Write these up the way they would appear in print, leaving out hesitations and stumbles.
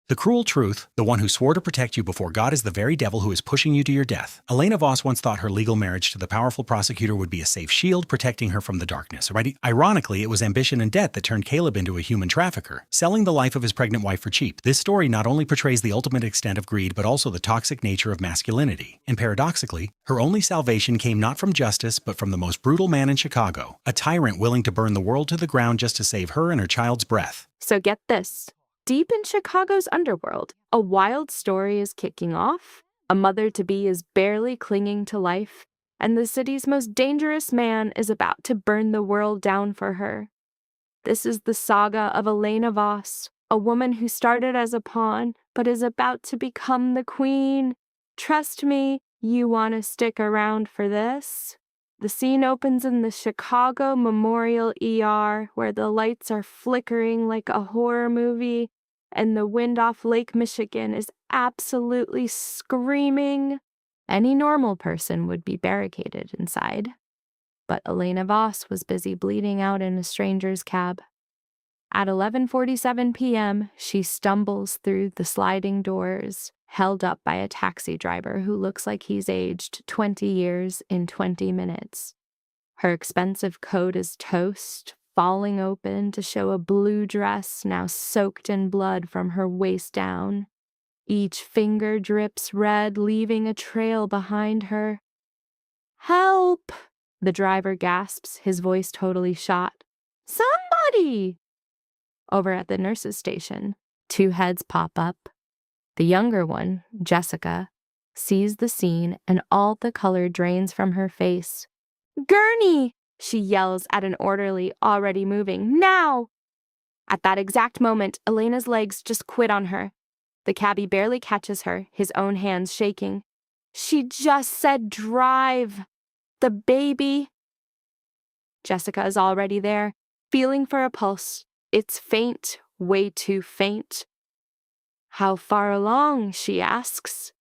The cruel truth, the one who swore to protect you before God, is the very devil who is pushing you to your death. Elena Voss once thought her legal marriage to the powerful prosecutor would be a safe shield protecting her from the darkness. Right? Ironically, it was ambition and debt that turned Caleb into a human trafficker, selling the life of his pregnant wife for cheap. This story not only portrays the ultimate extent of greed, but also the toxic nature of masculinity. And paradoxically, her only salvation came not from justice, but from the most brutal man in Chicago, a tyrant willing to burn the world to the ground just to save her and her child's breath. So get this. Deep in Chicago's underworld, a wild story is kicking off. A mother-to-be is barely clinging to life, and the city's most dangerous man is about to burn the world down for her. This is the saga of Elena Voss, a woman who started as a pawn, but is about to become the queen. Trust me, you want to stick around for this. The scene opens in the Chicago Memorial ER, where the lights are flickering like a horror movie, and the wind off Lake Michigan is absolutely screaming. Any normal person would be barricaded inside, but Elena Voss was busy bleeding out in a stranger's cab. At 11:47 p.m., she stumbles through the sliding doors, held up by a taxi driver who looks like he's aged 20 years in 20 minutes. Her expensive coat is toast, falling open to show a blue dress now soaked in blood from her waist down. Each finger drips red, leaving a trail behind her. "Help!" the driver gasps, his voice totally shot. "Somebody!" Over at the nurse's station, two heads pop up. The younger one, Jessica, sees the scene and all the color drains from her face. "Gurney!" she yells at an orderly already moving. "Now!" At that exact moment, Elena's legs just quit on her. The cabbie barely catches her, his own hands shaking. "She just said drive. The baby." Jessica is already there, feeling for a pulse. It's faint, way too faint. "How far along?" she asks.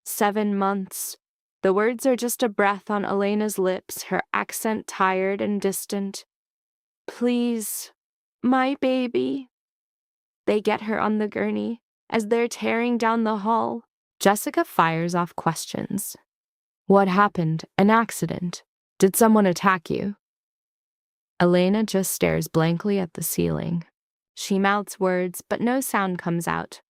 7 months. The words are just a breath on Elena's lips, her accent tired and distant. "Please, my baby." They get her on the gurney. As they're tearing down the hall, Jessica fires off questions. "What happened? An accident? Did someone attack you?" Elena just stares blankly at the ceiling. She mouths words, but no sound comes out.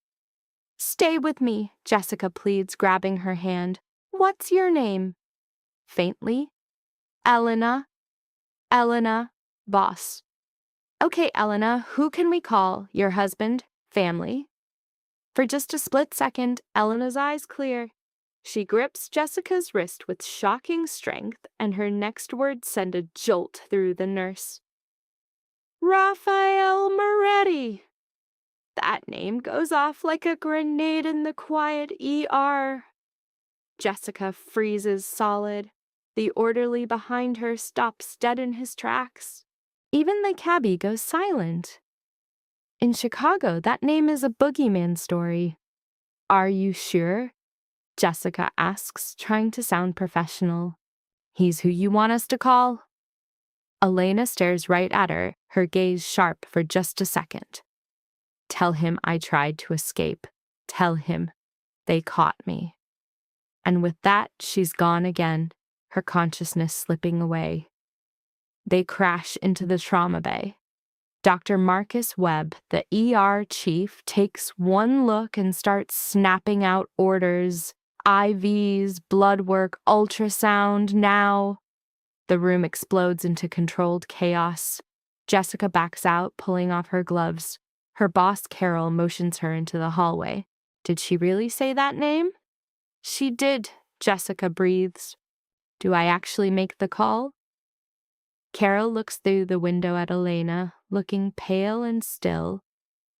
"Stay with me," Jessica pleads, grabbing her hand. "What's your name?" Faintly. "Elena. Elena Voss." "Okay, Elena, who can we call? Your husband? Family?" For just a split second, Elena's eyes clear. She grips Jessica's wrist with shocking strength, and her next words send a jolt through the nurse. "Raphael Moretti." That name goes off like a grenade in the quiet ER. Jessica freezes solid. The orderly behind her stops dead in his tracks. Even the cabbie goes silent. In Chicago, that name is a boogeyman story. "Are you sure?" Jessica asks, trying to sound professional. "He's who you want us to call?" Elena stares right at her, her gaze sharp for just a second. "Tell him I tried to escape. Tell him they caught me." And with that, she's gone again, her consciousness slipping away. They crash into the trauma bay. Dr. Marcus Webb, the ER chief, takes one look and starts snapping out orders. IVs, blood work, ultrasound, now. The room explodes into controlled chaos. Jessica backs out, pulling off her gloves. Her boss, Carol, motions her into the hallway. Did she really say that name? She did, Jessica breathes. Do I actually make the call? Carol looks through the window at Elena, looking pale and still.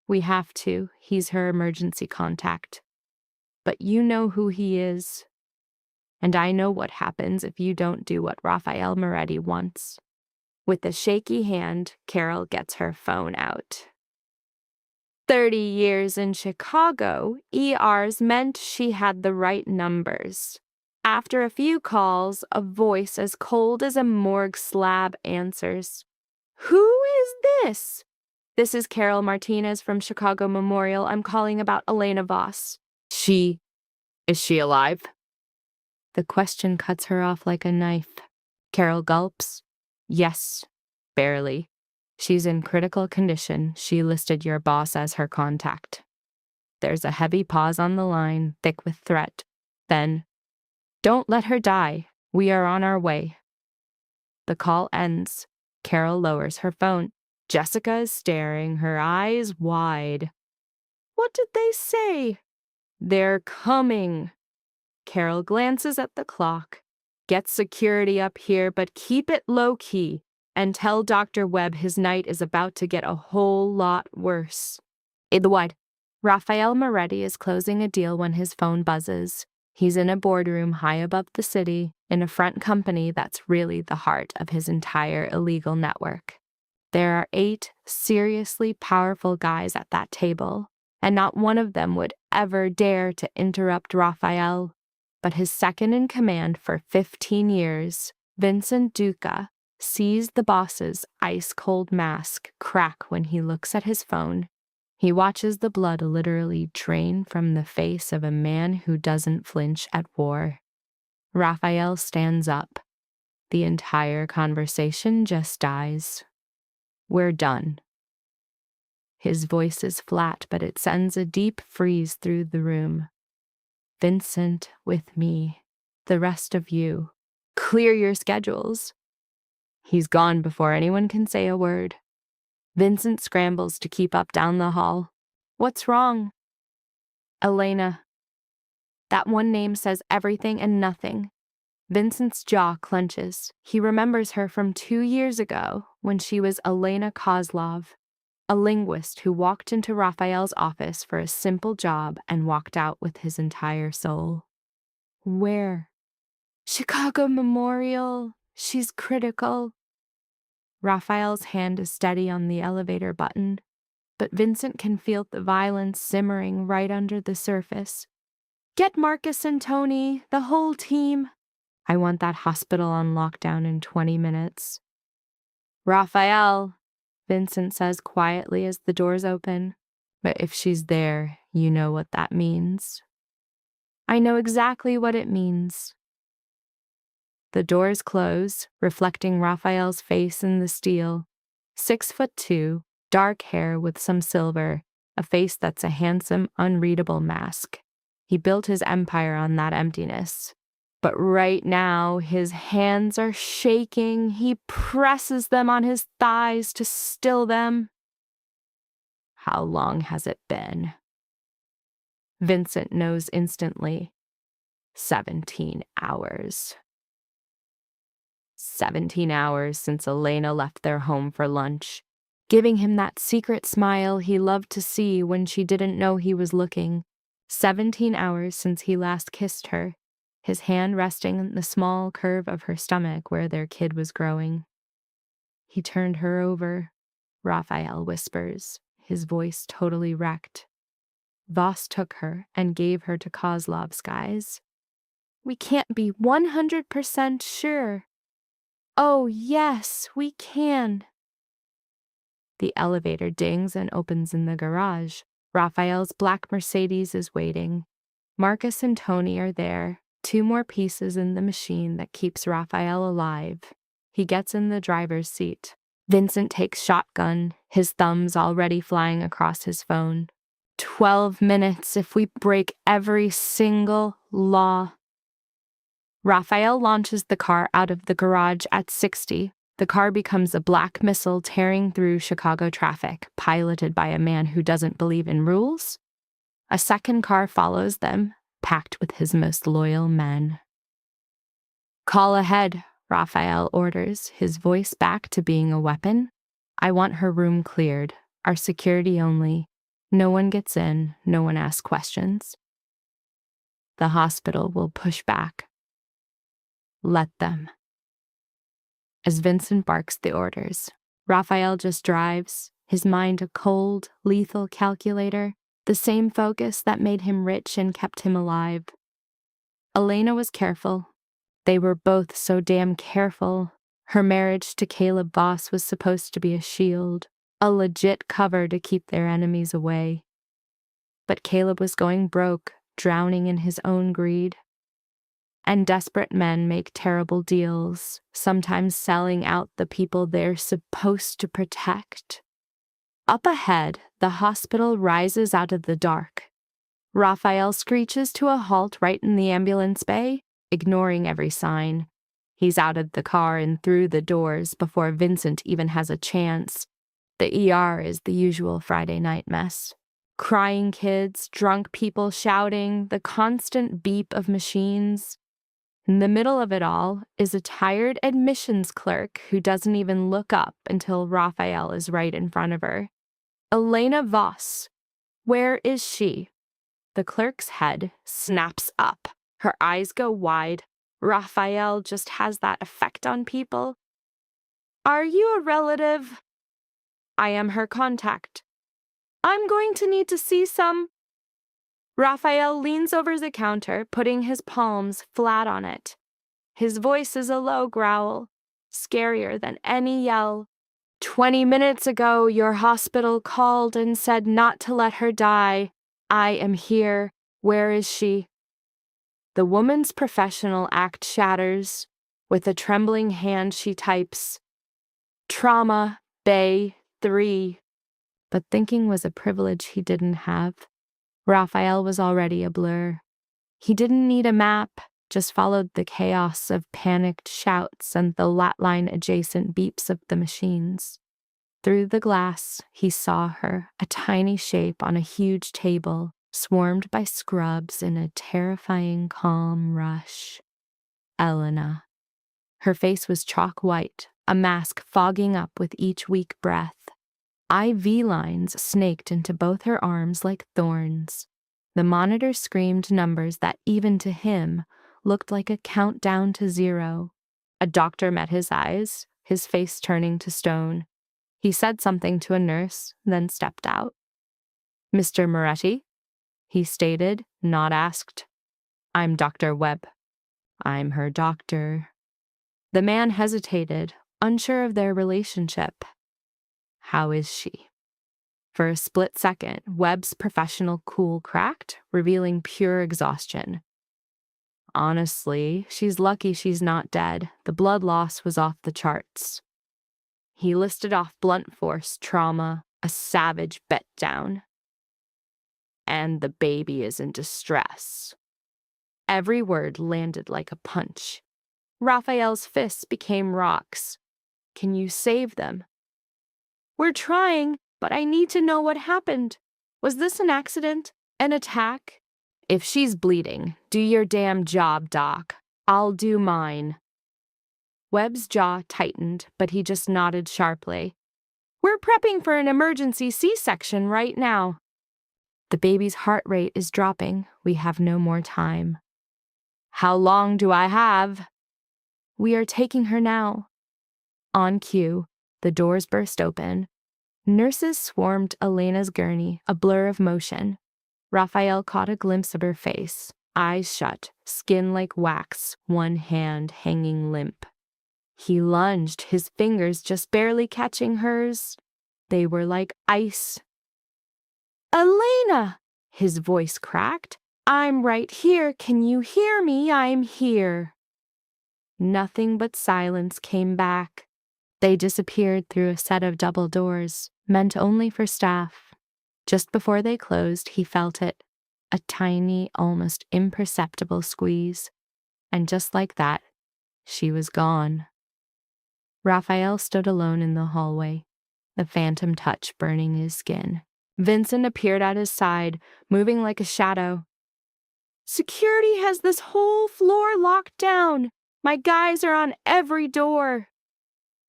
We have to. He's her emergency contact. But you know who he is. And I know what happens if you don't do what Raphael Moretti wants. With a shaky hand, Carol gets her phone out. 30 years in Chicago, ERs meant she had the right numbers. After a few calls, a voice as cold as a morgue slab answers. "Who is this?" This is Carol Martinez from Chicago Memorial. I'm calling about Elena Voss. Is she alive? The question cuts her off like a knife. Carol gulps. Yes, barely. She's in critical condition. She listed your boss as her contact. There's a heavy pause on the line, thick with threat. Then, don't let her die. We are on our way. The call ends. Carol lowers her phone. Jessica is staring, her eyes wide. What did they say? They're coming. Carol glances at the clock. Get security up here, but keep it low-key. And tell Dr. Webb his night is about to get a whole lot worse. Wide. Rafael Moretti is closing a deal when his phone buzzes. He's in a boardroom high above the city, in a front company that's really the heart of his entire illegal network. There are 8 seriously powerful guys at that table, and not one of them would ever dare to interrupt Rafael. But his second in command for 15 years, Vincent Duca, sees the boss's ice-cold mask crack when he looks at his phone. He watches the blood literally drain from the face of a man who doesn't flinch at war. Rafael stands up. The entire conversation just dies. We're done. His voice is flat, but it sends a deep freeze through the room. Vincent with me. The rest of you. Clear your schedules. He's gone before anyone can say a word. Vincent scrambles to keep up down the hall. What's wrong? Elena. That one name says everything and nothing. Vincent's jaw clenches. He remembers her from 2 years ago when she was Elena Kozlov, a linguist who walked into Raphael's office for a simple job and walked out with his entire soul. Where? Chicago Memorial. She's critical. Raphael's hand is steady on the elevator button, but Vincent can feel the violence simmering right under the surface. Get Marcus and Tony, the whole team. I want that hospital on lockdown in 20 minutes. Raphael, Vincent says quietly as the doors open. But if she's there, you know what that means. I know exactly what it means. The doors close, reflecting Raphael's face in the steel. 6'2", dark hair with some silver, a face that's a handsome, unreadable mask. He built his empire on that emptiness. But right now, his hands are shaking. He presses them on his thighs to still them. How long has it been? Vincent knows instantly. 17 hours. 17 hours since Elena left their home for lunch, giving him that secret smile he loved to see when she didn't know he was looking. 17 hours since he last kissed her, his hand resting in the small curve of her stomach where their kid was growing. He turned her over, Raphael whispers, his voice totally wrecked. Voss took her and gave her to Kozlov's guys. We can't be 100% sure. Oh, yes, we can. The elevator dings and opens in the garage. Raphael's black Mercedes is waiting. Marcus and Tony are there, 2 more pieces in the machine that keeps Raphael alive. He gets in the driver's seat. Vincent takes shotgun, his thumbs already flying across his phone. 12 minutes if we break every single law. Raphael launches the car out of the garage at 60. The car becomes a black missile tearing through Chicago traffic, piloted by a man who doesn't believe in rules. A second car follows them, packed with his most loyal men. Call ahead, Raphael orders, his voice back to being a weapon. I want her room cleared, our security only. No one gets in, no one asks questions. The hospital will push back. Let them. As Vincent barks the orders, Raphael just drives, his mind a cold, lethal calculator, the same focus that made him rich and kept him alive. Elena was careful. They were both so damn careful. Her marriage to Caleb Voss was supposed to be a shield, a legit cover to keep their enemies away. But Caleb was going broke, drowning in his own greed. And desperate men make terrible deals, sometimes selling out the people they're supposed to protect. Up ahead, the hospital rises out of the dark. Raphael screeches to a halt right in the ambulance bay, ignoring every sign. He's out of the car and through the doors before Vincent even has a chance. The ER is the usual Friday night mess. Crying kids, drunk people shouting, the constant beep of machines. In the middle of it all is a tired admissions clerk who doesn't even look up until Raphael is right in front of her. Elena Voss. Where is she? The clerk's head snaps up. Her eyes go wide. Raphael just has that effect on people. Are you a relative? I am her contact. I'm going to need to see some. Raphael leans over the counter, putting his palms flat on it. His voice is a low growl, scarier than any yell. 20 minutes ago, your hospital called and said not to let her die. I am here. Where is she? The woman's professional act shatters. With a trembling hand, she types, Trauma, Bay 3. But thinking was a privilege he didn't have. Raphael was already a blur. He didn't need a map, just followed the chaos of panicked shouts and the lat-line-adjacent beeps of the machines. Through the glass, he saw her, a tiny shape on a huge table, swarmed by scrubs in a terrifying calm rush. Elena. Her face was chalk white, a mask fogging up with each weak breath. IV lines snaked into both her arms like thorns. The monitor screamed numbers that, even to him, looked like a countdown to 0. A doctor met his eyes, his face turning to stone. He said something to a nurse, then stepped out. Mr. Moretti? He stated, not asked. I'm Dr. Webb. I'm her doctor. The man hesitated, unsure of their relationship. How is she? For a split second, Webb's professional cool cracked, revealing pure exhaustion. Honestly, she's lucky she's not dead. The blood loss was off the charts. He listed off blunt force trauma, a savage bet down. And the baby is in distress. Every word landed like a punch. Raphael's fists became rocks. Can you save them? We're trying, but I need to know what happened. Was this an accident? An attack? If she's bleeding, do your damn job, Doc. I'll do mine. Webb's jaw tightened, but he just nodded sharply. We're prepping for an emergency C-section right now. The baby's heart rate is dropping. We have no more time. How long do I have? We are taking her now. On cue, the doors burst open. Nurses swarmed Elena's gurney, a blur of motion. Raphael caught a glimpse of her face, eyes shut, skin like wax, one hand hanging limp. He lunged, his fingers just barely catching hers. They were like ice. Elena! His voice cracked. I'm right here. Can you hear me? I'm here. Nothing but silence came back. They disappeared through a set of double doors, meant only for staff. Just before they closed, he felt it, a tiny, almost imperceptible squeeze. And just like that, she was gone. Raphael stood alone in the hallway, the phantom touch burning his skin. Vincent appeared at his side, moving like a shadow. Security has this whole floor locked down. My guys are on every door.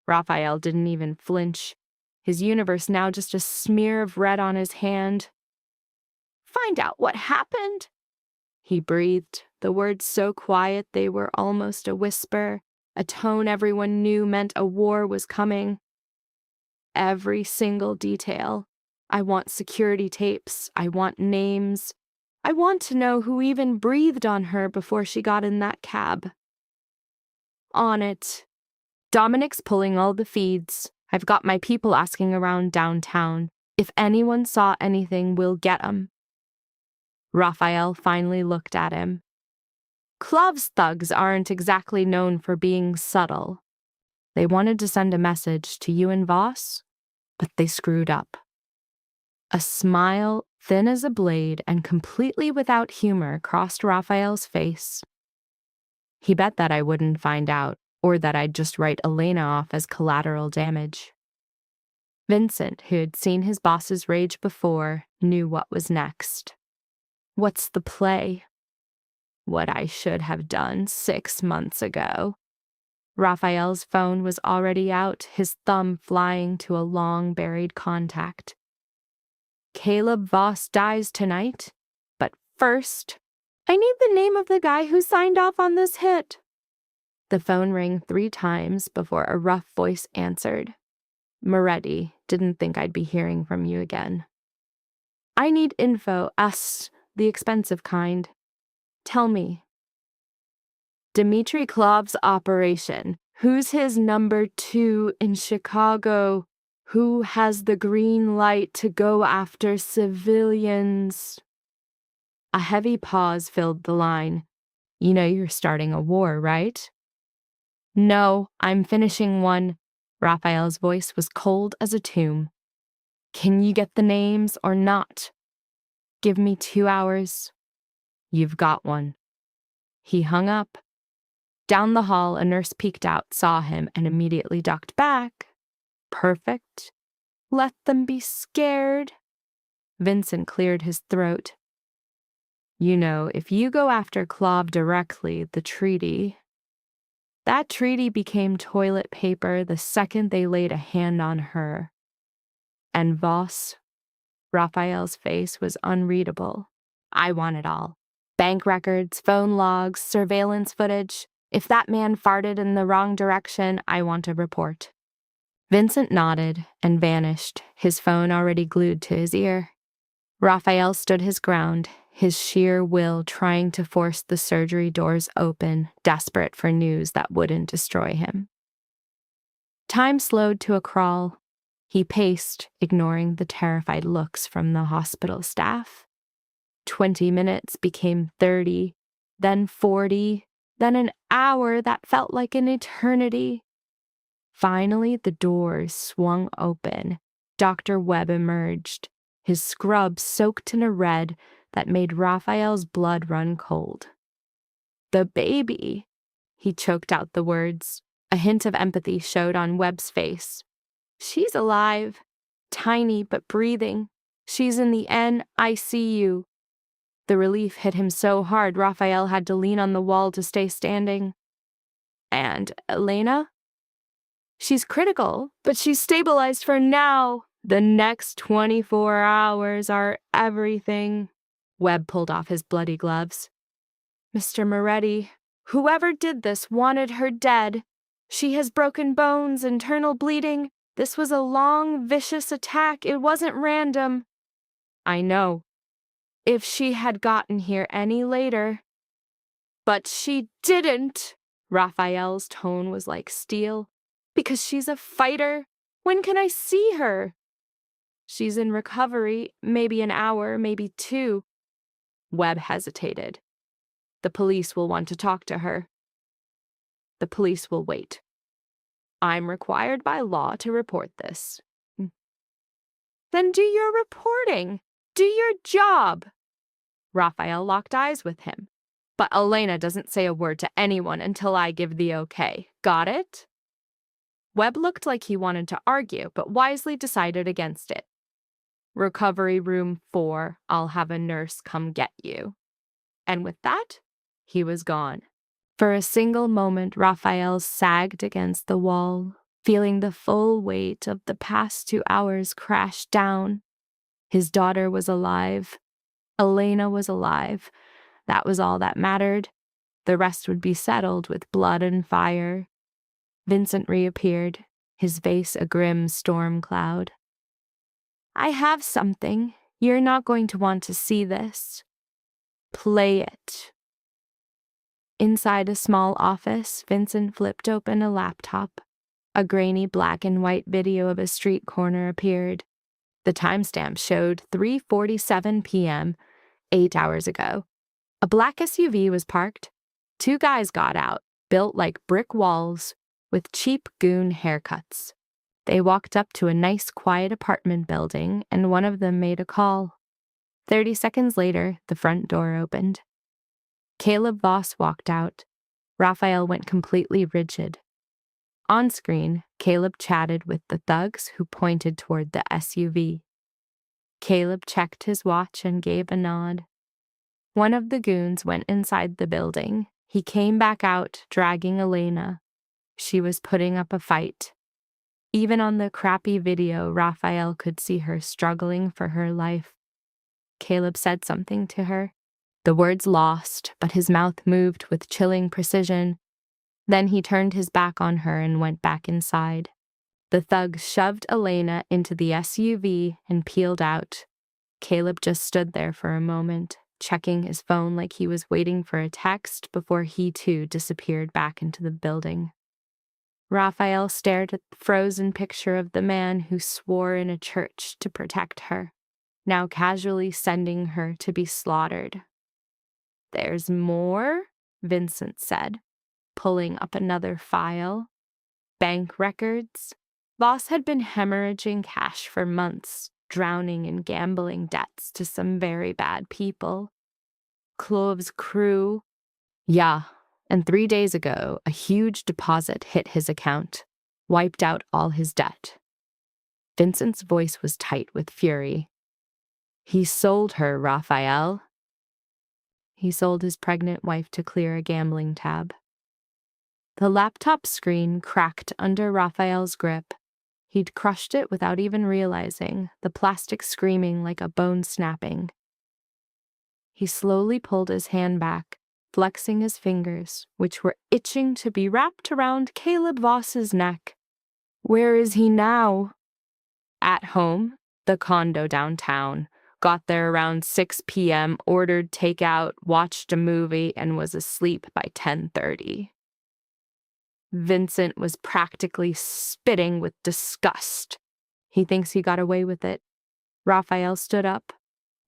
Raphael didn't even flinch. His universe now just a smear of red on his hand. Find out what happened. He breathed, the words so quiet they were almost a whisper, a tone everyone knew meant a war was coming. Every single detail. I want security tapes. I want names. I want to know who even breathed on her before she got in that cab. On it. Dominic's pulling all the feeds. I've got my people asking around downtown. If anyone saw anything, we'll get 'em." Raphael finally looked at him. Klov's thugs aren't exactly known for being subtle. They wanted to send a message to you and Voss, but they screwed up. A smile, thin as a blade and completely without humor, crossed Raphael's face. He bet that I wouldn't find out, or that I'd just write Elena off as collateral damage. Vincent, who had seen his boss's rage before, knew what was next. What's the play? What I should have done 6 months ago. Raphael's phone was already out, his thumb flying to a long-buried contact. Caleb Voss dies tonight, but first, I need the name of the guy who signed off on this hit. The phone rang 3 times before a rough voice answered. Moretti, didn't think I'd be hearing from you again. I need info, the expensive kind. Tell me. Dmitry Klov's operation. Who's his number 2 in Chicago? Who has the green light to go after civilians? A heavy pause filled the line. You know you're starting a war, right? No, I'm finishing one. Raphael's voice was cold as a tomb. Can you get the names or not? Give me 2 hours. You've got one. He hung up. Down the hall, a nurse peeked out, saw him, and immediately ducked back. Perfect. Let them be scared. Vincent cleared his throat. You know, if you go after Clov directly, that treaty became toilet paper the second they laid a hand on her. And Voss, Raphael's face was unreadable. I want it all. Bank records, phone logs, surveillance footage. If that man farted in the wrong direction, I want a report. Vincent nodded and vanished, his phone already glued to his ear. Raphael stood his ground, his sheer will trying to force the surgery doors open, desperate for news that wouldn't destroy him. Time slowed to a crawl. He paced, ignoring the terrified looks from the hospital staff. 20 minutes became 30, then 40, then an hour that felt like an eternity. Finally, the doors swung open. Dr. Webb emerged, his scrub soaked in a red that made Raphael's blood run cold. The baby. He choked out the words. A hint of empathy showed on Webb's face. She's alive, tiny but breathing. She's in the NICU. The relief hit him so hard Raphael had to lean on the wall to stay standing. And Elena? She's critical, but she's stabilized for now. The next 24 hours are everything. Webb pulled off his bloody gloves. Mr. Moretti, whoever did this wanted her dead. She has broken bones, internal bleeding. This was a long, vicious attack. It wasn't random. I know. If she had gotten here any later. But she didn't. Raphael's tone was like steel. Because she's a fighter. When can I see her? She's in recovery, maybe an hour, maybe 2. Webb hesitated. The police will want to talk to her. The police will wait. I'm required by law to report this. Then do your reporting. Do your job. Raphael locked eyes with him. But Elena doesn't say a word to anyone until I give the okay. Got it? Webb looked like he wanted to argue, but wisely decided against it. Recovery room 4, I'll have a nurse come get you. And with that, he was gone. For a single moment, Raphael sagged against the wall, feeling the full weight of the past 2 hours crash down. His daughter was alive. Elena was alive. That was all that mattered. The rest would be settled with blood and fire. Vincent reappeared, his face a grim storm cloud. I have something. You're not going to want to see this. Play it. Inside a small office, Vincent flipped open a laptop. A grainy black and white video of a street corner appeared. The timestamp showed 3:47 p.m., 8 hours ago. A black SUV was parked. Two guys got out, built like brick walls, with cheap goon haircuts. They walked up to a nice, quiet apartment building, and one of them made a call. 30 seconds later, the front door opened. Caleb Voss walked out. Raphael went completely rigid. On screen, Caleb chatted with the thugs who pointed toward the SUV. Caleb checked his watch and gave a nod. One of the goons went inside the building. He came back out, dragging Elena. She was putting up a fight. Even on the crappy video, Raphael could see her struggling for her life. Caleb said something to her. The words lost, but his mouth moved with chilling precision. Then he turned his back on her and went back inside. The thugs shoved Elena into the SUV and peeled out. Caleb just stood there for a moment, checking his phone like he was waiting for a text before he too disappeared back into the building. Raphael stared at the frozen picture of the man who swore in a church to protect her, now casually sending her to be slaughtered. "There's more," Vincent said, pulling up another file. Bank records. Voss had been hemorrhaging cash for months, drowning in gambling debts to some very bad people. Clove's crew. Yeah, and 3 days ago, a huge deposit hit his account, wiped out all his debt. Vincent's voice was tight with fury. He sold her, Raphael. He sold his pregnant wife to clear a gambling tab. The laptop screen cracked under Raphael's grip. He'd crushed it without even realizing, the plastic screaming like a bone snapping. He slowly pulled his hand back, flexing his fingers, which were itching to be wrapped around Caleb Voss's neck. Where is he now? At home, the condo downtown. Got there around 6 p.m., ordered takeout, watched a movie, and was asleep by 10:30. Vincent was practically spitting with disgust. He thinks he got away with it. Raphael stood up.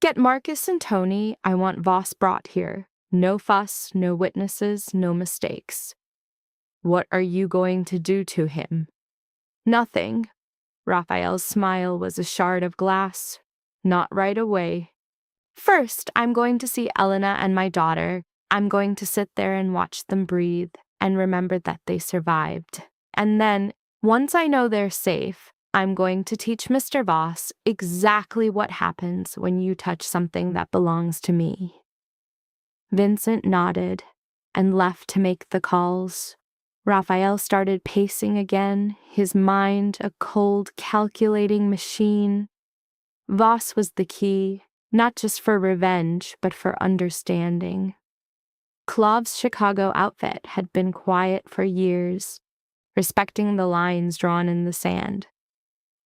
Get Marcus and Tony. I want Voss brought here. No fuss, no witnesses, no mistakes. What are you going to do to him? Nothing. Raphael's smile was a shard of glass. Not right away. First, I'm going to see Elena and my daughter. I'm going to sit there and watch them breathe and remember that they survived. And then, once I know they're safe, I'm going to teach Mr. Voss exactly what happens when you touch something that belongs to me. Vincent nodded and left to make the calls. Raphael started pacing again, his mind a cold, calculating machine. Voss was the key, not just for revenge, but for understanding. Clove's Chicago outfit had been quiet for years, respecting the lines drawn in the sand.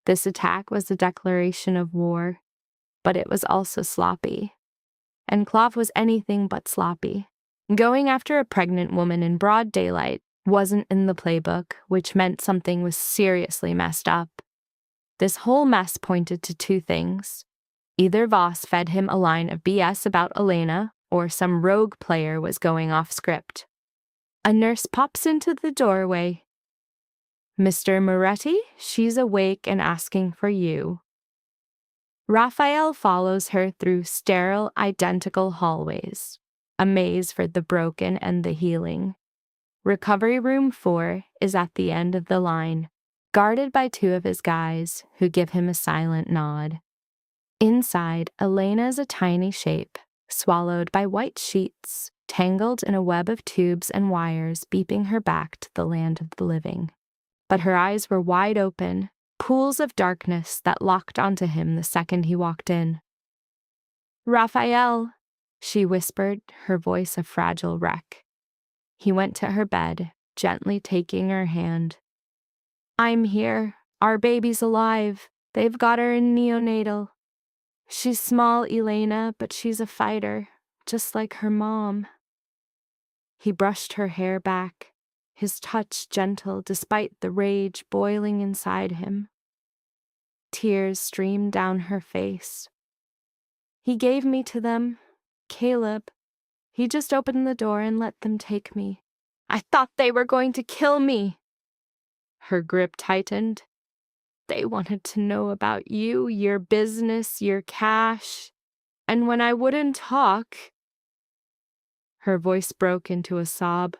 This attack was a declaration of war, but it was also sloppy. And Clove was anything but sloppy. Going after a pregnant woman in broad daylight wasn't in the playbook, which meant something was seriously messed up. This whole mess pointed to two things. Either Voss fed him a line of BS about Elena, or some rogue player was going off script. A nurse pops into the doorway. Mr. Moretti, she's awake and asking for you. Raphael follows her through sterile, identical hallways, a maze for the broken and the healing. Recovery Room 4 is at the end of the line, guarded by two of his guys who give him a silent nod. Inside, Elena is a tiny shape, swallowed by white sheets, tangled in a web of tubes and wires beeping her back to the land of the living. But her eyes were wide open, pools of darkness that locked onto him the second he walked in. Raphael, she whispered, her voice a fragile wreck. He went to her bed, gently taking her hand. I'm here. Our baby's alive. They've got her in neonatal. She's small, Elena, but she's a fighter, just like her mom. He brushed her hair back, his touch gentle despite the rage boiling inside him. Tears streamed down her face. He gave me to them, Caleb. He just opened the door and let them take me. I thought they were going to kill me. Her grip tightened. They wanted to know about you, your business, your cash. And when I wouldn't talk... Her voice broke into a sob.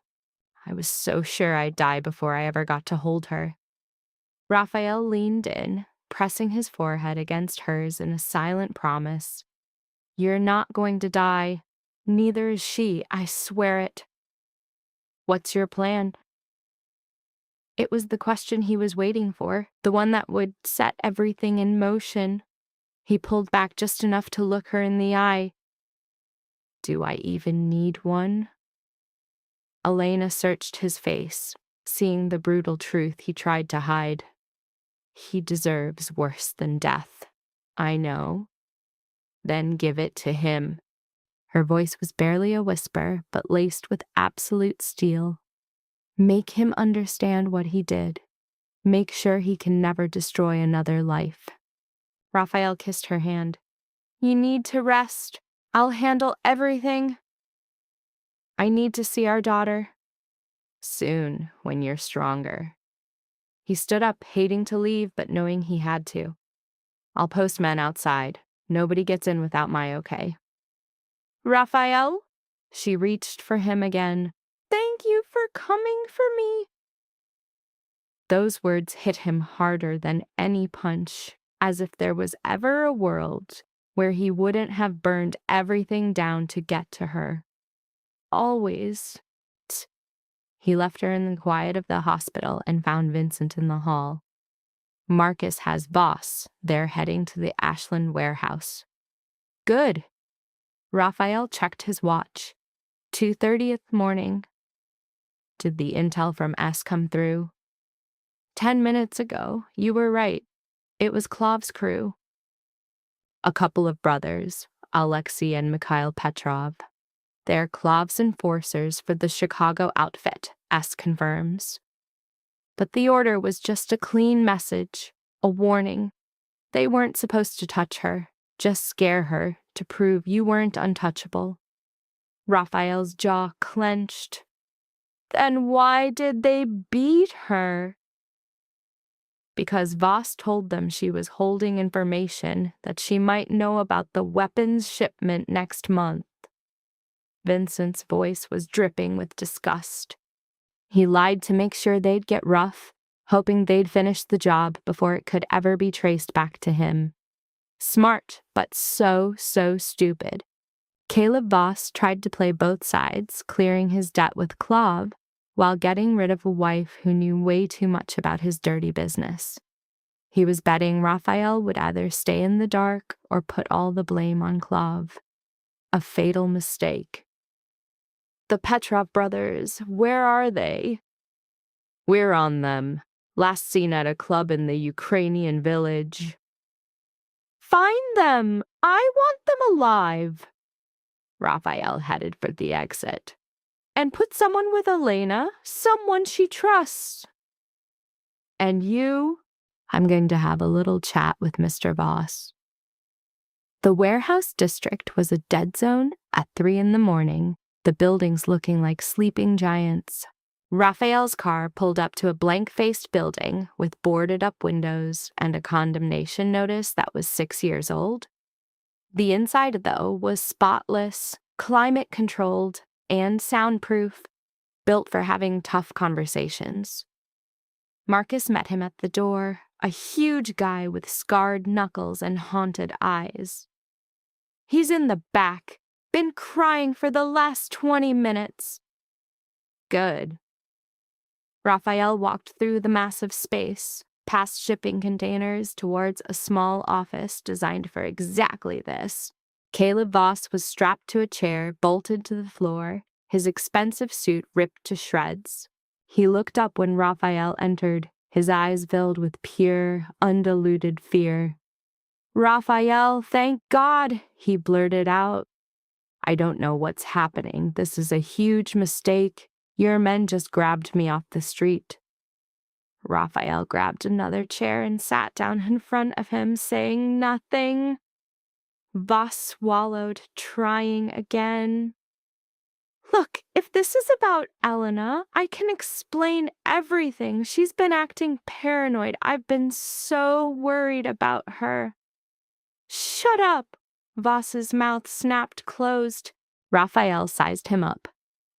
I was so sure I'd die before I ever got to hold her. Raphael leaned in, pressing his forehead against hers in a silent promise. You're not going to die. Neither is she, I swear it. What's your plan? It was the question he was waiting for, the one that would set everything in motion. He pulled back just enough to look her in the eye. Do I even need one? Elena searched his face, seeing the brutal truth he tried to hide. He deserves worse than death. I know. Then give it to him. Her voice was barely a whisper, but laced with absolute steel. Make him understand what he did. Make sure he can never destroy another life. Raphael kissed her hand. You need to rest. I'll handle everything. I need to see our daughter. Soon, when you're stronger. He stood up, hating to leave, but knowing he had to. I'll post men outside. Nobody gets in without my okay. Raphael? She reached for him again. Thank you for coming for me. Those words hit him harder than any punch, as if there was ever a world where he wouldn't have burned everything down to get to her. Always. He left her in the quiet of the hospital and found Vincent in the hall. Marcus has Voss. They're heading to the Ashland warehouse. Good. Raphael checked his watch. 2:30 morning. Did the intel from S come through? 10 minutes ago. You were right. It was Klov's crew. A couple of brothers, Alexei and Mikhail Petrov. They're Klov's enforcers for the Chicago outfit, S confirms. But the order was just a clean message, a warning. They weren't supposed to touch her, just scare her to prove you weren't untouchable. Raphael's jaw clenched. Then why did they beat her? Because Voss told them she was holding information that she might know about the weapons shipment next month. Vincent's voice was dripping with disgust. He lied to make sure they'd get rough, hoping they'd finish the job before it could ever be traced back to him. Smart, but so stupid. Caleb Voss tried to play both sides, clearing his debt with Clov, while getting rid of a wife who knew way too much about his dirty business. He was betting Raphael would either stay in the dark or put all the blame on Clov. A fatal mistake. The Petrov brothers, where are they? We're on them. Last seen at a club in the Ukrainian village. Find them! I want them alive! Raphael headed for the exit. And put someone with Elena, someone she trusts. And you? I'm going to have a little chat with Mr. Voss. The warehouse district was a dead zone at 3 a.m, the buildings looking like sleeping giants. Raphael's car pulled up to a blank-faced building with boarded-up windows and a condemnation notice that was 6 years old. The inside, though, was spotless, climate-controlled, and soundproof, built for having tough conversations. Marcus met him at the door, a huge guy with scarred knuckles and haunted eyes. He's in the back, been crying for the last 20 minutes. Good. Raphael walked through the massive space, past shipping containers towards a small office designed for exactly this. Caleb Voss was strapped to a chair, bolted to the floor, his expensive suit ripped to shreds. He looked up when Raphael entered, his eyes filled with pure, undiluted fear. Raphael, thank God, he blurted out. I don't know what's happening. This is a huge mistake. Your men just grabbed me off the street. Raphael grabbed another chair and sat down in front of him, saying nothing. Voss swallowed, trying again. Look, if this is about Elena, I can explain everything. She's been acting paranoid. I've been so worried about her. Shut up! Voss's mouth snapped closed. Raphael sized him up.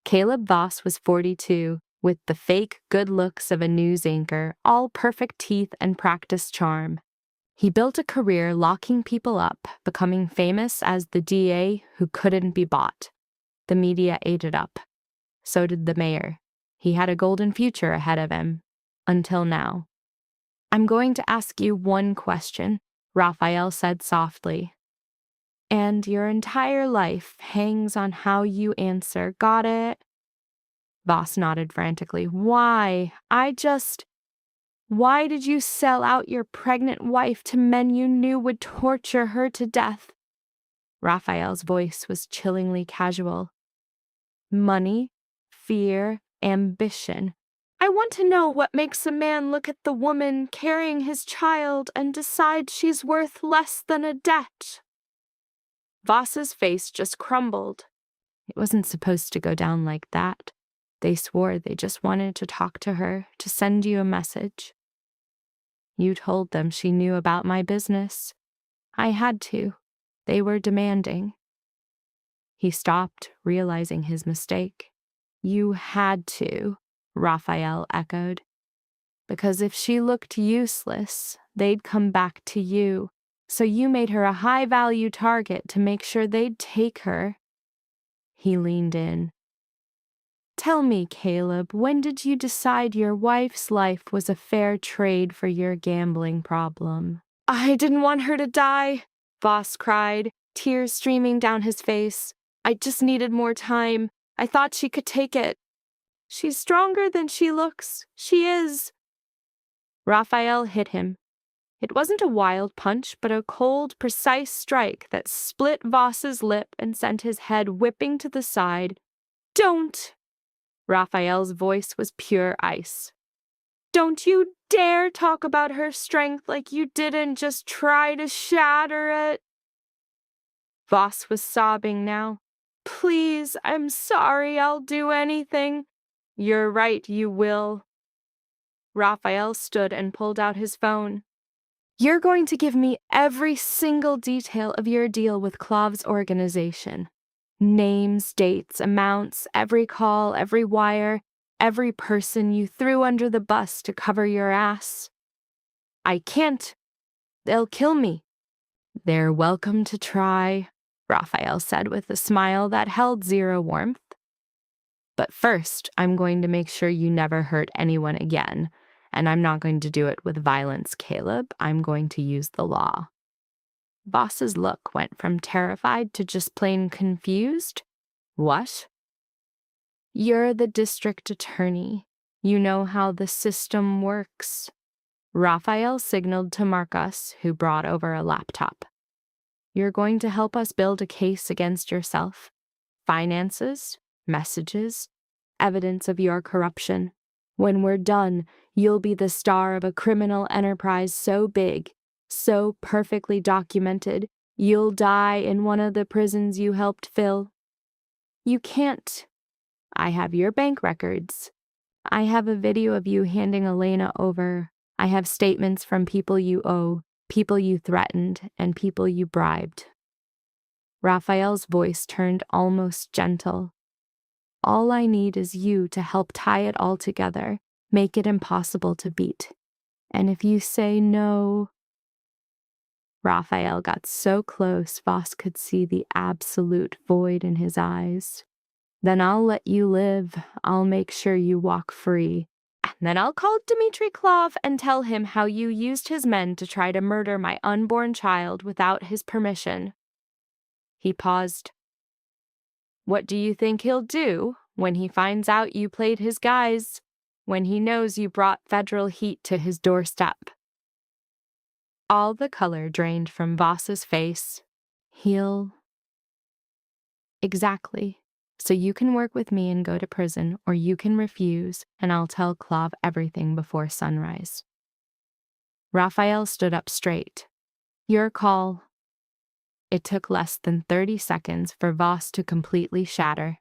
Caleb Voss was 42, with the fake good looks of a news anchor, all perfect teeth and practiced charm. He built a career locking people up, becoming famous as the DA who couldn't be bought. The media ate it up. So did the mayor. He had a golden future ahead of him. Until now. I'm going to ask you one question, Raphael said softly. And your entire life hangs on how you answer. Got it? Voss nodded frantically. Why? Why did you sell out your pregnant wife to men you knew would torture her to death? Raphael's voice was chillingly casual. Money, fear, ambition. I want to know what makes a man look at the woman carrying his child and decide she's worth less than a debt. Voss's face just crumbled. It wasn't supposed to go down like that. They swore they just wanted to talk to her, to send you a message. You told them she knew about my business. I had to. They were demanding. He stopped, realizing his mistake. You had to, Raphael echoed. Because if she looked useless, they'd come back to you. So you made her a high-value target to make sure they'd take her. He leaned in. Tell me, Caleb, when did you decide your wife's life was a fair trade for your gambling problem? I didn't want her to die, Voss cried, tears streaming down his face. I just needed more time. I thought she could take it. She's stronger than she looks. She is. Raphael hit him. It wasn't a wild punch, but a cold, precise strike that split Voss's lip and sent his head whipping to the side. Don't! Raphael's voice was pure ice. Don't you dare talk about her strength like you didn't just try to shatter it. Voss was sobbing now. Please, I'm sorry, I'll do anything. You're right, you will. Raphael stood and pulled out his phone. You're going to give me every single detail of your deal with Klav's organization. Names, dates, amounts, every call, every wire, every person you threw under the bus to cover your ass. I can't. They'll kill me. They're welcome to try, Raphael said with a smile that held zero warmth. But first, I'm going to make sure you never hurt anyone again. And I'm not going to do it with violence, Caleb. I'm going to use the law. Voss's look went from terrified to just plain confused. What? You're the district attorney. You know how the system works. Raphael signaled to Marcus, who brought over a laptop. You're going to help us build a case against yourself. Finances, messages, evidence of your corruption. When we're done, you'll be the star of a criminal enterprise so big, so perfectly documented, you'll die in one of the prisons you helped fill. You can't. I have your bank records. I have a video of you handing Elena over. I have statements from people you owe, people you threatened, and people you bribed. Raphael's voice turned almost gentle. All I need is you to help tie it all together, make it impossible to beat. And if you say no... Raphael got so close Voss could see the absolute void in his eyes. Then I'll let you live. I'll make sure you walk free. And then I'll call Dmitry Klav and tell him how you used his men to try to murder my unborn child without his permission. He paused. What do you think he'll do when he finds out you played his guys? When he knows you brought federal heat to his doorstep? All the color drained from Voss's face. He'll... Exactly. So you can work with me and go to prison, or you can refuse, and I'll tell Clav everything before sunrise. Raphael stood up straight. Your call. It took less than 30 seconds for Voss to completely shatter.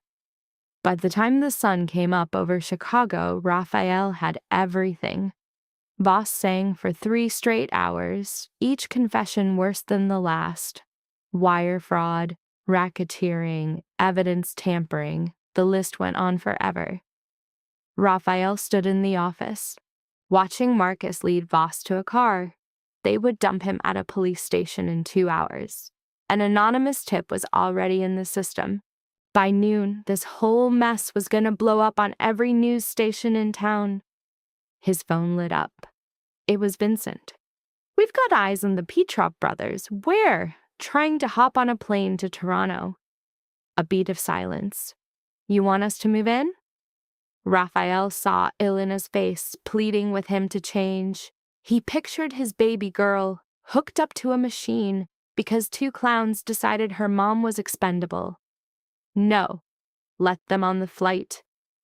By the time the sun came up over Chicago, Raphael had everything. Voss sang for 3 straight hours, each confession worse than the last. Wire fraud, racketeering, evidence tampering, the list went on forever. Raphael stood in the office, watching Marcus lead Voss to a car. They would dump him at a police station in 2 hours. An anonymous tip was already in the system. By noon, this whole mess was going to blow up on every news station in town. His phone lit up. It was Vincent. We've got eyes on the Petrov brothers. Where? Trying to hop on a plane to Toronto. A beat of silence. You want us to move in? Raphael saw Elena's face, pleading with him to change. He pictured his baby girl, hooked up to a machine, because 2 clowns decided her mom was expendable. No. Let them on the flight.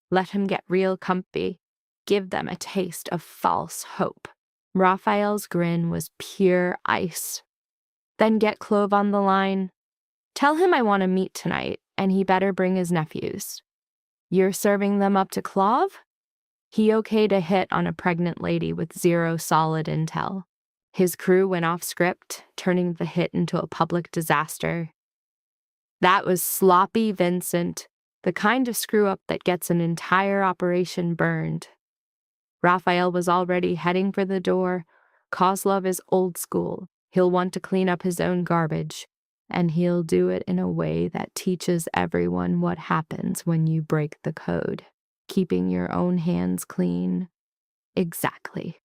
Let him get real comfy. Give them a taste of false hope. Raphael's grin was pure ice. Then get Clove on the line. Tell him I want to meet tonight, and he better bring his nephews. You're serving them up to Clove? He okayed a hit on a pregnant lady with 0 solid intel. His crew went off script, turning the hit into a public disaster. That was sloppy Vincent, the kind of screw-up that gets an entire operation burned. Raphael was already heading for the door. Kozlov is old school. He'll want to clean up his own garbage, and he'll do it in a way that teaches everyone what happens when you break the code. Keeping your own hands clean. Exactly.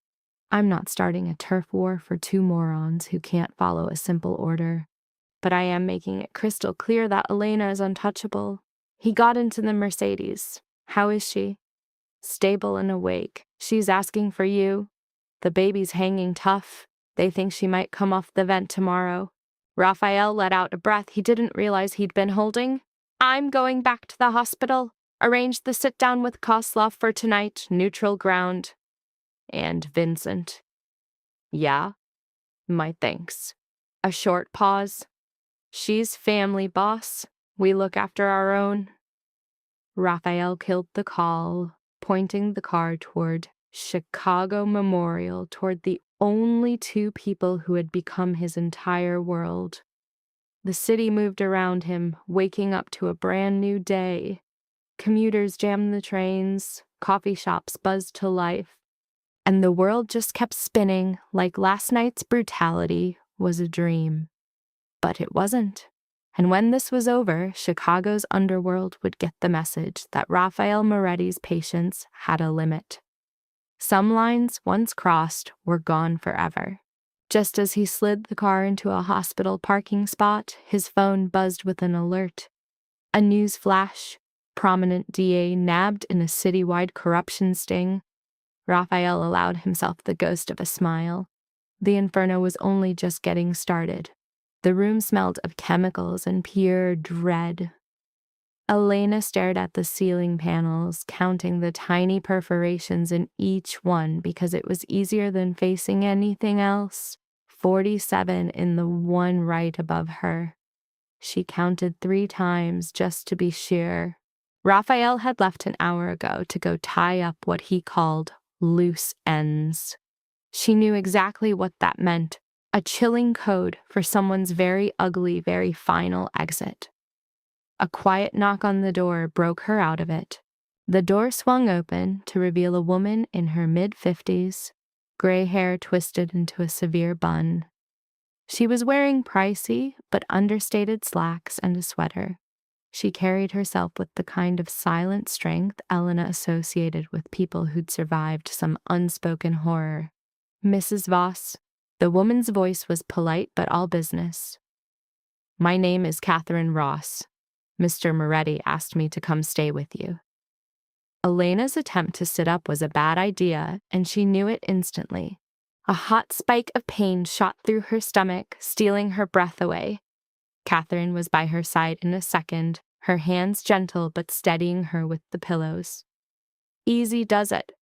I'm not starting a turf war for 2 morons who can't follow a simple order. But I am making it crystal clear that Elena is untouchable. He got into the Mercedes. How is she? Stable and awake. She's asking for you. The baby's hanging tough. They think she might come off the vent tomorrow. Raphael let out a breath he didn't realize he'd been holding. I'm going back to the hospital. Arrange the sit-down with Kozlov for tonight, neutral ground. And Vincent. Yeah? My thanks. A short pause. She's family, boss. We look after our own. Raphael killed the call, pointing the car toward Chicago Memorial, toward the only 2 people who had become his entire world. The city moved around him, waking up to a brand new day. Commuters jammed the trains, coffee shops buzzed to life, and the world just kept spinning like last night's brutality was a dream. But it wasn't. And when this was over, Chicago's underworld would get the message that Raphael Moretti's patience had a limit. Some lines, once crossed, were gone forever. Just as he slid the car into a hospital parking spot, his phone buzzed with an alert. A news flash. Prominent DA nabbed in a citywide corruption sting. Raphael allowed himself the ghost of a smile. The inferno was only just getting started. The room smelled of chemicals and pure dread. Elena stared at the ceiling panels, counting the tiny perforations in each one because it was easier than facing anything else. 47 in the one right above her. She counted 3 times just to be sure. Raphael had left an hour ago to go tie up what he called loose ends. She knew exactly what that meant. A chilling code for someone's very ugly, very final exit. A quiet knock on the door broke her out of it. The door swung open to reveal a woman in her mid-50s, gray hair twisted into a severe bun. She was wearing pricey but understated slacks and a sweater. She carried herself with the kind of silent strength Elena associated with people who'd survived some unspoken horror. Mrs. Voss. The woman's voice was polite but all business. My name is Catherine Ross. Mr. Moretti asked me to come stay with you. Elena's attempt to sit up was a bad idea, and she knew it instantly. A hot spike of pain shot through her stomach, stealing her breath away. Catherine was by her side in a second, her hands gentle but steadying her with the pillows. Easy does it.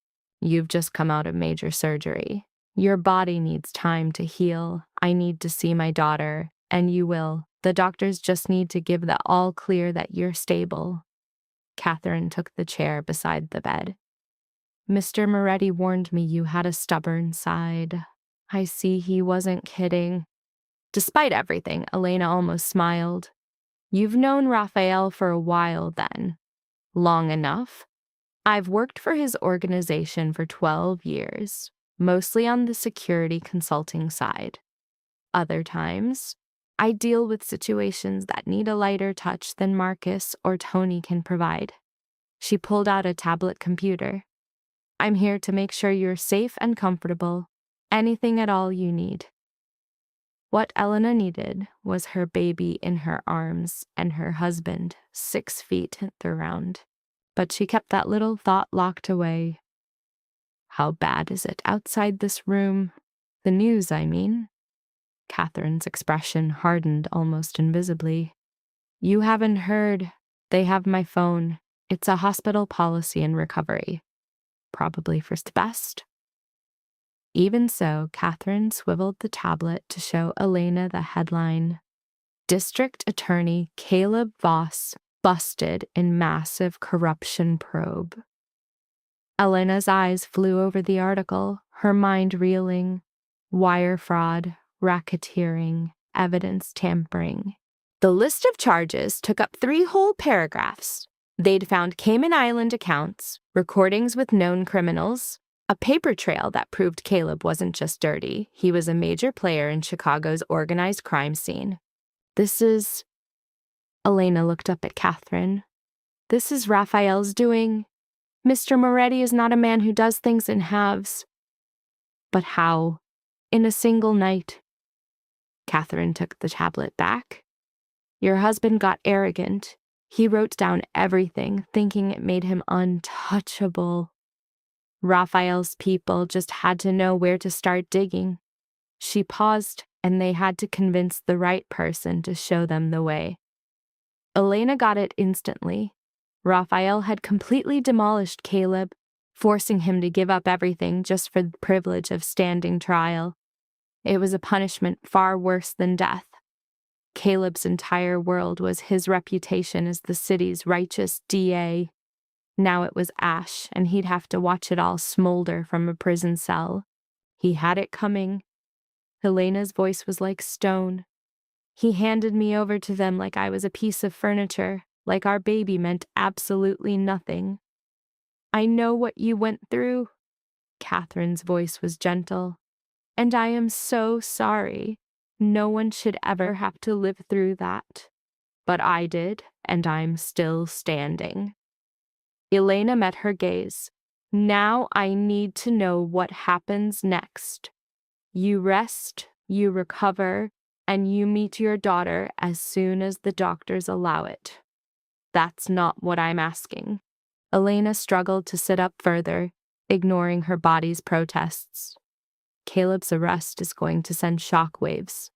You've just come out of major surgery. Your body needs time to heal. I need to see my daughter, and you will. The doctors just need to give the all clear that you're stable. Catherine took the chair beside the bed. Mr. Moretti warned me you had a stubborn side. I see he wasn't kidding. Despite everything, Elena almost smiled. You've known Raphael for a while then. Long enough. I've worked for his organization for 12 years, mostly on the security consulting side. Other times, I deal with situations that need a lighter touch than Marcus or Tony can provide. She pulled out a tablet computer. I'm here to make sure you're safe and comfortable. Anything at all you need. What Elena needed was her baby in her arms and her husband 6 feet around. But she kept that little thought locked away. How bad is it outside this room? The news, I mean. Catherine's expression hardened almost invisibly. You haven't heard. They have my phone. It's a hospital policy in recovery. Probably first best. Even so, Catherine swiveled the tablet to show Elena the headline. District Attorney Caleb Voss busted in massive corruption probe. Elena's eyes flew over the article, her mind reeling. Wire fraud, racketeering, evidence tampering. The list of charges took up 3 whole paragraphs. They'd found Cayman Island accounts, recordings with known criminals, a paper trail that proved Caleb wasn't just dirty, he was a major player in Chicago's organized crime scene. This is... Elena looked up at Catherine. This is Raphael's doing. Mr. Moretti is not a man who does things in halves. But how? In a single night. Catherine took the tablet back. Your husband got arrogant. He wrote down everything, thinking it made him untouchable. Raphael's people just had to know where to start digging. She paused, and they had to convince the right person to show them the way. Elena got it instantly. Raphael had completely demolished Caleb, forcing him to give up everything just for the privilege of standing trial. It was a punishment far worse than death. Caleb's entire world was his reputation as the city's righteous DA. Now it was ash, and he'd have to watch it all smolder from a prison cell. He had it coming. Elena's voice was like stone. He handed me over to them like I was a piece of furniture, like our baby meant absolutely nothing. I know what you went through. Catherine's voice was gentle. And I am so sorry. No one should ever have to live through that. But I did, and I'm still standing. Elena met her gaze. Now I need to know what happens next. You rest, you recover, and you meet your daughter as soon as the doctors allow it. That's not what I'm asking. Elena struggled to sit up further, ignoring her body's protests. Caleb's arrest is going to send shockwaves.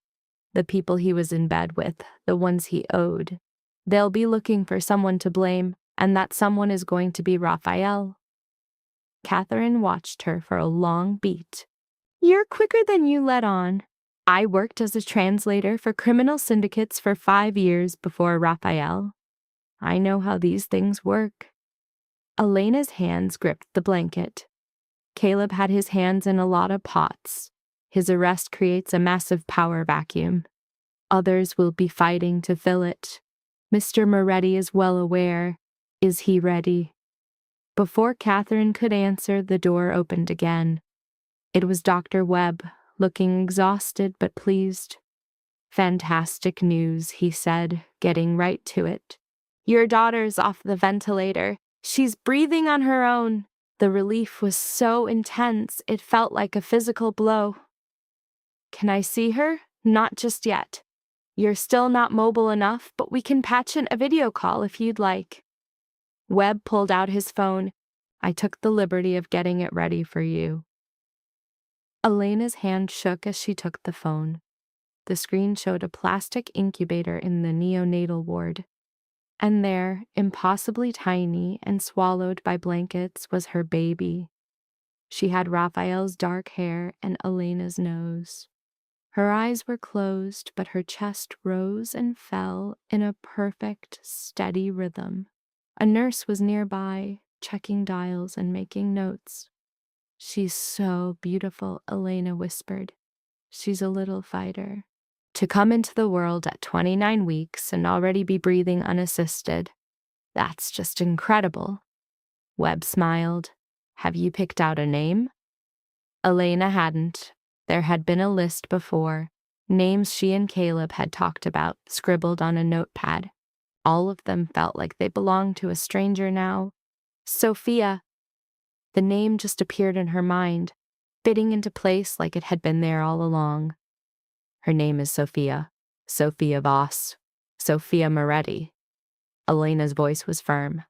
The people he was in bed with, the ones he owed. They'll be looking for someone to blame, and that someone is going to be Raphael. Catherine watched her for a long beat. You're quicker than you let on. I worked as a translator for criminal syndicates for 5 years before Raphael. I know how these things work. Elena's hands gripped the blanket. Caleb had his hands in a lot of pots. His arrest creates a massive power vacuum. Others will be fighting to fill it. Mr. Moretti is well aware. Is he ready? Before Catherine could answer, the door opened again. It was Dr. Webb, looking exhausted but pleased. Fantastic news, he said, getting right to it. Your daughter's off the ventilator. She's breathing on her own. The relief was so intense, it felt like a physical blow. Can I see her? Not just yet. You're still not mobile enough, but we can patch in a video call if you'd like. Webb pulled out his phone. I took the liberty of getting it ready for you. Elena's hand shook as she took the phone. The screen showed a plastic incubator in the neonatal ward. And there, impossibly tiny and swallowed by blankets, was her baby. She had Raphael's dark hair and Elena's nose. Her eyes were closed, but her chest rose and fell in a perfect, steady rhythm. A nurse was nearby, checking dials and making notes. "She's so beautiful," Elena whispered. "She's a little fighter." To come into the world at 29 weeks and already be breathing unassisted, that's just incredible. Webb smiled. "Have you picked out a name?" Elena hadn't. There had been a list before, names she and Caleb had talked about, scribbled on a notepad. All of them felt like they belonged to a stranger now. Sophia. The name just appeared in her mind, fitting into place like it had been there all along. Her name is Sophia. Sophia Voss. Sophia Moretti. Elena's voice was firm.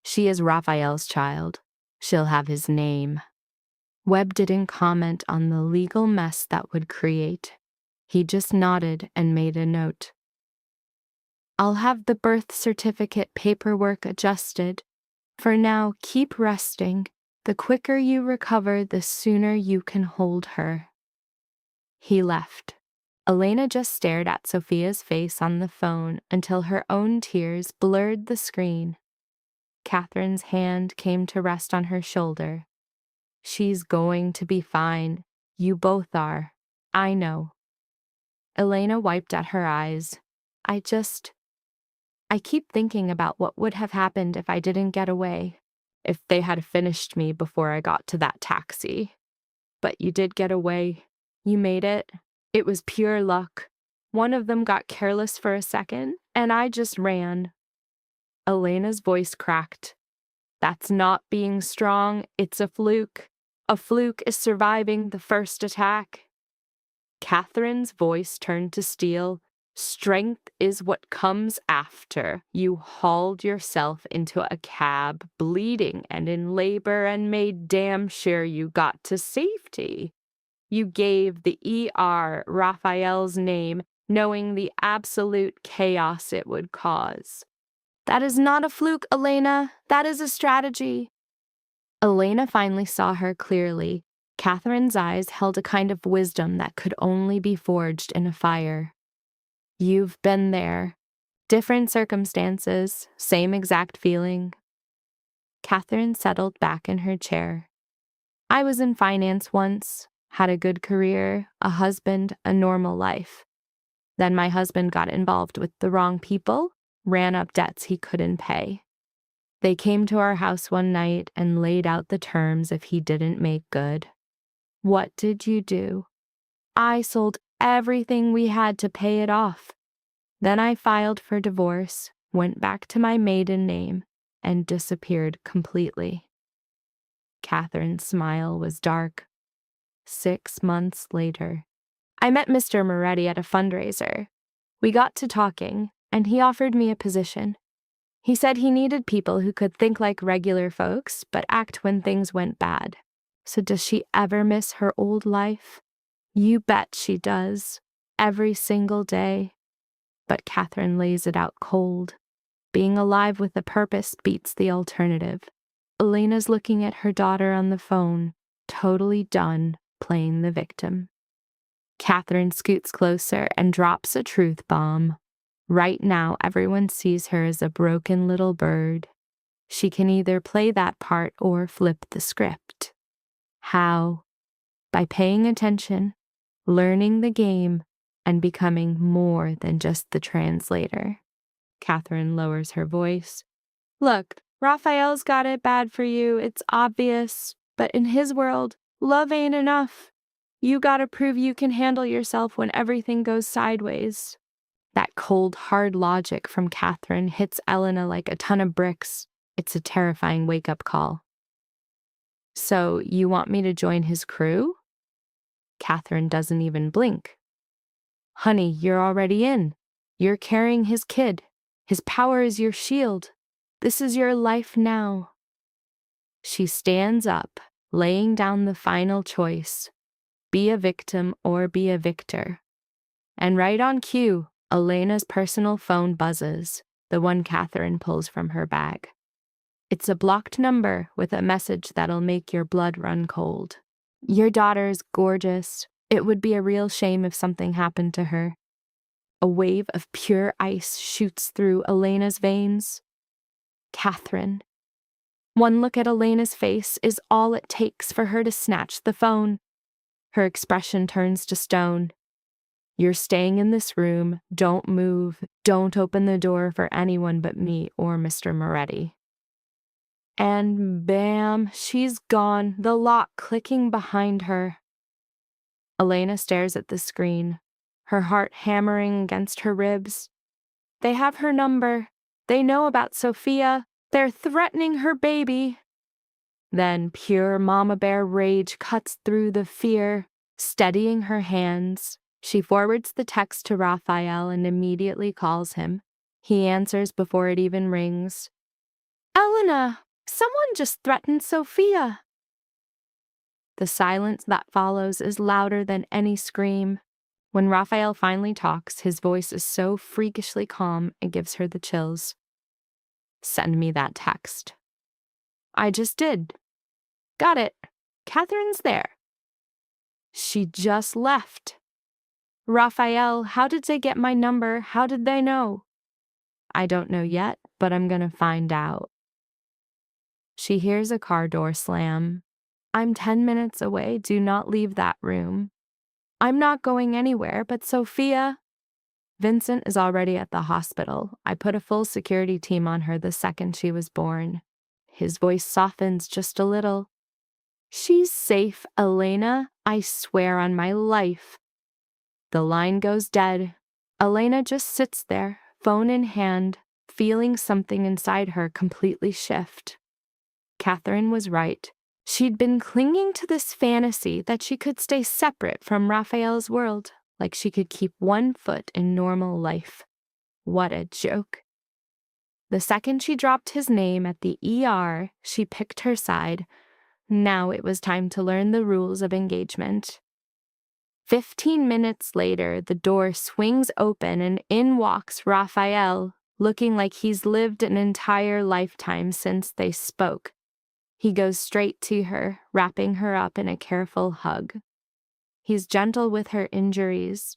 She is Raphael's child. She'll have his name. Webb didn't comment on the legal mess that would create. He just nodded and made a note. "I'll have the birth certificate paperwork adjusted. For now, keep resting. The quicker you recover, the sooner you can hold her." He left. Elena just stared at Sophia's face on the phone until her own tears blurred the screen. Catherine's hand came to rest on her shoulder. "She's going to be fine. You both are. I know." Elena wiped at her eyes. I keep thinking about what would have happened if I didn't get away. If they had finished me before I got to that taxi. But you did get away. You made it. It was pure luck. One of them got careless for a second, and I just ran." Elena's voice cracked. "That's not being strong. It's a fluke. A fluke is surviving the first attack." Catherine's voice turned to steel. "Strength is what comes after. You hauled yourself into a cab, bleeding and in labor, and made damn sure you got to safety. You gave the ER Raphael's name, knowing the absolute chaos it would cause." "That is not a fluke, Elena. That is a strategy." Elena finally saw her clearly. Catherine's eyes held a kind of wisdom that could only be forged in a fire. "You've been there. Different circumstances, same exact feeling." Catherine settled back in her chair. "I was in finance once, had a good career, a husband, a normal life. Then my husband got involved with the wrong people, ran up debts he couldn't pay. They came to our house one night and laid out the terms if he didn't make good. What did you do? I sold everything we had to pay it off. Then I filed for divorce, went back to my maiden name, and disappeared completely." Catherine's smile was dark. 6 months later, I met Mr. Moretti at a fundraiser. We got to talking, and he offered me a position. He said he needed people who could think like regular folks, but act when things went bad. So does she ever miss her old life? You bet she does. Every single day. But Catherine lays it out cold. Being alive with a purpose beats the alternative. Elena's looking at her daughter on the phone, totally done playing the victim. Catherine scoots closer and drops a truth bomb. Right now, everyone sees her as a broken little bird. She can either play that part or flip the script. How? By paying attention, learning the game, and becoming more than just the translator. Catherine lowers her voice. "Look, Raphael's got it bad for you, it's obvious, but in his world, love ain't enough. You gotta prove you can handle yourself when everything goes sideways." That cold, hard logic from Catherine hits Elena like a ton of bricks. It's a terrifying wake-up call. "So, you want me to join his crew?" Catherine doesn't even blink. "Honey, you're already in. You're carrying his kid. His power is your shield. This is your life now." She stands up, laying down the final choice. Be a victim or be a victor. And right on cue, Elena's personal phone buzzes. the one Catherine pulls from her bag. It's a blocked number with a message that'll make your blood run cold. Your daughter's gorgeous. It would be a real shame if something happened to her. A wave of pure ice shoots through Elena's veins. Catherine. One look at Elena's face is all it takes for her to snatch the phone. Her expression turns to stone. You're staying in this room. Don't move. Don't open the door for anyone but me or Mr. Moretti. And bam, she's gone, the lock clicking behind her. Elena stares at the screen, her heart hammering against her ribs. They have her number. They know about Sophia. They're threatening her baby. Then pure mama bear rage cuts through the fear. Steadying her hands, she forwards the text to Raphael and immediately calls him. He answers before it even rings. Elena, someone just threatened Sophia. The silence that follows is louder than any scream. When Raphael finally talks, his voice is so freakishly calm it gives her the chills. Send me that text. I just did. Got it. Catherine's there. She just left. Raphael, how did they get my number? How did they know? I don't know yet, but I'm gonna find out. She hears a car door slam. I'm 10 minutes away. Do not leave that room. I'm not going anywhere, but Sophia. Vincent is already at the hospital. I put a full security team on her the second she was born. His voice softens just a little. She's safe, Elena. I swear on my life. The line goes dead. Elena just sits there, phone in hand, feeling something inside her completely shift. Catherine was right. She'd been clinging to this fantasy that she could stay separate from Raphael's world, like she could keep one foot in normal life. What a joke. The second she dropped his name at the ER, she picked her side. Now it was time to learn the rules of engagement. 15 minutes later, the door swings open and in walks Raphael, looking like he's lived an entire lifetime since they spoke. He goes straight to her, wrapping her up in a careful hug. He's gentle with her injuries,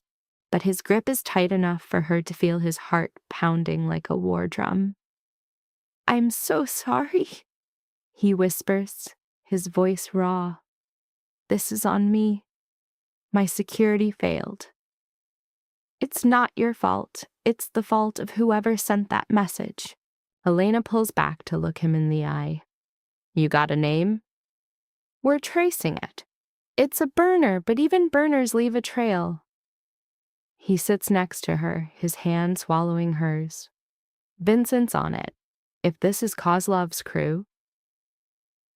but his grip is tight enough for her to feel his heart pounding like a war drum. I'm so sorry, he whispers, his voice raw. This is on me. My security failed. It's not your fault. It's the fault of whoever sent that message. Elena pulls back to look him in the eye. You got a name? We're tracing it. It's a burner, but even burners leave a trail. He sits next to her, his hand swallowing hers. Vincent's on it. If this is Kozlov's crew.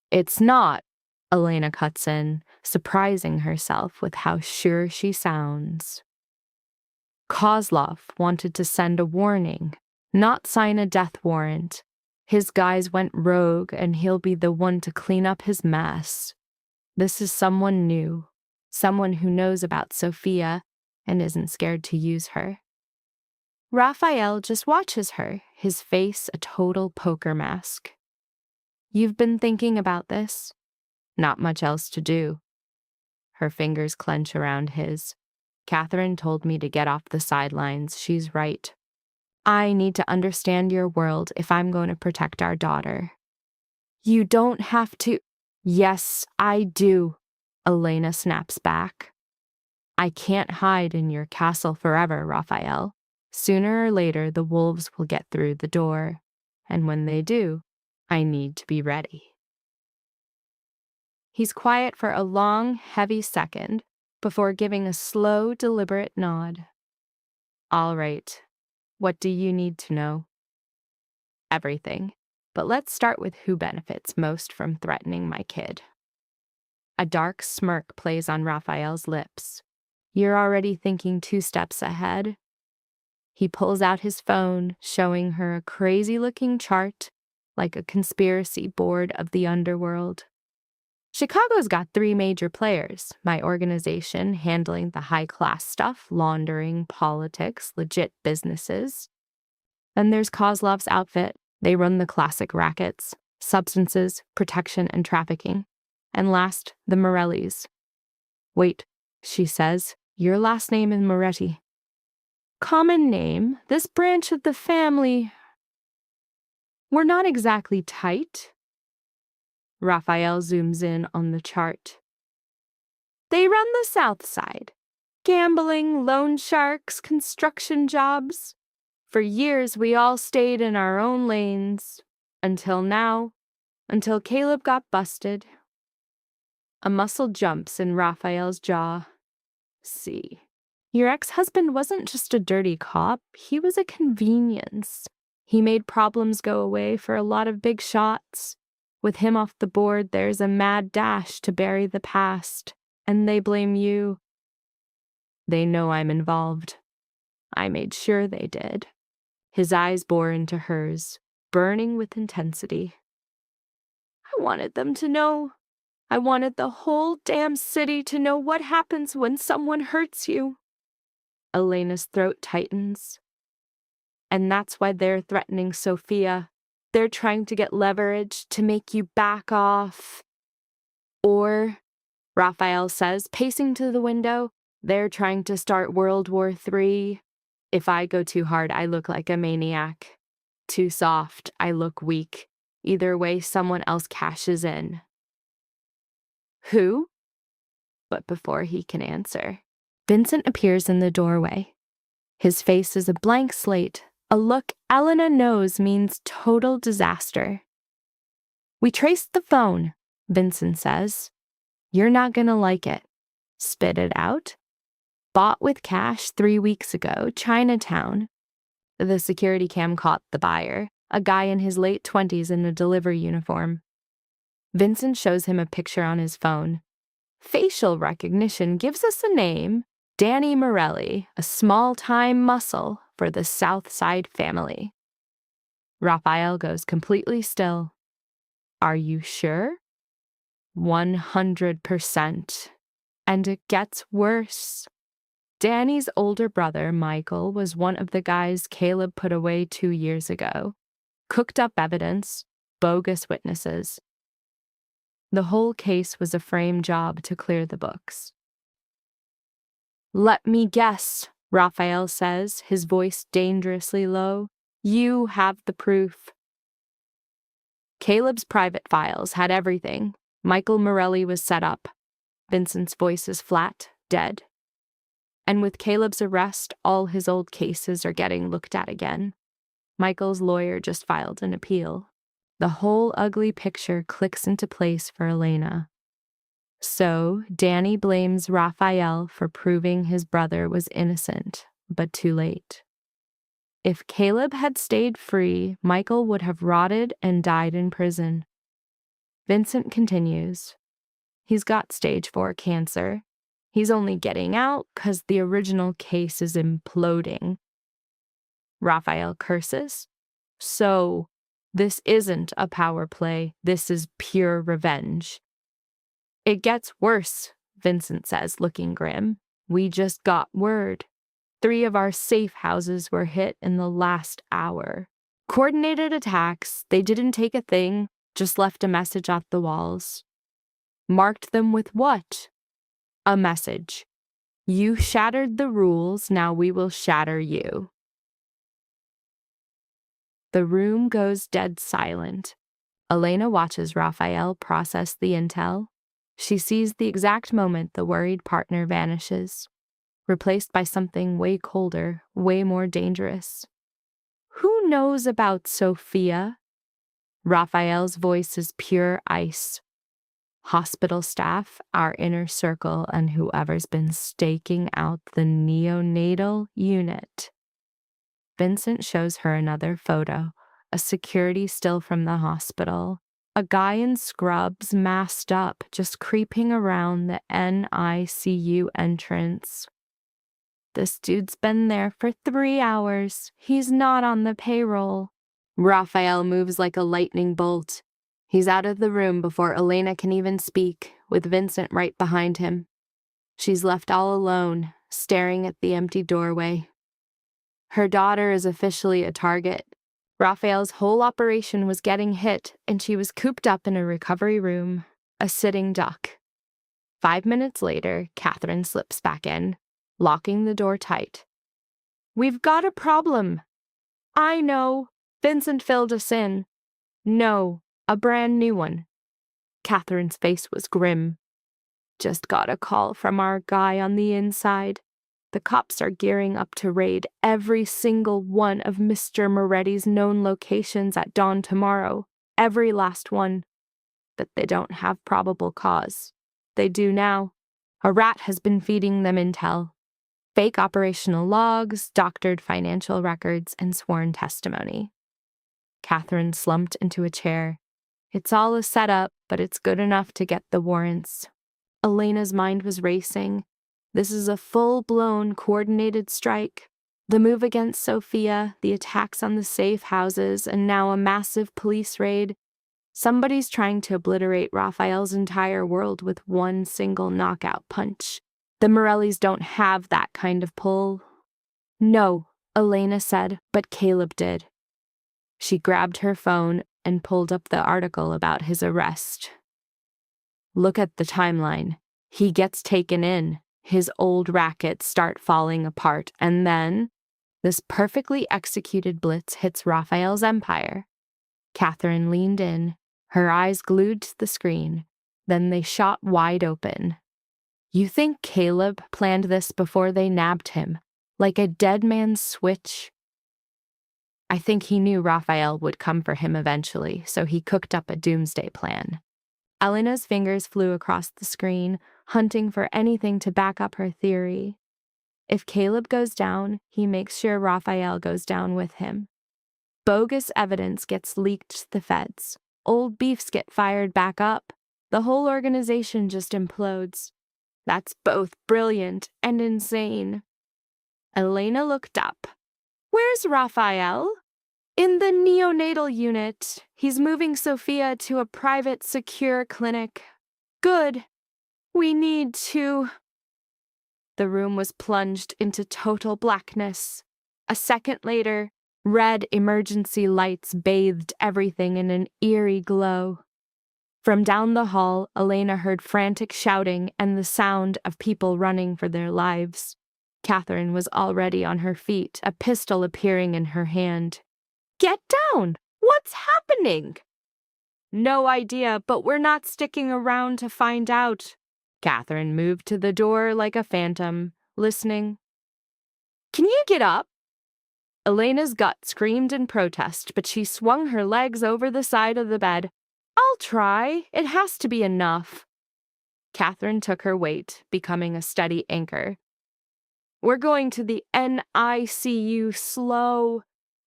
It's not, Elena cuts in, surprising herself with how sure she sounds. Kozlov wanted to send a warning, not sign a death warrant. His guys went rogue, and he'll be the one to clean up his mess. This is someone new, someone who knows about Sophia and isn't scared to use her. Raphael just watches her, his face a total poker mask. You've been thinking about this? Not much else to do. Her fingers clench around his. Catherine told me to get off the sidelines. She's right. I need to understand your world if I'm going to protect our daughter. You don't have to. Yes, I do, Elena snaps back. I can't hide in your castle forever, Raphael. Sooner or later, the wolves will get through the door. And when they do, I need to be ready. He's quiet for a long, heavy second before giving a slow, deliberate nod. All right. What do you need to know? Everything. But let's start with who benefits most from threatening my kid. A dark smirk plays on Raphael's lips. You're already thinking 2 steps ahead. He pulls out his phone, showing her a crazy-looking chart, like a conspiracy board of the underworld. Chicago's got 3 major players, my organization handling the high-class stuff, laundering, politics, legit businesses. Then there's Kozlov's outfit. They run the classic rackets: substances, protection, and trafficking. And last, the Morellis. Wait, she says, your last name is Moretti. Common name, this branch of the family. We're not exactly tight. Raphael zooms in on the chart. They run the south side. Gambling, loan sharks, construction jobs. For years, we all stayed in our own lanes. Until now. Until Caleb got busted. A muscle jumps in Raphael's jaw. See. Your ex-husband wasn't just a dirty cop. He was a convenience. He made problems go away for a lot of big shots. With him off the board, there's a mad dash to bury the past. And they blame you. They know I'm involved. I made sure they did. His eyes bore into hers, burning with intensity. I wanted them to know. I wanted the whole damn city to know what happens when someone hurts you. Elena's throat tightens. And that's why they're threatening Sophia. They're trying to get leverage to make you back off. Or, Raphael says, pacing to the window, they're trying to start World War III. If I go too hard, I look like a maniac. Too soft, I look weak. Either way, someone else cashes in. Who? But before he can answer, Vincent appears in the doorway. His face is a blank slate, a look Elena knows means total disaster. We traced the phone, Vincent says. You're not gonna like it. Spit it out. Bought with cash 3 weeks ago, Chinatown. The security cam caught the buyer, a guy in his late 20s in a delivery uniform. Vincent shows him a picture on his phone. Facial recognition gives us a name, Danny Morelli, a small-time muscle for the South Side family. Raphael goes completely still. Are you sure? 100%. And it gets worse. Danny's older brother, Michael, was one of the guys Caleb put away 2 years ago. Cooked up evidence, bogus witnesses. The whole case was a frame job to clear the books. Let me guess, Raphael says, his voice dangerously low. You have the proof. Caleb's private files had everything. Michael Morelli was set up. Vincent's voice is flat, dead. And with Caleb's arrest, all his old cases are getting looked at again. Michael's lawyer just filed an appeal. The whole ugly picture clicks into place for Elena. So, Danny blames Raphael for proving his brother was innocent, but too late. If Caleb had stayed free, Michael would have rotted and died in prison. Vincent continues. He's got stage 4 cancer. He's only getting out because the original case is imploding. Raphael curses. So, this isn't a power play. This is pure revenge. It gets worse, Vincent says, looking grim. We just got word. 3 of our safe houses were hit in the last hour. Coordinated attacks. They didn't take a thing, just left a message off the walls. Marked them with what? A message. You shattered the rules, now we will shatter you. The room goes dead silent. Elena watches Raphael process the intel. She sees the exact moment the worried partner vanishes, replaced by something way colder, way more dangerous. Who knows about Sophia? Raphael's voice is pure ice. Hospital staff, our inner circle, and whoever's been staking out the neonatal unit. Vincent shows her another photo, a security still from the hospital. A guy in scrubs, masked up, just creeping around the NICU entrance. This dude's been there for 3 hours. He's not on the payroll. Raphael moves like a lightning bolt. He's out of the room before Elena can even speak, with Vincent right behind him. She's left all alone, staring at the empty doorway. Her daughter is officially a target. Raphael's whole operation was getting hit, and she was cooped up in a recovery room, a sitting duck. 5 minutes later, Catherine slips back in, locking the door tight. "We've got a problem." "I know. Vincent filled us in." "No, a brand new one." Catherine's face was grim. "Just got a call from our guy on the inside. The cops are gearing up to raid every single one of Mr. Moretti's known locations at dawn tomorrow. Every last one. But they don't have probable cause. They do now. A rat has been feeding them intel. Fake operational logs, doctored financial records, and sworn testimony." Catherine slumped into a chair. "It's all a setup, but it's good enough to get the warrants." Elena's mind was racing. This is a full-blown coordinated strike. The move against Sophia, the attacks on the safe houses, and now a massive police raid. Somebody's trying to obliterate Raphael's entire world with one single knockout punch. The Morellis don't have that kind of pull. "No," Elena said, "but Caleb did." She grabbed her phone and pulled up the article about his arrest. Look at the timeline. He gets taken in. His old rackets start falling apart, and then this perfectly executed blitz hits Raphael's empire. Catherine leaned in, her eyes glued to the screen. Then they shot wide open. "You think Caleb planned this before they nabbed him, like a dead man's switch?" "I think he knew Raphael would come for him eventually, so he cooked up a doomsday plan." Elena's fingers flew across the screen, hunting for anything to back up her theory. If Caleb goes down, he makes sure Raphael goes down with him. Bogus evidence gets leaked to the feds. Old beefs get fired back up. The whole organization just implodes. That's both brilliant and insane. Elena looked up. "Where's Raphael?" "In the neonatal unit. He's moving Sophia to a private, secure clinic." "Good. We need to..." The room was plunged into total blackness. A second later, red emergency lights bathed everything in an eerie glow. From down the hall, Elena heard frantic shouting and the sound of people running for their lives. Catherine was already on her feet, a pistol appearing in her hand. "Get down! What's happening?" "No idea, but we're not sticking around to find out." Catherine moved to the door like a phantom, listening. "Can you get up?" Elena's gut screamed in protest, but she swung her legs over the side of the bed. "I'll try. It has to be enough." Catherine took her weight, becoming a steady anchor. "We're going to the NICU slow.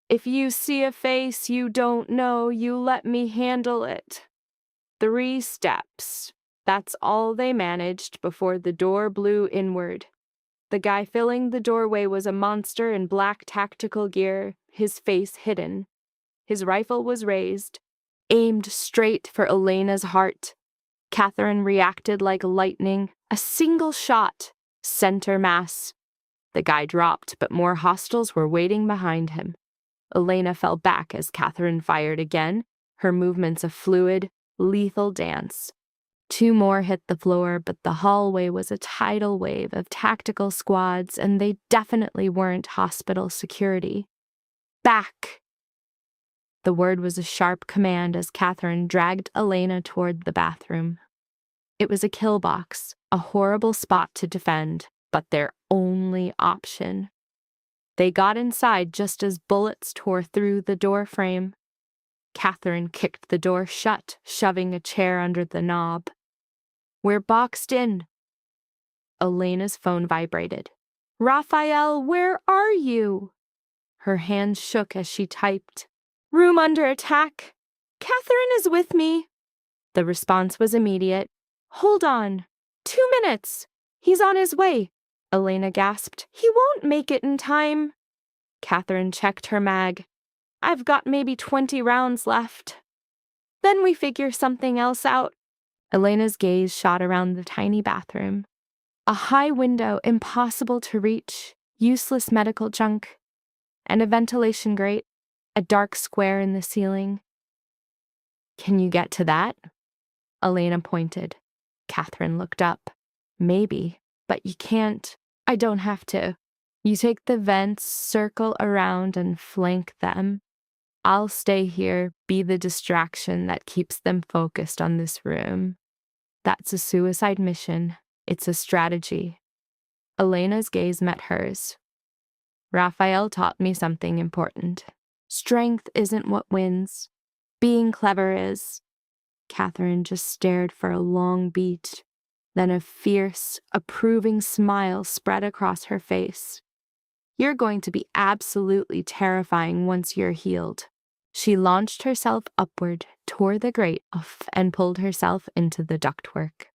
If you see a face you don't know, you let me handle it." 3 steps. That's all they managed before the door blew inward. The guy filling the doorway was a monster in black tactical gear, his face hidden. His rifle was raised, aimed straight for Elena's heart. Catherine reacted like lightning. A single shot, center mass. The guy dropped, but more hostiles were waiting behind him. Elena fell back as Catherine fired again, her movements a fluid, lethal dance. 2 more hit the floor, but the hallway was a tidal wave of tactical squads, and they definitely weren't hospital security. "Back!" The word was a sharp command as Catherine dragged Elena toward the bathroom. It was a kill box, a horrible spot to defend, but their only option. They got inside just as bullets tore through the door frame. Catherine kicked the door shut, shoving a chair under the knob. "We're boxed in." Elena's phone vibrated. "Raphael, where are you?" Her hands shook as she typed. "Room under attack. Catherine is with me." The response was immediate. "Hold on. 2 minutes. He's on his way." Elena gasped. "He won't make it in time." Catherine checked her mag. "I've got maybe 20 rounds left. Then we figure something else out." Elena's gaze shot around the tiny bathroom. A high window impossible to reach, useless medical junk, and a ventilation grate. a dark square in the ceiling. Can you get to that? Elena pointed. Catherine looked up. Maybe, but you can't. I don't have to. You take the vents, circle around, and flank them. I'll stay here, be the distraction that keeps them focused on this room. That's a suicide mission. It's a strategy. Elena's gaze met hers. Raphael taught me something important. Strength isn't what wins. Being clever is. Catherine just stared for a long beat. Then a fierce, approving smile spread across her face. You're going to be absolutely terrifying once you're healed. She launched herself upward, tore the grate off, and pulled herself into the ductwork.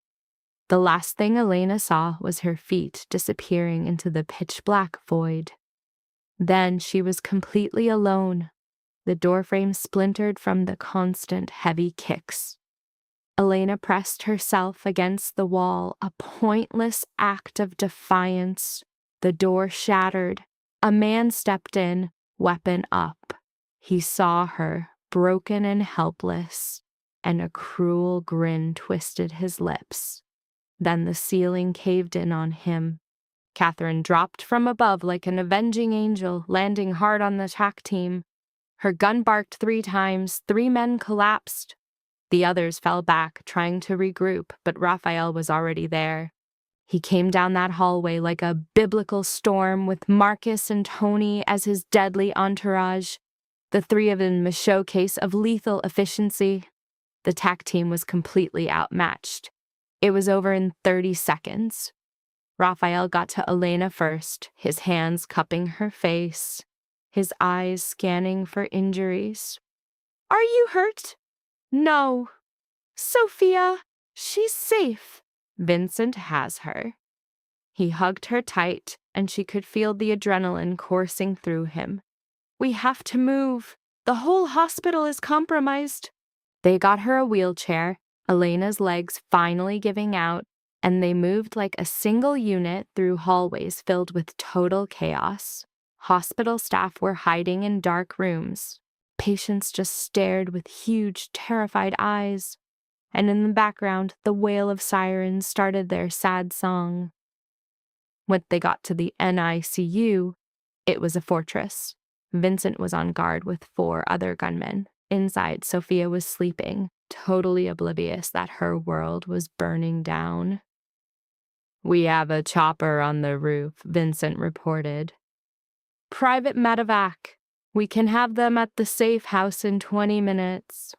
The last thing Elena saw was her feet disappearing into the pitch-black void. Then she was completely alone. The doorframe splintered from the constant heavy kicks. Elena pressed herself against the wall, a pointless act of defiance. The door shattered. A man stepped in, weapon up. He saw her, broken and helpless, and a cruel grin twisted his lips. Then the ceiling caved in on him. Catherine dropped from above like an avenging angel, landing hard on the attack team. Her gun barked 3 times, 3 men collapsed. The others fell back, trying to regroup, but Raphael was already there. He came down that hallway like a biblical storm with Marcus and Tony as his deadly entourage. The 3 of them a showcase of lethal efficiency. The attack team was completely outmatched. It was over in 30 seconds. Raphael got to Elena first, his hands cupping her face, his eyes scanning for injuries. Are you hurt? No. Sophia, she's safe. Vincent has her. He hugged her tight, and she could feel the adrenaline coursing through him. We have to move. The whole hospital is compromised. They got her a wheelchair, Elena's legs finally giving out, and they moved like a single unit through hallways filled with total chaos. Hospital staff were hiding in dark rooms. Patients just stared with huge, terrified eyes. And in the background, the wail of sirens started their sad song. When they got to the NICU, it was a fortress. Vincent was on guard with 4 other gunmen. Inside, Sophia was sleeping, totally oblivious that her world was burning down. We have a chopper on the roof, Vincent reported. Private medevac. We can have them at the safe house in 20 minutes.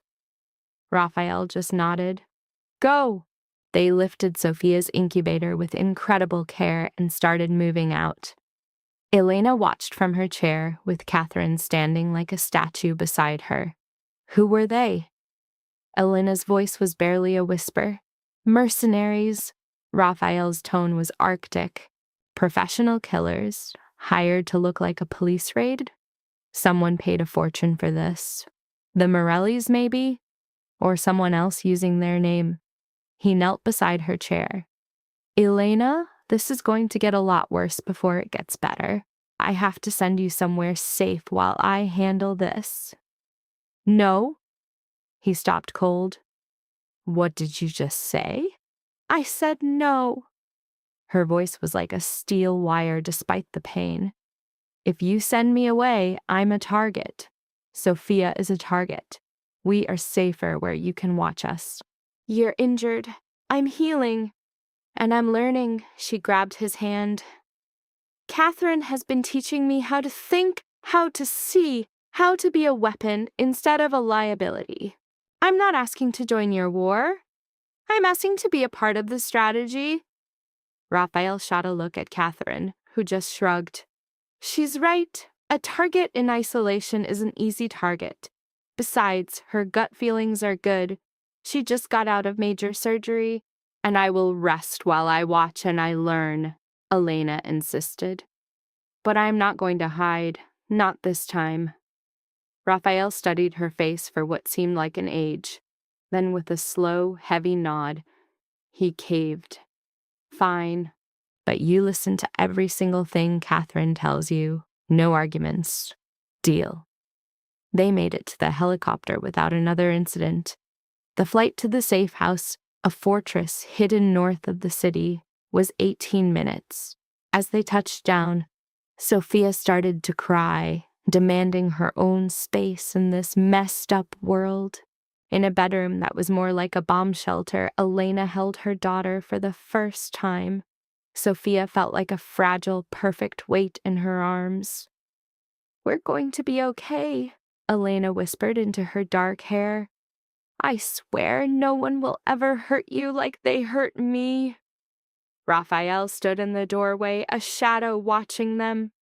Raphael just nodded. Go! They lifted Sophia's incubator with incredible care and started moving out. Elena watched from her chair, with Catherine standing like a statue beside her. Who were they? Elena's voice was barely a whisper. Mercenaries. Raphael's tone was arctic. Professional killers, hired to look like a police raid? Someone paid a fortune for this. The Morellis, maybe? Or someone else using their name. He knelt beside her chair. Elena, this is going to get a lot worse before it gets better. I have to send you somewhere safe while I handle this. No. He stopped cold. What did you just say? I said no. Her voice was like a steel wire despite the pain. If you send me away, I'm a target. Sophia is a target. We are safer where you can watch us. You're injured. I'm healing. And I'm learning. She grabbed his hand. Catherine has been teaching me how to think, how to see, how to be a weapon instead of a liability. I'm not asking to join your war. I'm asking to be a part of the strategy. Raphael shot a look at Catherine, who just shrugged. She's right. A target in isolation is an easy target. Besides, her gut feelings are good. She just got out of major surgery, and I will rest while I watch and I learn, Elena insisted. But I'm not going to hide, not this time. Raphael studied her face for what seemed like an age. Then with a slow, heavy nod, he caved. Fine, but you listen to every single thing Catherine tells you. No arguments. Deal. They made it to the helicopter without another incident. The flight to the safe house, a fortress hidden north of the city, was 18 minutes. As they touched down, Sophia started to cry, demanding her own space in this messed up world. In a bedroom that was more like a bomb shelter, Elena held her daughter for the first time. Sophia felt like a fragile, perfect weight in her arms. "We're going to be okay," Elena whispered into her dark hair. "I swear no one will ever hurt you like they hurt me." Raphael stood in the doorway, a shadow watching them.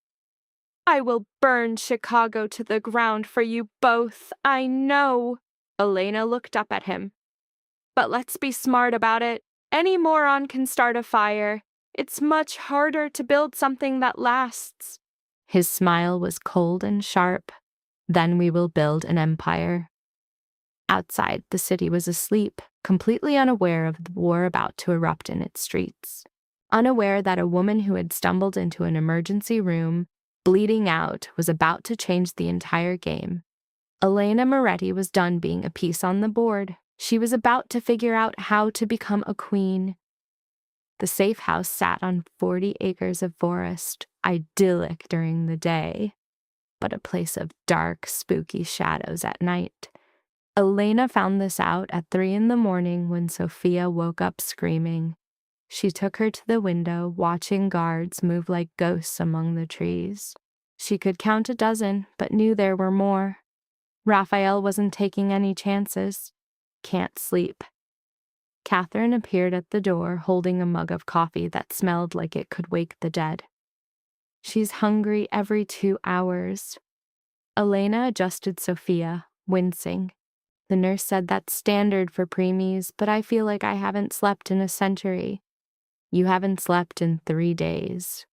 "I will burn Chicago to the ground for you both, I know." Elena looked up at him. "But let's be smart about it. Any moron can start a fire. It's much harder to build something that lasts." His smile was cold and sharp. "Then we will build an empire." Outside, the city was asleep, completely unaware of the war about to erupt in its streets. Unaware that a woman who had stumbled into an emergency room, bleeding out, was about to change the entire game. Elena Moretti was done being a piece on the board. She was about to figure out how to become a queen. The safe house sat on 40 acres of forest, idyllic during the day, but a place of dark, spooky shadows at night. Elena found this out at 3 a.m. when Sophia woke up screaming. She took her to the window, watching guards move like ghosts among the trees. She could count a dozen, but knew there were more. Raphael wasn't taking any chances. Can't sleep. Catherine appeared at the door, holding a mug of coffee that smelled like it could wake the dead. "She's hungry every 2 hours. Elena adjusted Sophia, wincing. "The nurse said that's standard for preemies, but I feel like I haven't slept in a century." "You haven't slept in 3 days."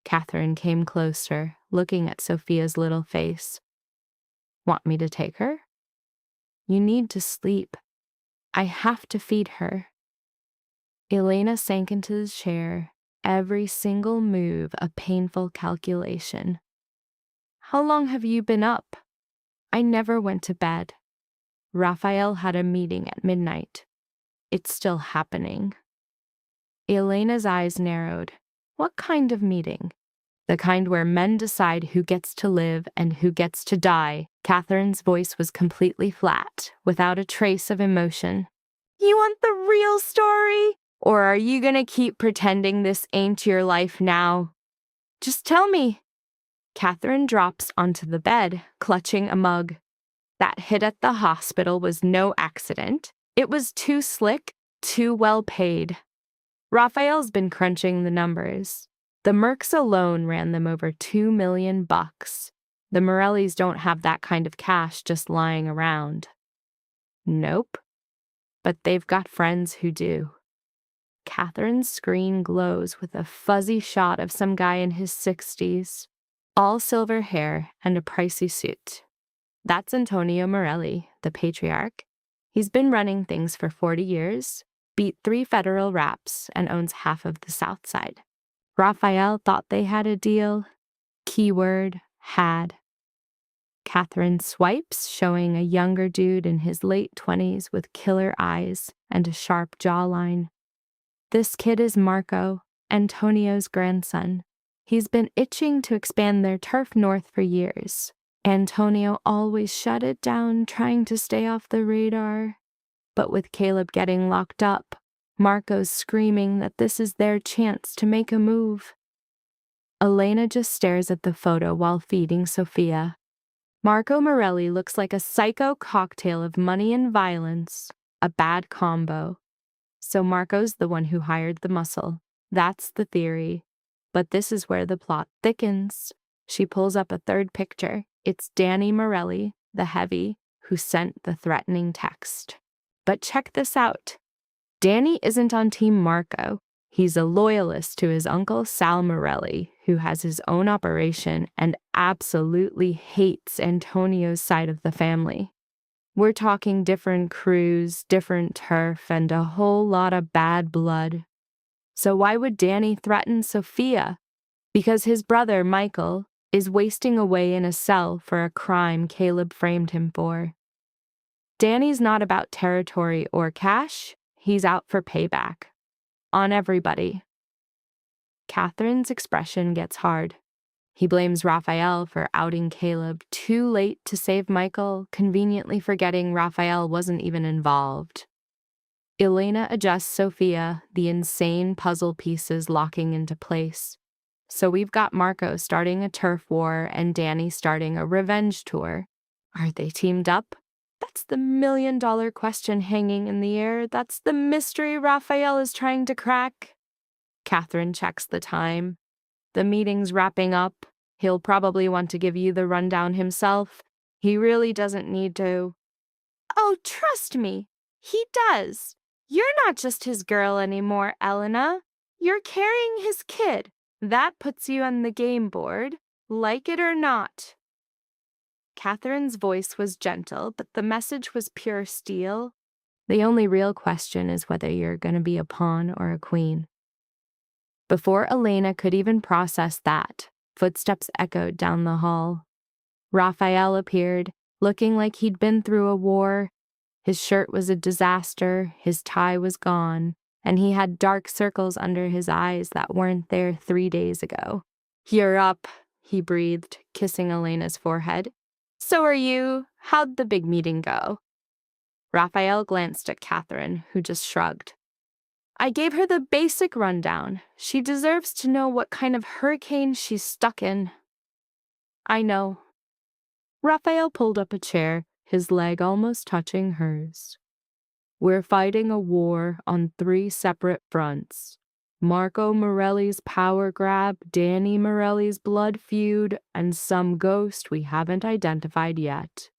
Catherine came closer, looking at Sophia's little face. "Want me to take her?" "You need to sleep. I have to feed her." Elena sank into the chair, every single move a painful calculation. "How long have you been up?" "I never went to bed. Raphael had a meeting at midnight. It's still happening." Elena's eyes narrowed. "What kind of meeting?" "The kind where men decide who gets to live and who gets to die." Catherine's voice was completely flat, without a trace of emotion. "You want the real story? Or are you gonna keep pretending this ain't your life now? Just tell me." Catherine drops onto the bed, clutching a mug. "That hit at the hospital was no accident. It was too slick, too well paid." Raphael's been crunching the numbers. The Mercs alone ran them over $2 million. The Morellis don't have that kind of cash just lying around. Nope. But they've got friends who do. Catherine's screen glows with a fuzzy shot of some guy in his 60s, all silver hair and a pricey suit. That's Antonio Morelli, the patriarch. He's been running things for 40 years, beat 3 federal raps, and owns half of the South Side. Raphael thought they had a deal. Keyword, had. Catherine swipes, showing a younger dude in his late 20s with killer eyes and a sharp jawline. This kid is Marco, Antonio's grandson. He's been itching to expand their turf north for years. Antonio always shut it down, trying to stay off the radar. But with Caleb getting locked up, Marco's screaming that this is their chance to make a move. Elena just stares at the photo while feeding Sophia. Marco Morelli looks like a psycho cocktail of money and violence, a bad combo. So Marco's the one who hired the muscle. That's the theory. But this is where the plot thickens. She pulls up a third picture. It's Danny Morelli, the heavy, who sent the threatening text. But check this out. Danny isn't on Team Marco. He's a loyalist to his uncle Sal Morelli, who has his own operation and absolutely hates Antonio's side of the family. We're talking different crews, different turf, and a whole lot of bad blood. So why would Danny threaten Sophia? Because his brother, Michael, is wasting away in a cell for a crime Caleb framed him for. Danny's not about territory or cash. He's out for payback. On everybody. Catherine's expression gets hard. He blames Raphael for outing Caleb too late to save Michael, conveniently forgetting Raphael wasn't even involved. Elena adjusts Sophia, the insane puzzle pieces locking into place. So we've got Marco starting a turf war and Danny starting a revenge tour. Are they teamed up? That's the million-dollar question hanging in the air. That's the mystery Raphael is trying to crack. Catherine checks the time. The meeting's wrapping up. He'll probably want to give you the rundown himself. He really doesn't need to. Oh, trust me, he does. You're not just his girl anymore, Elena. You're carrying his kid. That puts you on the game board, like it or not. Catherine's voice was gentle, but the message was pure steel. The only real question is whether you're going to be a pawn or a queen. Before Elena could even process that, footsteps echoed down the hall. Raphael appeared, looking like he'd been through a war. His shirt was a disaster, his tie was gone, and he had dark circles under his eyes that weren't there 3 days ago. "You're up," he breathed, kissing Elena's forehead. "So are you. How'd the big meeting go?" Raphael glanced at Catherine, who just shrugged. "I gave her the basic rundown. She deserves to know what kind of hurricane she's stuck in." "I know." Raphael pulled up a chair, his leg almost touching hers. "We're fighting a war on 3 separate fronts. Marco Morelli's power grab, Danny Morelli's blood feud, and some ghost we haven't identified yet."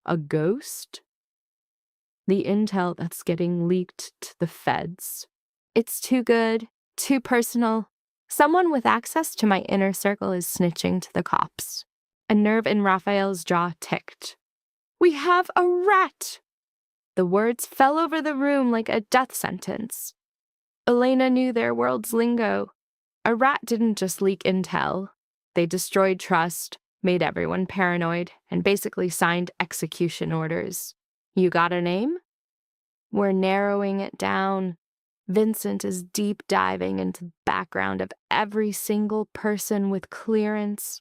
"A ghost?" "The intel that's getting leaked to the feds. It's too good, too personal. Someone with access to my inner circle is snitching to the cops." A nerve in Raphael's jaw ticked. "We have a rat!" The words fell over the room like a death sentence. Elena knew their world's lingo. A rat didn't just leak intel. They destroyed trust, made everyone paranoid, and basically signed execution orders. "You got a name?" "We're narrowing it down." Vincent is deep diving into the background of every single person with clearance.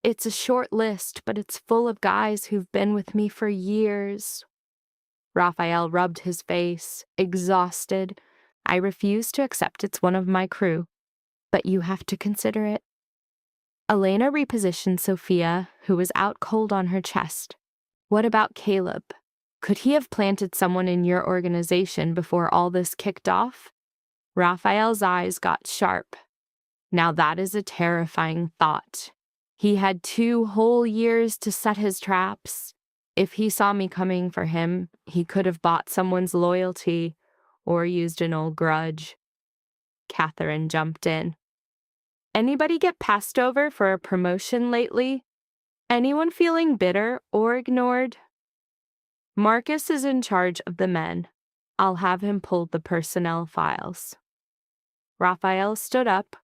It's a short list, but it's full of guys who've been with me for years. Raphael rubbed his face, exhausted. "I refuse to accept it's one of my crew, but you have to consider it." Elena repositioned Sophia, who was out cold on her chest. "What about Caleb? Could he have planted someone in your organization before all this kicked off?" Raphael's eyes got sharp. Now that is a terrifying thought. He had 2 whole years to set his traps. If he saw me coming for him, he could have bought someone's loyalty or used an old grudge. Catherine jumped in. "Anybody get passed over for a promotion lately? Anyone feeling bitter or ignored?" "Marcus is in charge of the men. I'll have him pull the personnel files." Raphael stood up,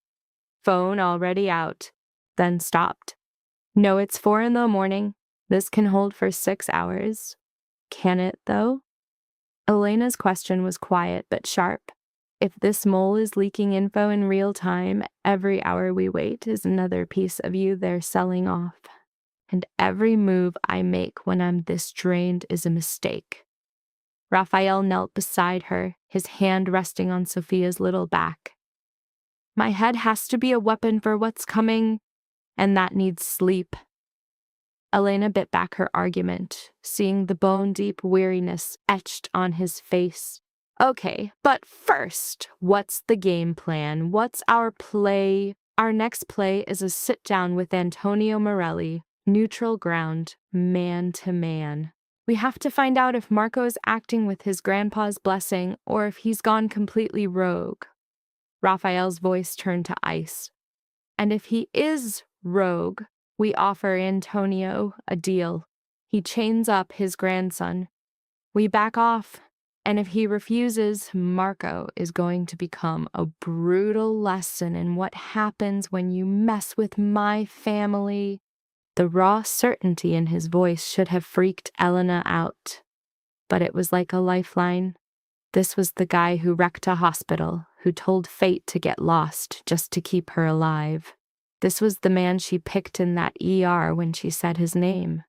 phone already out, then stopped. "No, it's 4 in the morning. This can hold for 6 hours. Can it, though?" Elena's question was quiet but sharp. If this mole is leaking info in real time, every hour we wait is another piece of you they're selling off. And every move I make when I'm this drained is a mistake. Raphael knelt beside her, his hand resting on Sophia's little back. "My head has to be a weapon for what's coming, and that needs sleep." Elena bit back her argument, seeing the bone-deep weariness etched on his face. "Okay, but first, what's the game plan? What's our play?" "Our next play is a sit-down with Antonio Morelli, neutral ground, man to man. We have to find out if Marco is acting with his grandpa's blessing or if he's gone completely rogue." Raphael's voice turned to ice. "And if he is rogue, we offer Antonio a deal. He chains up his grandson. We back off, And if he refuses, Marco is going to become a brutal lesson in what happens when you mess with my family. The raw certainty in his voice should have freaked Elena out. But it was like a lifeline. This was the guy who wrecked a hospital, who told fate to get lost just to keep her alive. This was the man she picked in that ER when she said his name.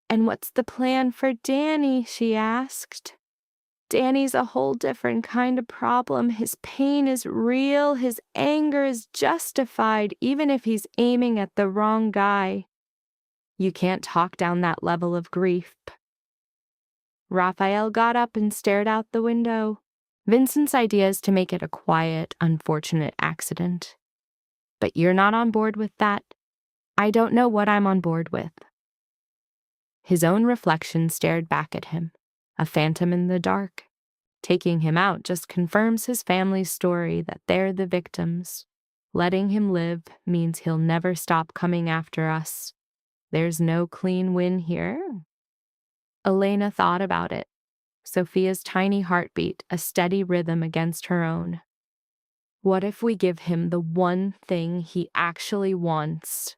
"And what's the plan for Danny?" she asked. "Danny's a whole different kind of problem. His pain is real. His anger is justified, even if he's aiming at the wrong guy. You can't talk down that level of grief." Raphael got up and stared out the window. Vincent's idea is to make it a quiet, unfortunate accident. But you're not on board with that. I don't know what I'm on board with. His own reflection stared back at him, a phantom in the dark. Taking him out just confirms his family's story that they're the victims. Letting him live means he'll never stop coming after us. There's no clean win here. Elena thought about it. Sophia's tiny heartbeat, a steady rhythm against her own. What if we give him the one thing he actually wants?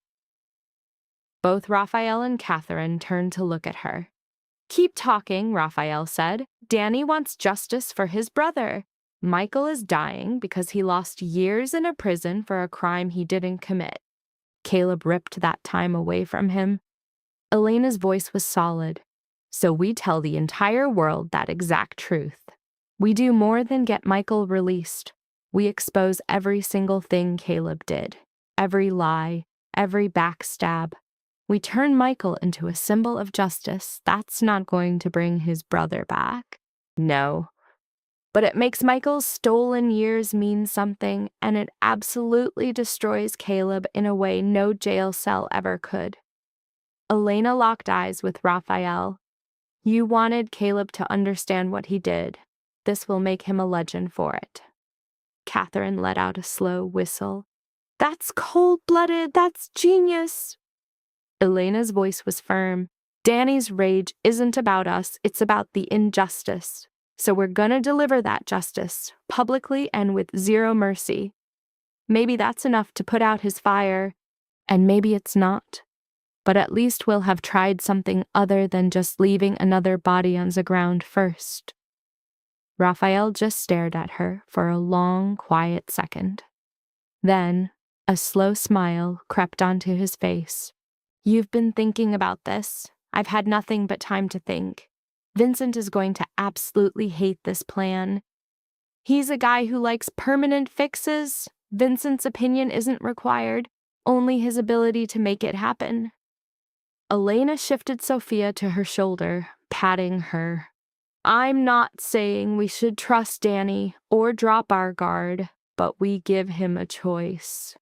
Both Raphael and Catherine turned to look at her. "Keep talking," Raphael said. "Danny wants justice for his brother. Michael is dying because he lost years in a prison for a crime he didn't commit. Caleb ripped that time away from him." Elena's voice was solid. "So we tell the entire world that exact truth. We do more than get Michael released. We expose every single thing Caleb did, every lie, every backstab. We turn Michael into a symbol of justice. That's not going to bring his brother back. No. But it makes Michael's stolen years mean something, and it absolutely destroys Caleb in a way no jail cell ever could." Elena locked eyes with Raphael. "You wanted Caleb to understand what he did. This will make him a legend for it." Catherine let out a slow whistle. "That's cold-blooded. That's genius." Elena's voice was firm. "Danny's rage isn't about us. It's about the injustice. So we're gonna deliver that justice, publicly and with zero mercy. Maybe that's enough to put out his fire, and maybe it's not. But at least we'll have tried something other than just leaving another body on the ground first." Raphael just stared at her for a long, quiet second. Then, a slow smile crept onto his face. "You've been thinking about this. I've had nothing but time to think. Vincent is going to absolutely hate this plan. He's a guy who likes permanent fixes. Vincent's opinion isn't required, only his ability to make it happen." Elena shifted Sophia to her shoulder, patting her. "I'm not saying we should trust Danny or drop our guard, but we give him a choice.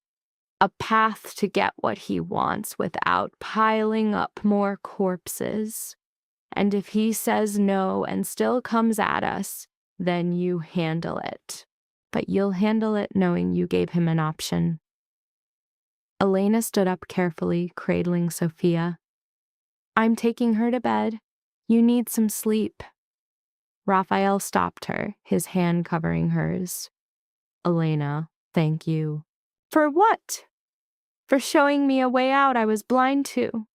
A path to get what he wants without piling up more corpses. And if he says no and still comes at us, then you handle it. But you'll handle it knowing you gave him an option." Elena stood up carefully, cradling Sophia. "I'm taking her to bed. You need some sleep." Raphael stopped her, his hand covering hers. "Elena, thank you." "For what?" "For showing me a way out I was blind to."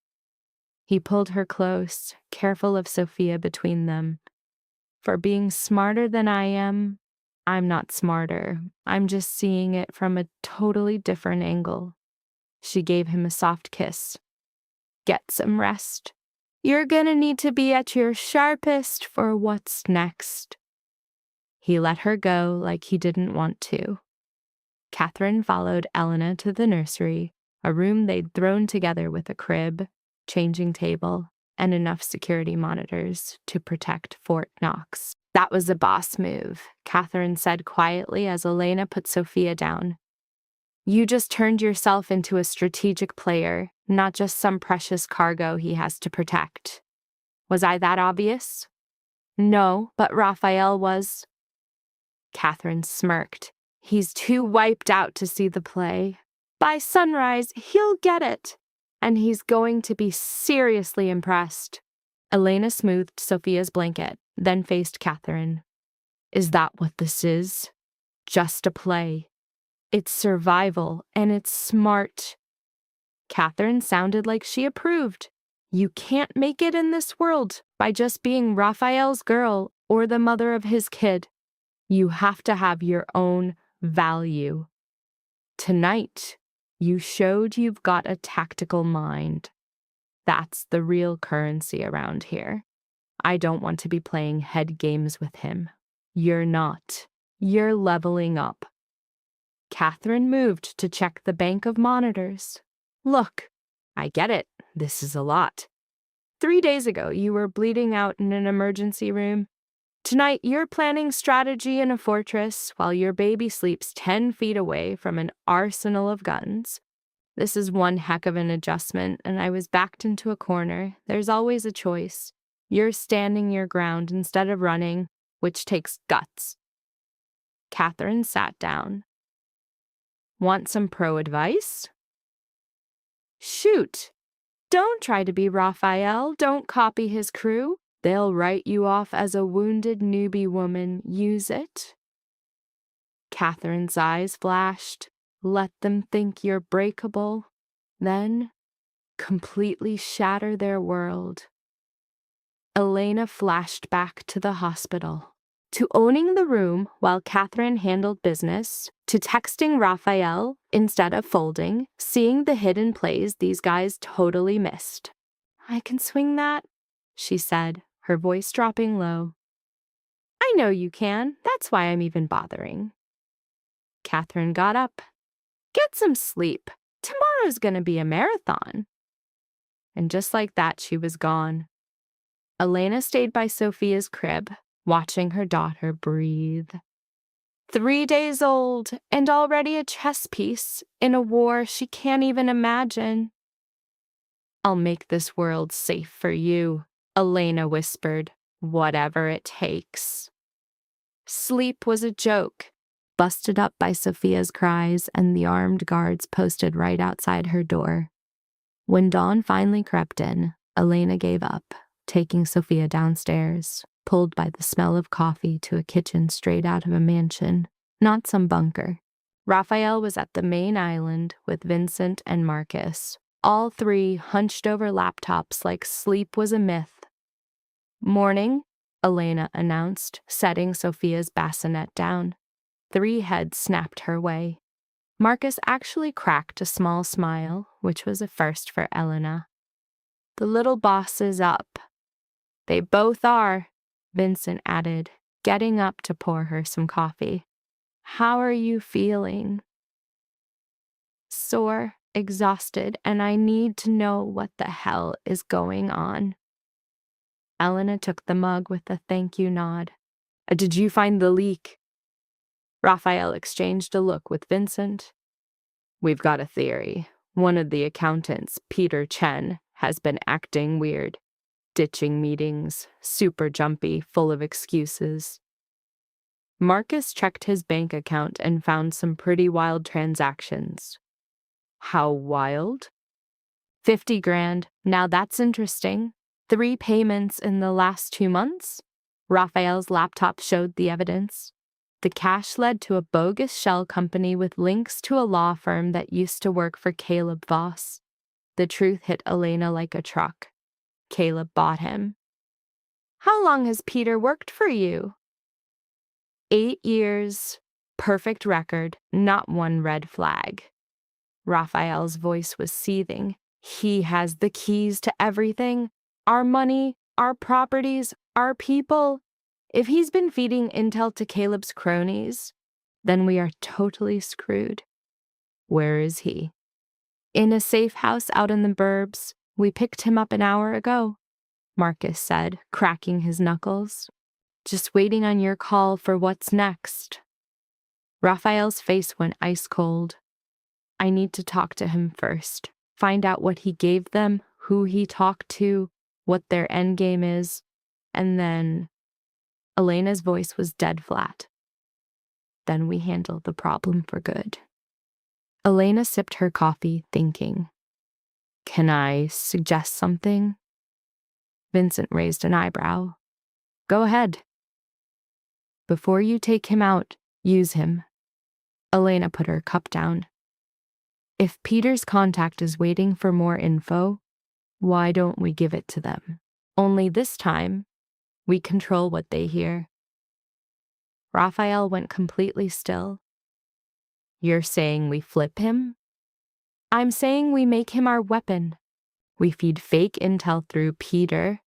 He pulled her close, careful of Sophia between them. "For being smarter than I am, I'm not smarter. I'm just seeing it from a totally different angle." She gave him a soft kiss. "Get some rest. You're gonna need to be at your sharpest for what's next." He let her go like he didn't want to. Catherine followed Elena to the nursery, a room they'd thrown together with a crib, changing table, and enough security monitors to protect Fort Knox. "That was a boss move," Catherine said quietly as Elena put Sophia down. "You just turned yourself into a strategic player, not just some precious cargo he has to protect. Was I that obvious?" "No, but Raphael was." Catherine smirked. "He's too wiped out to see the play. By sunrise, he'll get it, and he's going to be seriously impressed. Elena smoothed Sophia's blanket, then faced Catherine. Is that what this is? Just a play. It's survival, and it's smart. Catherine sounded like she approved. You can't make it in this world by just being Raphael's girl or the mother of his kid. You have to have your own value. Tonight, you showed you've got a tactical mind. That's the real currency around here. I don't want to be playing head games with him. You're not. You're leveling up. Catherine moved to check the bank of monitors. Look, I get it. This is a lot. 3 days ago, you were bleeding out in an emergency room. Tonight, you're planning strategy in a fortress while your baby sleeps 10 feet away from an arsenal of guns. This is one heck of an adjustment, and I was backed into a corner. There's always a choice. You're standing your ground instead of running, which takes guts. Catherine sat down. Want some pro advice? Shoot! Don't try to be Raphael. Don't copy his crew. They'll write you off as a wounded newbie woman. Use it. Catherine's eyes flashed. Let them think you're breakable. Then, completely shatter their world. Elena flashed back to the hospital, to owning the room while Catherine handled business, to texting Raphael instead of folding, seeing the hidden plays these guys totally missed. I can swing that, she said, her voice dropping low. I know you can. That's why I'm even bothering. Catherine got up. Get some sleep. Tomorrow's gonna be a marathon. And just like that, she was gone. Elena stayed by Sophia's crib, watching her daughter breathe. 3 days old and already a chess piece in a war she can't even imagine. I'll make this world safe for you, Elena whispered, whatever it takes. Sleep was a joke, busted up by Sophia's cries and the armed guards posted right outside her door. When dawn finally crept in, Elena gave up, taking Sophia downstairs, pulled by the smell of coffee to a kitchen straight out of a mansion, not some bunker. Raphael was at the main island with Vincent and Marcus, all three hunched over laptops like sleep was a myth. Morning, Elena announced, setting Sophia's bassinet down. 3 heads snapped her way. Marcus actually cracked a small smile, which was a first for Elena. The little boss is up. They both are, Vincent added, getting up to pour her some coffee. How are you feeling? Sore, exhausted, and I need to know what the hell is going on. Elena took the mug with a thank you nod. Did you find the leak? Raphael exchanged a look with Vincent. We've got a theory. One of the accountants, Peter Chen, has been acting weird. Ditching meetings, super jumpy, full of excuses. Marcus checked his bank account and found some pretty wild transactions. How wild? 50 grand. Now that's interesting. 3 payments in the last 2 months? Raphael's laptop showed the evidence. The cash led to a bogus shell company with links to a law firm that used to work for Caleb Voss. The truth hit Elena like a truck. Caleb bought him. How long has Peter worked for you? 8 years. Perfect record, not one red flag. Raphael's voice was seething. He has the keys to everything. Our money, our properties, our people. If he's been feeding intel to Caleb's cronies, then we are totally screwed. Where is he? In a safe house out in the burbs. We picked him up an hour ago, Marcus said, cracking his knuckles. Just waiting on your call for what's next. Raphael's face went ice cold. I need to talk to him first. Find out what he gave them, who he talked to, what their endgame is, and then... Elena's voice was dead flat. Then we handle the problem for good. Elena sipped her coffee, thinking. Can I suggest something? Vincent raised an eyebrow. Go ahead. Before you take him out, use him. Elena put her cup down. If Peter's contact is waiting for more info, why don't we give it to them? Only this time, we control what they hear. Raphael went completely still. You're saying we flip him? I'm saying we make him our weapon. We feed fake intel through Peter.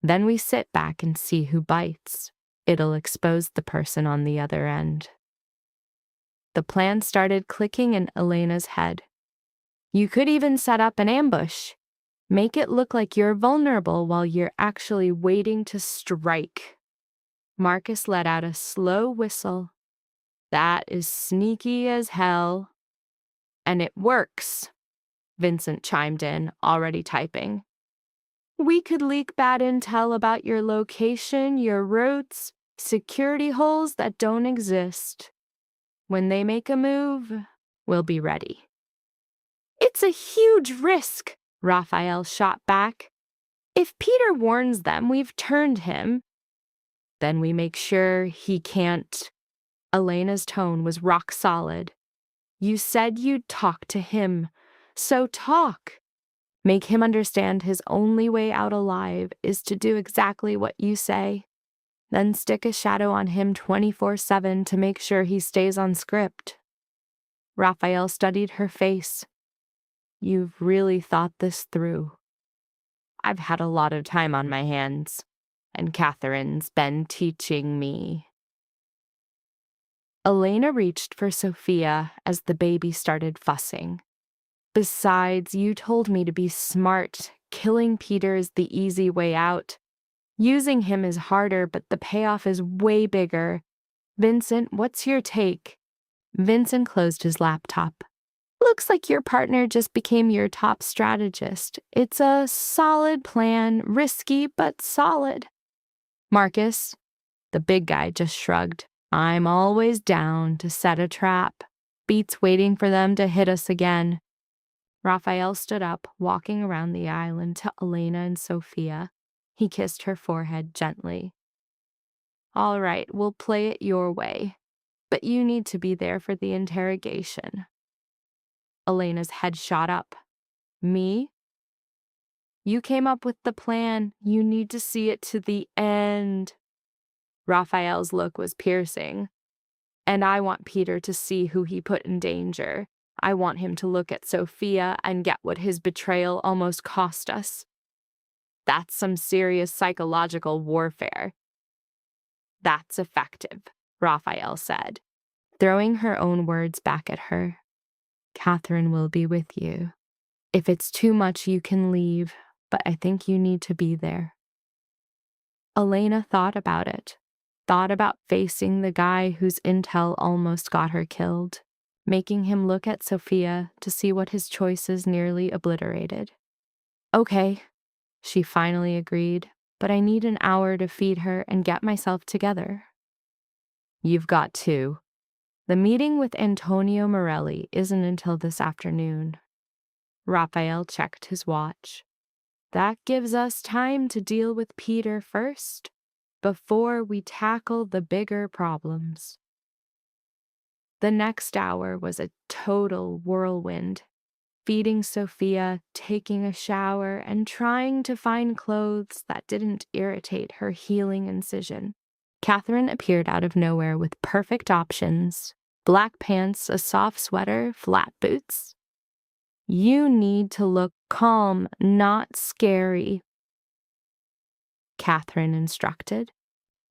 Then we sit back and see who bites. It'll expose the person on the other end. The plan started clicking in Elena's head. You could even set up an ambush. Make it look like you're vulnerable while you're actually waiting to strike. Marcus let out a slow whistle. That is sneaky as hell. And it works, Vincent chimed in, already typing. We could leak bad intel about your location, your routes, security holes that don't exist. When they make a move, we'll be ready. It's a huge risk, Raphael shot back. If Peter warns them we've turned him, then we make sure he can't. Elena's tone was rock solid. You said you'd talk to him, so talk. Make him understand his only way out alive is to do exactly what you say. Then stick a shadow on him 24/7 to make sure he stays on script. Raphael studied her face. You've really thought this through. I've had a lot of time on my hands, and Catherine's been teaching me. Elena reached for Sophia as the baby started fussing. Besides, you told me to be smart. Killing Peter is the easy way out. Using him is harder, but the payoff is way bigger. Vincent, what's your take? Vincent closed his laptop. Looks like your partner just became your top strategist. It's a solid plan, risky but solid. Marcus, the big guy, just shrugged. I'm always down to set a trap. Beats waiting for them to hit us again. Raphael stood up, walking around the island to Elena and Sophia. He kissed her forehead gently. All right, we'll play it your way, but you need to be there for the interrogation. Elena's head shot up. Me? You came up with the plan. You need to see it to the end. Raphael's look was piercing. And I want Peter to see who he put in danger. I want him to look at Sophia and get what his betrayal almost cost us. That's some serious psychological warfare. That's effective, Raphael said, throwing her own words back at her. Catherine will be with you. If it's too much, you can leave, but I think you need to be there. Elena thought about it. Thought about facing the guy whose intel almost got her killed, making him look at Sophia to see what his choices nearly obliterated. Okay, she finally agreed, but I need an hour to feed her and get myself together. You've got 2. The meeting with Antonio Morelli isn't until this afternoon. Raphael checked his watch. That gives us time to deal with Peter first, before we tackle the bigger problems. The next hour was a total whirlwind. Feeding Sophia, taking a shower, and trying to find clothes that didn't irritate her healing incision. Catherine appeared out of nowhere with perfect options. Black pants, a soft sweater, flat boots. You need to look calm, not scary, Catherine instructed.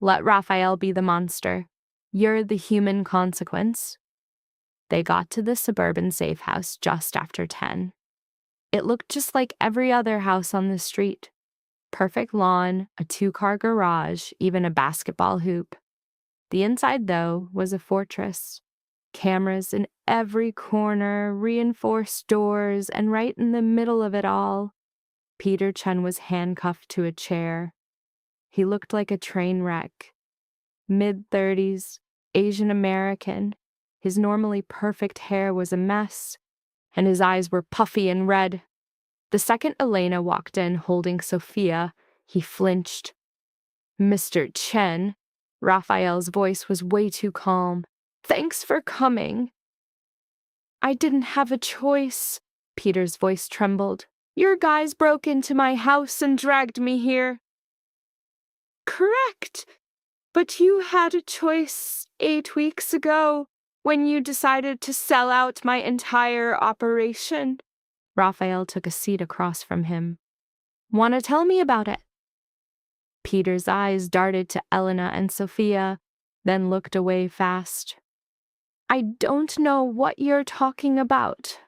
Let Raphael be the monster. You're the human consequence. They got to the suburban safe house just after 10. It looked just like every other house on the street. Perfect lawn, a 2-car garage, even a basketball hoop. The inside, though, was a fortress. Cameras in every corner, reinforced doors, and right in the middle of it all, Peter Chen was handcuffed to a chair. He looked like a train wreck. Mid-30s, Asian American. His normally perfect hair was a mess, and his eyes were puffy and red. The second Elena walked in holding Sophia, He flinched. Mr. Chen. Raphael's voice was way too calm. Thanks for coming. I didn't have a choice. Peter's voice trembled. Your guys broke into my house and dragged me here. Correct. But you had a choice 8 weeks ago when you decided to sell out my entire operation. Raphael took a seat across from him. Want to tell me about it? Peter's eyes darted to Elena and Sophia, then looked away fast. I don't know what you're talking about.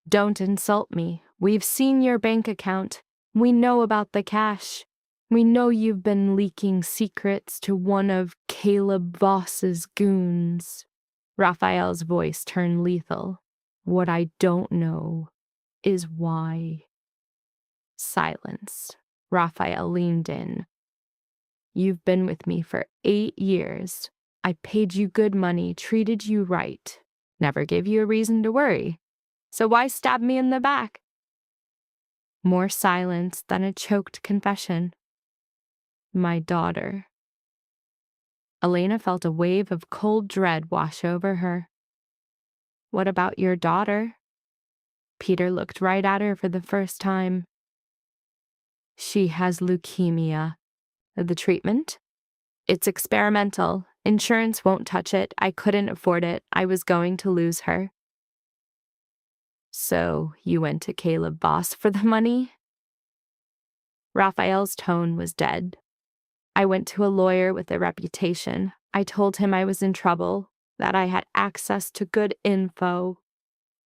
Don't insult me. We've seen your bank account. We know about the cash. We know you've been leaking secrets to one of Caleb Voss's goons. Raphael's voice turned lethal. What I don't know is why. Silence. Raphael leaned in. You've been with me for 8 years. I paid you good money, treated you right. Never gave you a reason to worry. So why stab me in the back? More silence than a choked confession. My daughter. Elena felt a wave of cold dread wash over her. What about your daughter? Peter looked right at her for the first time. She has leukemia. The treatment? It's experimental. Insurance won't touch it. I couldn't afford it. I was going to lose her. So you went to Caleb Voss for the money? Raphael's tone was dead. I went to a lawyer with a reputation. I told him I was in trouble, that I had access to good info.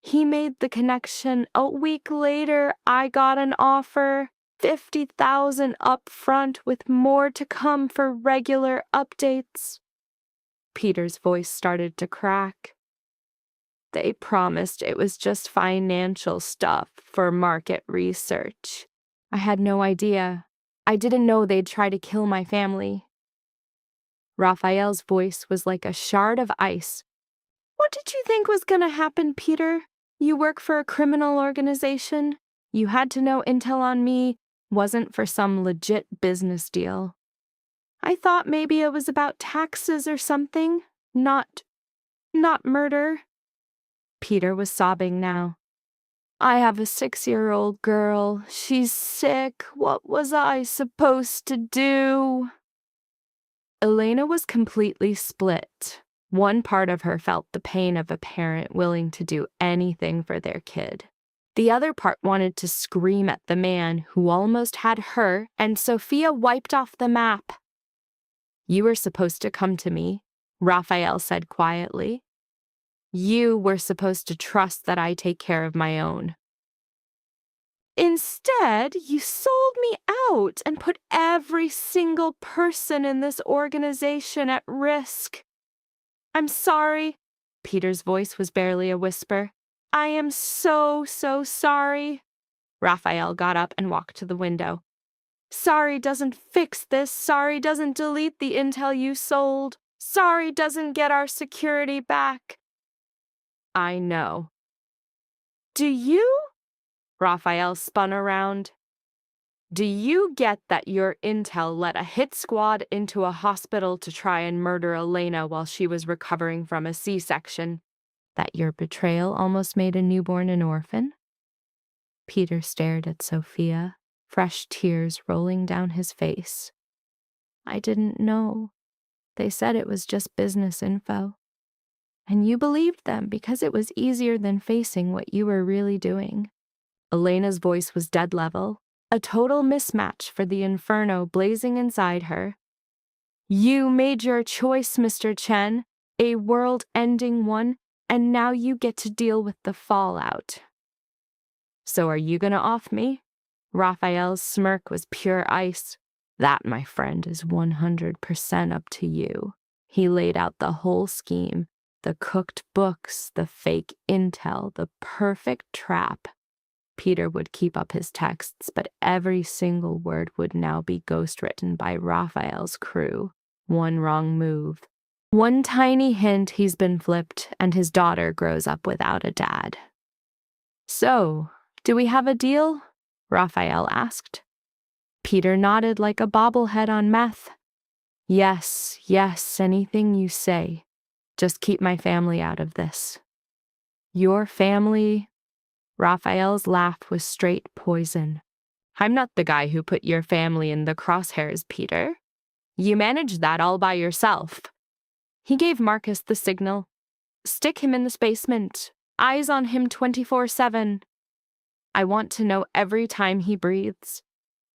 He made the connection. A week later, I got an offer, $50,000 up front with more to come for regular updates. Peter's voice started to crack. They promised it was just financial stuff for market research. I had no idea. I didn't know they'd try to kill my family. Raphael's voice was like a shard of ice. What did you think was going to happen, Peter? You work for a criminal organization. You had to know intel on me wasn't for some legit business deal. I thought maybe it was about taxes or something, not murder. Peter was sobbing now. I have a 6-year-old girl. She's sick. What was I supposed to do? Elena was completely split. One part of her felt the pain of a parent willing to do anything for their kid. The other part wanted to scream at the man who almost had her and Sophia wiped off the map. You were supposed to come to me, Raphael said quietly. You were supposed to trust that I take care of my own. Instead, you sold me out and put every single person in this organization at risk. I'm sorry. Peter's voice was barely a whisper. I am so sorry. Raphael got up and walked to the window. Sorry doesn't fix this. Sorry doesn't delete the intel you sold. Sorry doesn't get our security back. I know. Do you? Raphael spun around. Do you get that your intel let a hit squad into a hospital to try and murder Elena while she was recovering from a C-section? That your betrayal almost made a newborn an orphan? Peter stared at Sophia, fresh tears rolling down his face. I didn't know. They said it was just business info. And you believed them because it was easier than facing what you were really doing. Elena's voice was dead level, a total mismatch for the inferno blazing inside her. You made your choice, Mr. Chen, a world-ending one, and now you get to deal with the fallout. So are you gonna off me? Raphael's smirk was pure ice. That, my friend, is 100% up to you. He laid out the whole scheme, the cooked books, the fake intel, the perfect trap. Peter would keep up his texts, but every single word would now be ghostwritten by Raphael's crew. One wrong move. One tiny hint he's been flipped, and his daughter grows up without a dad. So, do we have a deal? Raphael asked. Peter nodded like a bobblehead on meth. Yes, yes, anything you say. Just keep my family out of this. Your family? Raphael's laugh was straight poison. I'm not the guy who put your family in the crosshairs, Peter. You managed that all by yourself. He gave Marcus the signal. Stick him in this basement. Eyes on him 24/7. I want to know every time he breathes.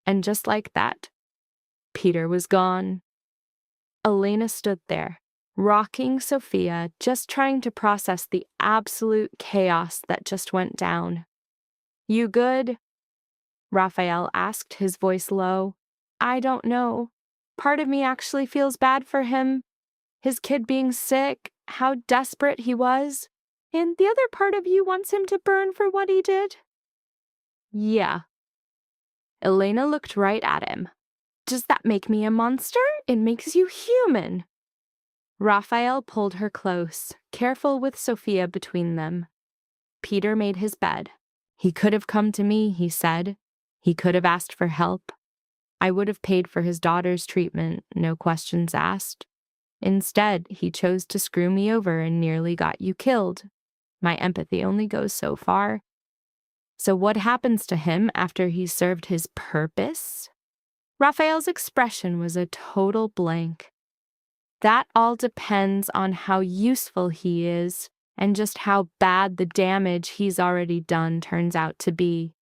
And just like that, Peter was gone. Elena stood there, rocking Sophia, just trying to process the absolute chaos that just went down. You good? Raphael asked, his voice low. I don't know. Part of me actually feels bad for him. His kid being sick, how desperate he was. And the other part of you wants him to burn for what he did. Yeah. Elena looked right at him. Does that make me a monster? It makes you human. Raphael pulled her close, careful with Sophia between them. Peter made his bed. He could have come to me, he said. He could have asked for help. I would have paid for his daughter's treatment, no questions asked. Instead, he chose to screw me over and nearly got you killed. My empathy only goes so far. So what happens to him after he's served his purpose? Raphael's expression was a total blank. That all depends on how useful he is and just how bad the damage he's already done turns out to be.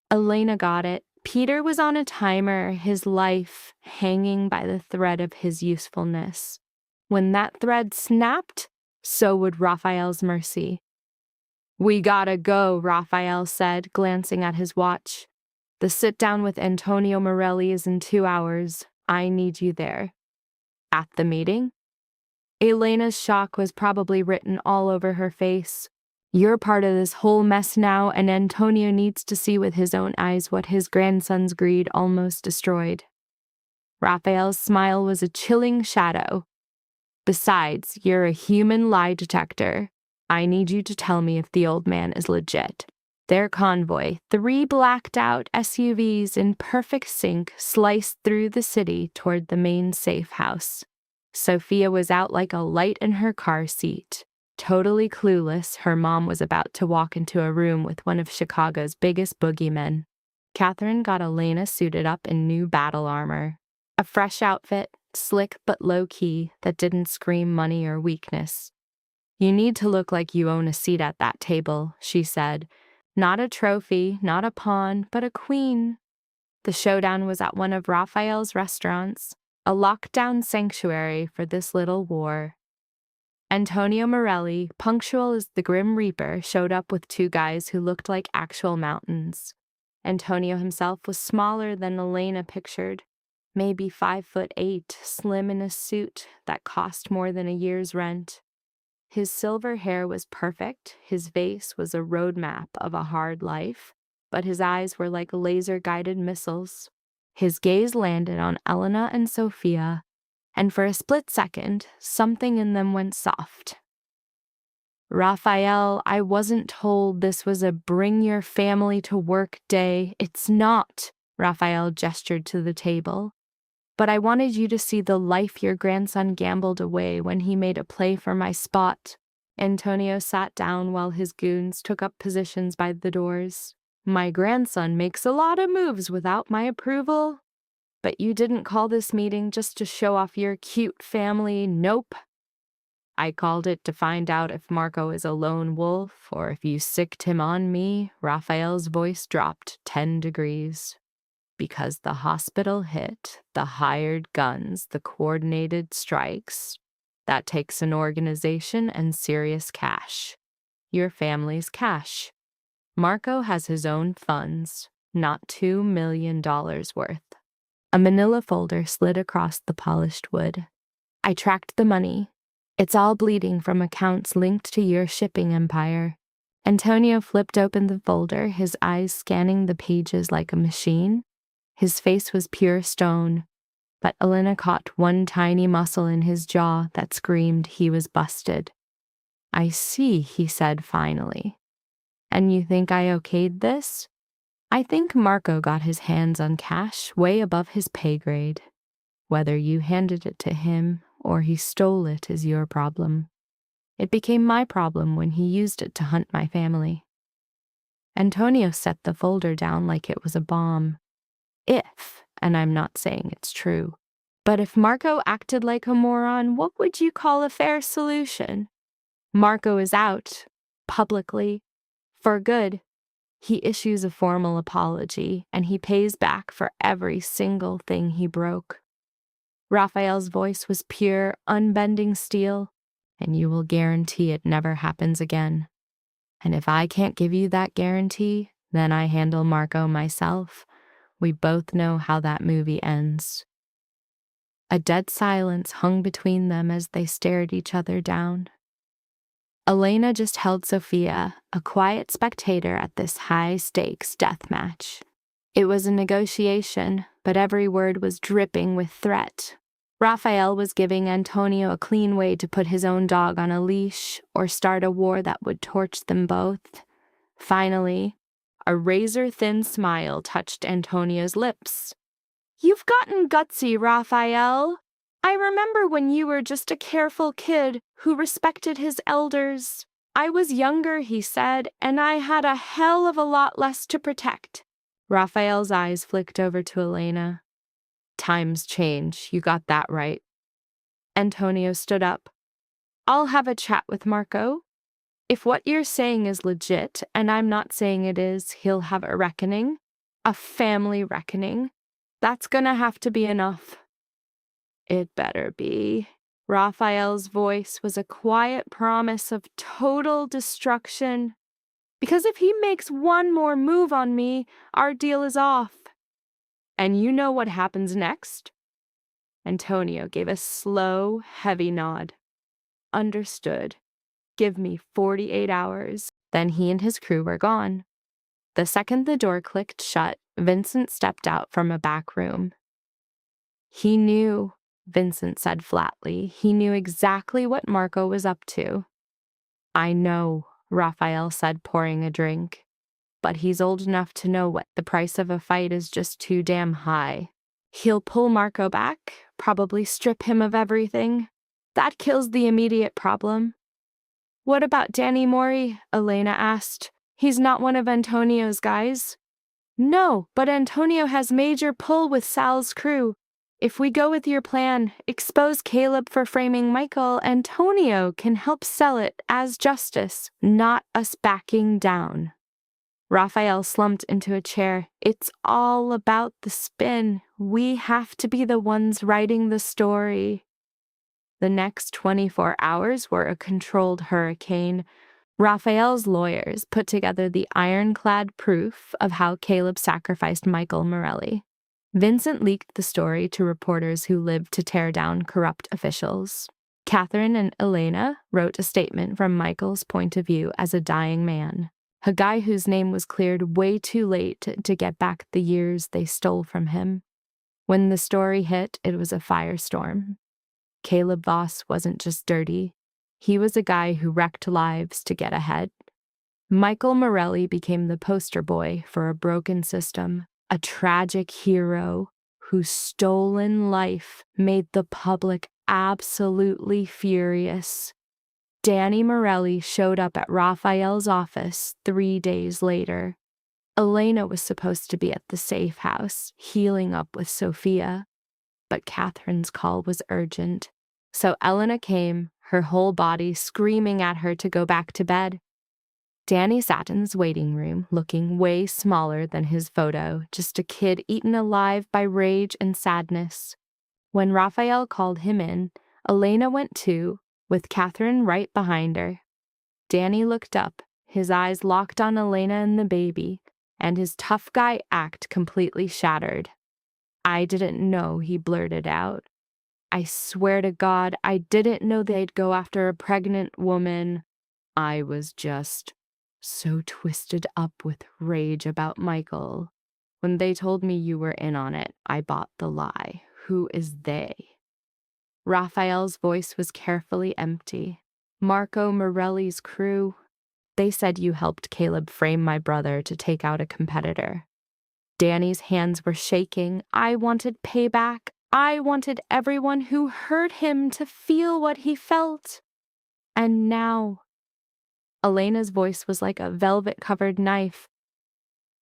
Elena got it. Peter was on a timer, his life hanging by the thread of his usefulness. When that thread snapped, so would Raphael's mercy. We gotta go, Raphael said, glancing at his watch. The sit-down with Antonio Morelli is in 2 hours. I need you there. At the meeting? Elena's shock was probably written all over her face. You're part of this whole mess now, and Antonio needs to see with his own eyes what his grandson's greed almost destroyed. Raphael's smile was a chilling shadow. Besides, you're a human lie detector. I need you to tell me if the old man is legit. Their convoy, 3 blacked-out SUVs in perfect sync, sliced through the city toward the main safe house. Sophia was out like a light in her car seat. Totally clueless, her mom was about to walk into a room with one of Chicago's biggest boogeymen. Catherine got Elena suited up in new battle armor. A fresh outfit, slick but low-key, that didn't scream money or weakness. You need to look like you own a seat at that table, she said. Not a trophy, not a pawn, but a queen. The showdown was at one of Raphael's restaurants, a lockdown sanctuary for this little war. Antonio Morelli, punctual as the Grim Reaper, showed up with 2 guys who looked like actual mountains. Antonio himself was smaller than Elena pictured, maybe 5'8", slim in a suit that cost more than a year's rent. His silver hair was perfect, his face was a roadmap of a hard life, but his eyes were like laser-guided missiles. His gaze landed on Elena and Sophia, and for a split second, something in them went soft. Raphael, I wasn't told this was a bring-your-family-to-work day. It's not, Raphael gestured to the table. But I wanted you to see the life your grandson gambled away when he made a play for my spot. Antonio sat down while his goons took up positions by the doors. My grandson makes a lot of moves without my approval. But you didn't call this meeting just to show off your cute family, nope. I called it to find out if Marco is a lone wolf or if you sicked him on me. Raphael's voice dropped 10 degrees. Because the hospital hit, the hired guns, the coordinated strikes. That takes an organization and serious cash. Your family's cash. Marco has his own funds, not $2 million worth. A manila folder slid across the polished wood. I tracked the money. It's all bleeding from accounts linked to your shipping empire. Antonio flipped open the folder, his eyes scanning the pages like a machine. His face was pure stone, but Elena caught one tiny muscle in his jaw that screamed he was busted. I see, he said finally. And you think I okayed this? I think Marco got his hands on cash way above his pay grade. Whether you handed it to him or he stole it is your problem. It became my problem when he used it to hunt my family. Antonio set the folder down like it was a bomb. If, and I'm not saying it's true, but if Marco acted like a moron, what would you call a fair solution? Marco is out, publicly, for good. He issues a formal apology, and he pays back for every single thing he broke. Raphael's voice was pure, unbending steel, and you will guarantee it never happens again. And if I can't give you that guarantee, then I handle Marco myself. We both know how that movie ends. A dead silence hung between them as they stared each other down. Elena just held Sophia, a quiet spectator at this high-stakes death match. It was a negotiation, but every word was dripping with threat. Raphael was giving Antonio a clean way to put his own dog on a leash or start a war that would torch them both. Finally, a razor-thin smile touched Antonio's lips. "You've gotten gutsy, Raphael. I remember when you were just a careful kid who respected his elders. I was younger," he said, "and I had a hell of a lot less to protect." Raphael's eyes flicked over to Elena. "Times change, you got that right." Antonio stood up. "I'll have a chat with Marco. If what you're saying is legit, and I'm not saying it is, he'll have a reckoning. A family reckoning. That's gonna have to be enough." "It better be." Raphael's voice was a quiet promise of total destruction. "Because if he makes one more move on me, our deal is off." "And you know what happens next?" Antonio gave a slow, heavy nod. "Understood. Give me 48 hours." Then he and his crew were gone. The second the door clicked shut, Vincent stepped out from a back room. "He knew," Vincent said flatly. "He knew exactly what Marco was up to." "I know," Raphael said, pouring a drink. "But he's old enough to know what the price of a fight is just too damn high. He'll pull Marco back, probably strip him of everything. That kills the immediate problem." "What about Danny Mori?" Elena asked. "He's not one of Antonio's guys." "No, but Antonio has major pull with Sal's crew. If we go with your plan, expose Caleb for framing Michael, Antonio can help sell it as justice, not us backing down." Raphael slumped into a chair. "It's all about the spin. We have to be the ones writing the story." The next 24 hours were a controlled hurricane. Raphael's lawyers put together the ironclad proof of how Caleb sacrificed Michael Morelli. Vincent leaked the story to reporters who lived to tear down corrupt officials. Catherine and Elena wrote a statement from Michael's point of view as a dying man, a guy whose name was cleared way too late to get back the years they stole from him. When the story hit, it was a firestorm. Caleb Voss wasn't just dirty. He was a guy who wrecked lives to get ahead. Michael Morelli became the poster boy for a broken system, a tragic hero whose stolen life made the public absolutely furious. Danny Morelli showed up at Raphael's office 3 days later. Elena was supposed to be at the safe house, healing up with Sophia. But Catherine's call was urgent. So Elena came, her whole body screaming at her to go back to bed. Danny sat in his waiting room, looking way smaller than his photo, just a kid eaten alive by rage and sadness. When Raphael called him in, Elena went too, with Catherine right behind her. Danny looked up, his eyes locked on Elena and the baby, and his tough guy act completely shattered. "I didn't know," he blurted out. "I swear to God, I didn't know they'd go after a pregnant woman. I was just so twisted up with rage about Michael. When they told me you were in on it, I bought the lie. Who is they?" Raphael's voice was carefully empty. "Marco Morelli's crew. They said you helped Caleb frame my brother to take out a competitor. Danny's hands were shaking. I wanted payback. I wanted everyone who hurt him to feel what he felt. And now, Elena's voice was like a velvet-covered knife.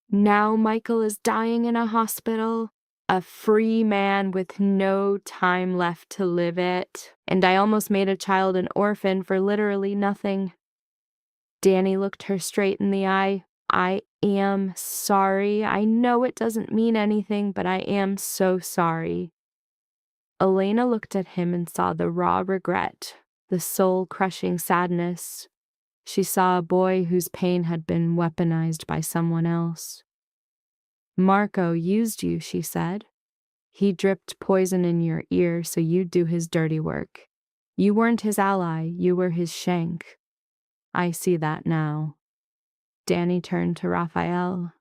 Now Michael is dying in a hospital, a free man with no time left to live it, and I almost made a child an orphan for literally nothing. Danny looked her straight in the eye. I am sorry. I know it doesn't mean anything, but I am so sorry. Elena looked at him and saw the raw regret, the soul-crushing sadness. She saw a boy whose pain had been weaponized by someone else. Marco used you, she said. He dripped poison in your ear so you'd do his dirty work. You weren't his ally, you were his shank. I see that now. Danny turned to Raphael.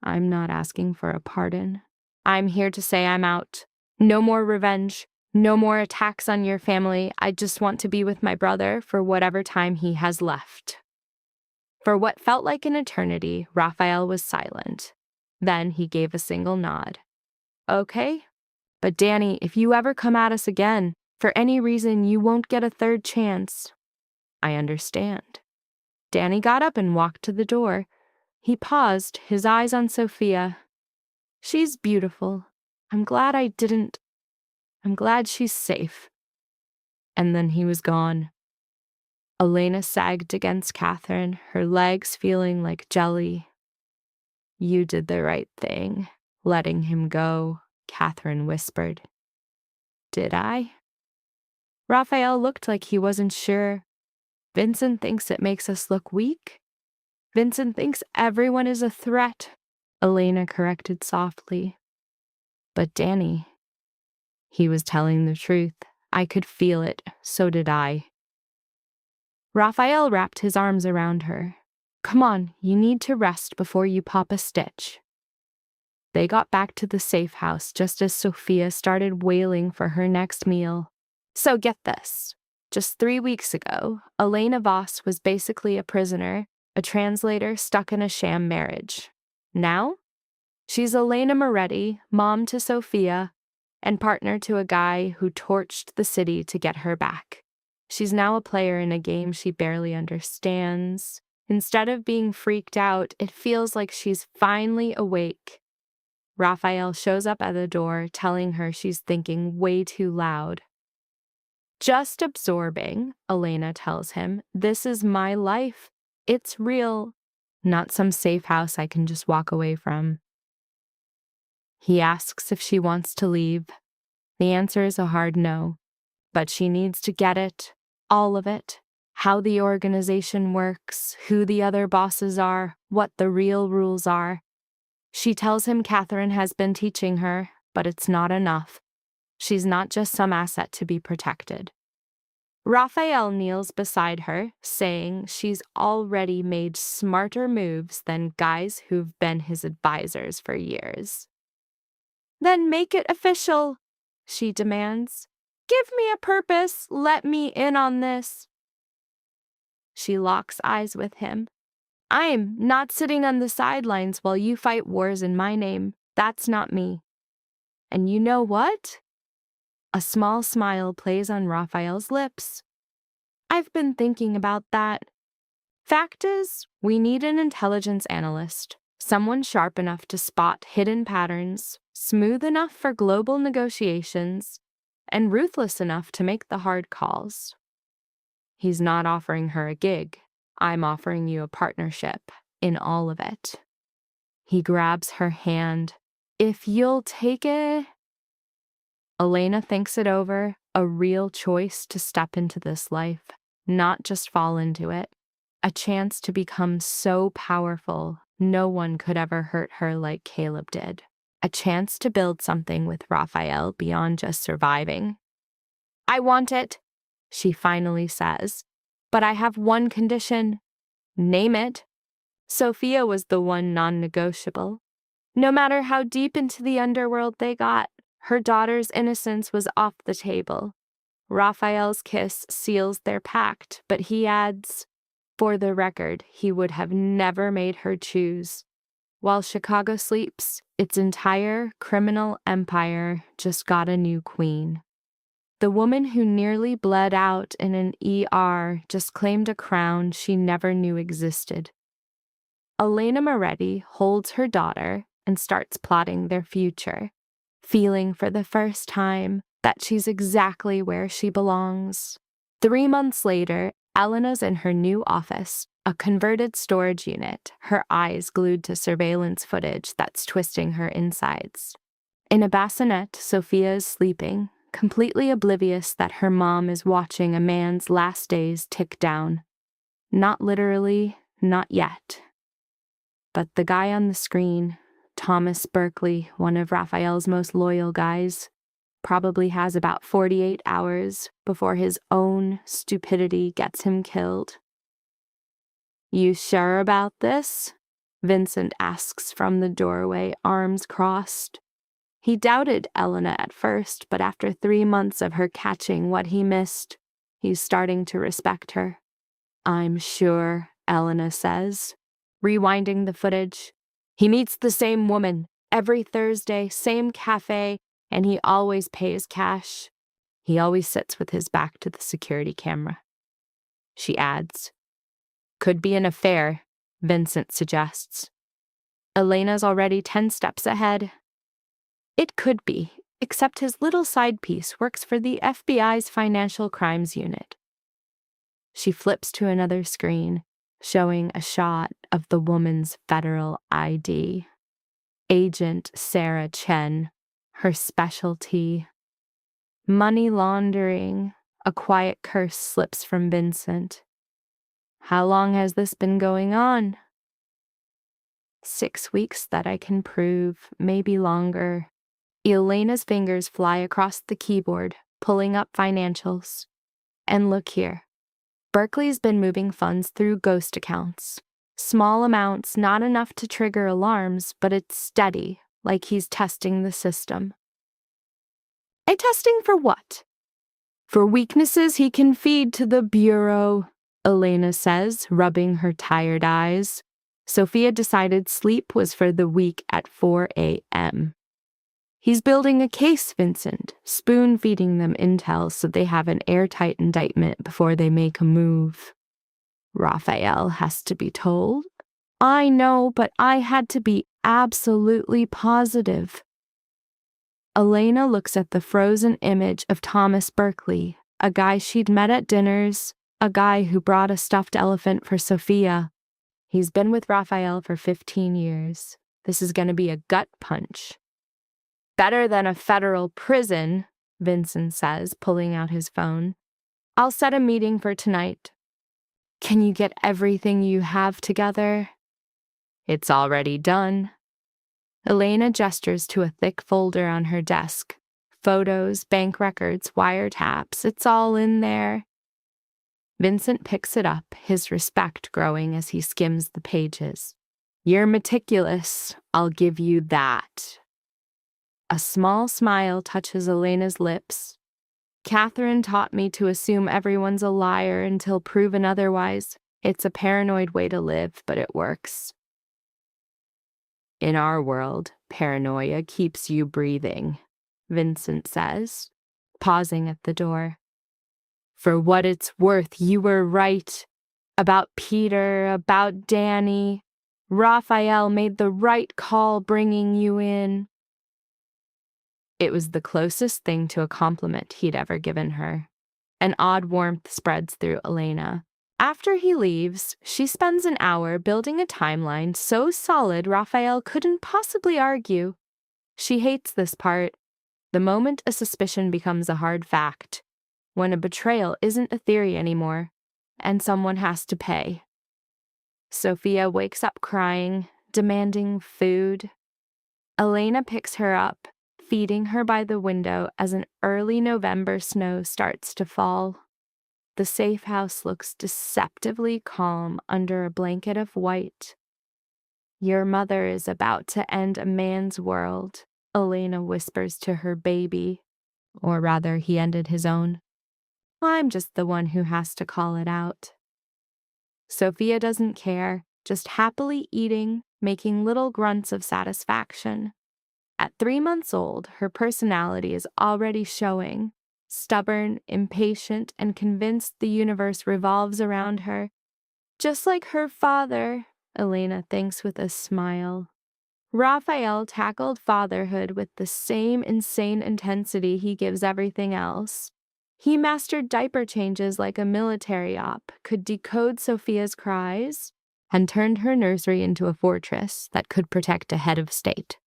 I'm not asking for a pardon. I'm here to say I'm out. No more revenge. No more attacks on your family. I just want to be with my brother for whatever time he has left. For what felt like an eternity, Raphael was silent. Then he gave a single nod. Okay, but Danny, if you ever come at us again, for any reason, you won't get a third chance. I understand. Danny got up and walked to the door. He paused, his eyes on Sophia. She's beautiful. I'm glad she's safe. And then he was gone. Elena sagged against Catherine, her legs feeling like jelly. You did the right thing, letting him go, Catherine whispered. Did I? Raphael looked like he wasn't sure. Vincent thinks it makes us look weak. Vincent thinks everyone is a threat, Elena corrected softly. But Danny, he was telling the truth. I could feel it, so did I. Raphael wrapped his arms around her. Come on, you need to rest before you pop a stitch. They got back to the safe house just as Sophia started wailing for her next meal. So get this. Just 3 weeks ago, Elena Voss was basically a prisoner, a translator stuck in a sham marriage. Now, she's Elena Moretti, mom to Sophia, and partner to a guy who torched the city to get her back. She's now a player in a game she barely understands. Instead of being freaked out, it feels like she's finally awake. Raphael shows up at the door, telling her she's thinking way too loud. Just absorbing, Elena tells him, this is my life. It's real, not some safe house I can just walk away from. He asks if she wants to leave. The answer is a hard no, but she needs to get it, all of it. How the organization works, who the other bosses are, what the real rules are. She tells him Catherine has been teaching her, but it's not enough. She's not just some asset to be protected. Raphael kneels beside her, saying she's already made smarter moves than guys who've been his advisors for years. Then make it official, she demands. Give me a purpose. Let me in on this. She locks eyes with him. I'm not sitting on the sidelines while you fight wars in my name. That's not me. And you know what? A small smile plays on Raphael's lips. I've been thinking about that. Fact is, we need an intelligence analyst, someone sharp enough to spot hidden patterns, smooth enough for global negotiations, and ruthless enough to make the hard calls. He's not offering her a gig. I'm offering you a partnership in all of it. He grabs her hand. If you'll take it. Elena thinks it over, a real choice to step into this life, not just fall into it. A chance to become so powerful, no one could ever hurt her like Caleb did. A chance to build something with Raphael beyond just surviving. I want it, she finally says. But I have one condition. Name it. Sophia was the one non-negotiable. No matter how deep into the underworld they got, her daughter's innocence was off the table. Raphael's kiss seals their pact, but he adds, for the record, he would have never made her choose. While Chicago sleeps, its entire criminal empire just got a new queen. The woman who nearly bled out in an ER just claimed a crown she never knew existed. Elena Moretti holds her daughter and starts plotting their future, feeling for the first time that she's exactly where she belongs. 3 months later, Elena's in her new office, a converted storage unit, her eyes glued to surveillance footage that's twisting her insides. In a bassinet, Sophia is sleeping, completely oblivious that her mom is watching a man's last days tick down. Not literally, not yet. But the guy on the screen, Thomas Berkeley, one of Raphael's most loyal guys, probably has about 48 hours before his own stupidity gets him killed. "You sure about this?" Vincent asks from the doorway, arms crossed. He doubted Elena at first, but after 3 months of her catching what he missed, he's starting to respect her. "I'm sure," Elena says, rewinding the footage. He meets the same woman every Thursday, same cafe, and he always pays cash. He always sits with his back to the security camera. She adds, "Could be an affair," Vincent suggests. Elena's already 10 steps ahead. "It could be, except his little side piece works for the FBI's Financial Crimes Unit." She flips to another screen, showing a shot of the woman's federal ID. Agent Sarah Chen, her specialty. Money laundering. A quiet curse slips from Vincent. "How long has this been going on?" 6 weeks that I can prove, maybe longer. Elena's fingers fly across the keyboard, pulling up financials. And look here. Berkeley's been moving funds through ghost accounts. Small amounts, not enough to trigger alarms, but it's steady, like he's testing the system. Testing for what?" "For weaknesses he can feed to the Bureau," Elena says, rubbing her tired eyes. Sophia decided sleep was for the weak at 4 a.m. "He's building a case, Vincent, spoon-feeding them intel so they have an airtight indictment before they make a move." "Raphael has to be told." "I know, but I had to be absolutely positive." Elena looks at the frozen image of Thomas Berkeley, a guy she'd met at dinners, a guy who brought a stuffed elephant for Sophia. He's been with Raphael for 15 years. This is going to be a gut punch. "Better than a federal prison," Vincent says, pulling out his phone. "I'll set a meeting for tonight." "Can you get everything you have together?" "It's already done." Elena gestures to a thick folder on her desk. Photos, bank records, wiretaps, it's all in there. Vincent picks it up, his respect growing as he skims the pages. "You're meticulous, I'll give you that." A small smile touches Elena's lips. "Catherine taught me to assume everyone's a liar until proven otherwise. It's a paranoid way to live, but it works." "In our world, paranoia keeps you breathing," Vincent says, pausing at the door. "For what it's worth, you were right. About Peter, about Danny. Raphael made the right call bringing you in." It was the closest thing to a compliment he'd ever given her. An odd warmth spreads through Elena. After he leaves, she spends an hour building a timeline so solid Raphael couldn't possibly argue. She hates this part. The moment a suspicion becomes a hard fact, when a betrayal isn't a theory anymore, and someone has to pay. Sophia wakes up crying, demanding food. Elena picks her up, feeding her by the window as an early November snow starts to fall. The safe house looks deceptively calm under a blanket of white. "Your mother is about to end a man's world," Elena whispers to her baby. Or rather, he ended his own. "I'm just the one who has to call it out." Sophia doesn't care, just happily eating, making little grunts of satisfaction. At 3 months old, her personality is already showing. Stubborn, impatient, and convinced the universe revolves around her. Just like her father, Elena thinks with a smile. Raphael tackled fatherhood with the same insane intensity he gives everything else. He mastered diaper changes like a military op, could decode Sophia's cries, and turned her nursery into a fortress that could protect a head of state.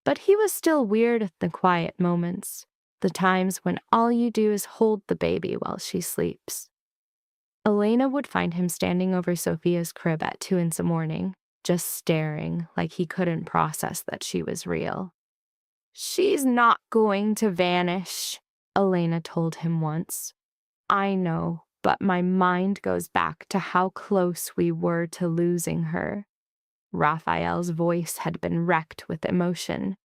But he was still weird at the quiet moments, the times when all you do is hold the baby while she sleeps. Elena would find him standing over Sophia's crib at 2 a.m, just staring like he couldn't process that she was real. "She's not going to vanish," Elena told him once. "I know, but my mind goes back to how close we were to losing her." Raphael's voice had been wrecked with emotion.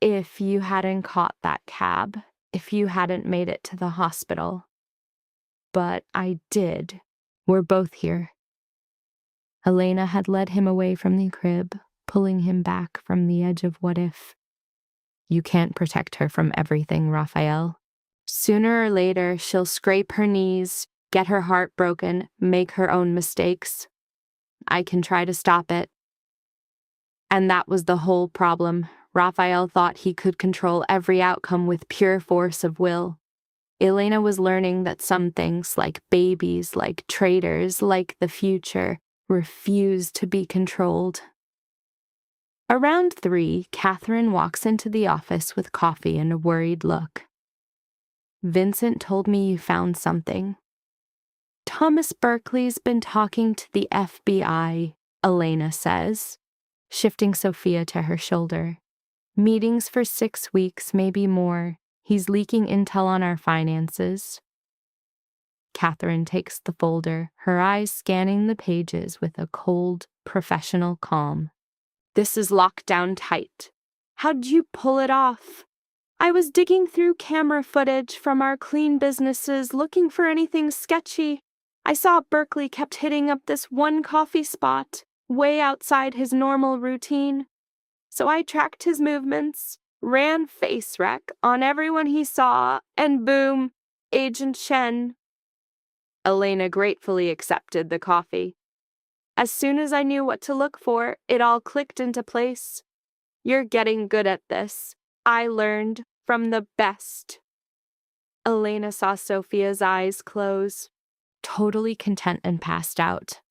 "If you hadn't caught that cab, if you hadn't made it to the hospital." "But I did. We're both here." Elena had led him away from the crib, pulling him back from the edge of what if. "You can't protect her from everything, Raphael. Sooner or later, she'll scrape her knees, get her heart broken, make her own mistakes. I can try to stop it." And that was the whole problem. Raphael thought he could control every outcome with pure force of will. Elena was learning that some things, like babies, like traitors, like the future, refuse to be controlled. Around 3, Catherine walks into the office with coffee and a worried look. "Vincent told me you found something." "Thomas Berkeley's been talking to the FBI, Elena says, shifting Sophia to her shoulder. "Meetings for 6 weeks, maybe more. He's leaking intel on our finances." Catherine takes the folder, her eyes scanning the pages with a cold, professional calm. "This is locked down tight. How'd you pull it off?" "I was digging through camera footage from our clean businesses looking for anything sketchy. I saw Berkeley kept hitting up this one coffee spot, way outside his normal routine. So I tracked his movements, ran face rec on everyone he saw, and boom, Agent Shen." Elena gratefully accepted the coffee. "As soon as I knew what to look for, it all clicked into place. You're getting good at this. I learned from the best." Elena saw Sophia's eyes close, totally content and passed out.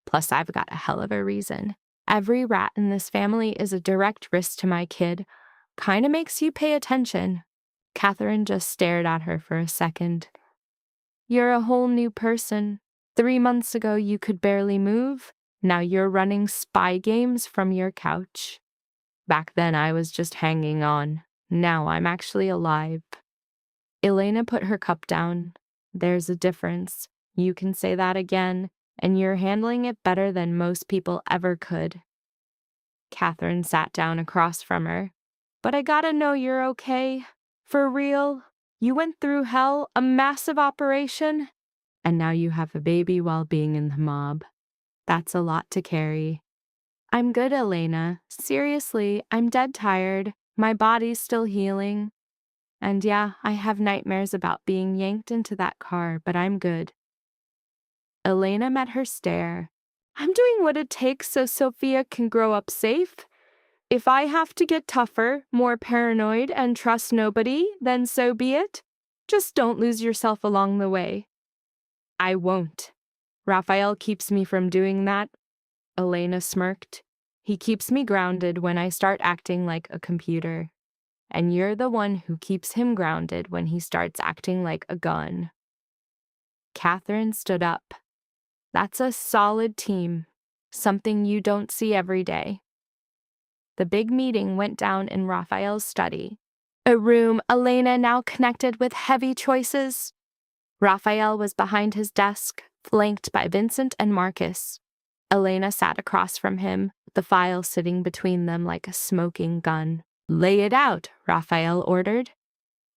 "Plus, I've got a hell of a reason. Every rat in this family is a direct risk to my kid. Kinda makes you pay attention." Catherine just stared at her for a second. "You're a whole new person. 3 months ago you could barely move. Now you're running spy games from your couch. Back then I was just hanging on. Now I'm actually alive." Elena put her cup down. "There's a difference. You can say that again, and you're handling it better than most people ever could." Catherine sat down across from her. "But I gotta know you're okay. For real. You went through hell, a massive operation, and now you have a baby while being in the mob. That's a lot to carry." "I'm good, Elena. Seriously, I'm dead tired. My body's still healing. And yeah, I have nightmares about being yanked into that car, but I'm good." Elena met her stare. "I'm doing what it takes so Sophia can grow up safe. If I have to get tougher, more paranoid, and trust nobody, then so be it. Just don't lose yourself along the way." "I won't. Raphael keeps me from doing that." Elena smirked. "He keeps me grounded when I start acting like a computer. And you're the one who keeps him grounded when he starts acting like a gun." Catherine stood up. "That's a solid team. Something you don't see every day." The big meeting went down in Raphael's study, a room Elena now connected with heavy choices. Raphael was behind his desk, flanked by Vincent and Marcus. Elena sat across from him, the file sitting between them like a smoking gun. "Lay it out," Raphael ordered.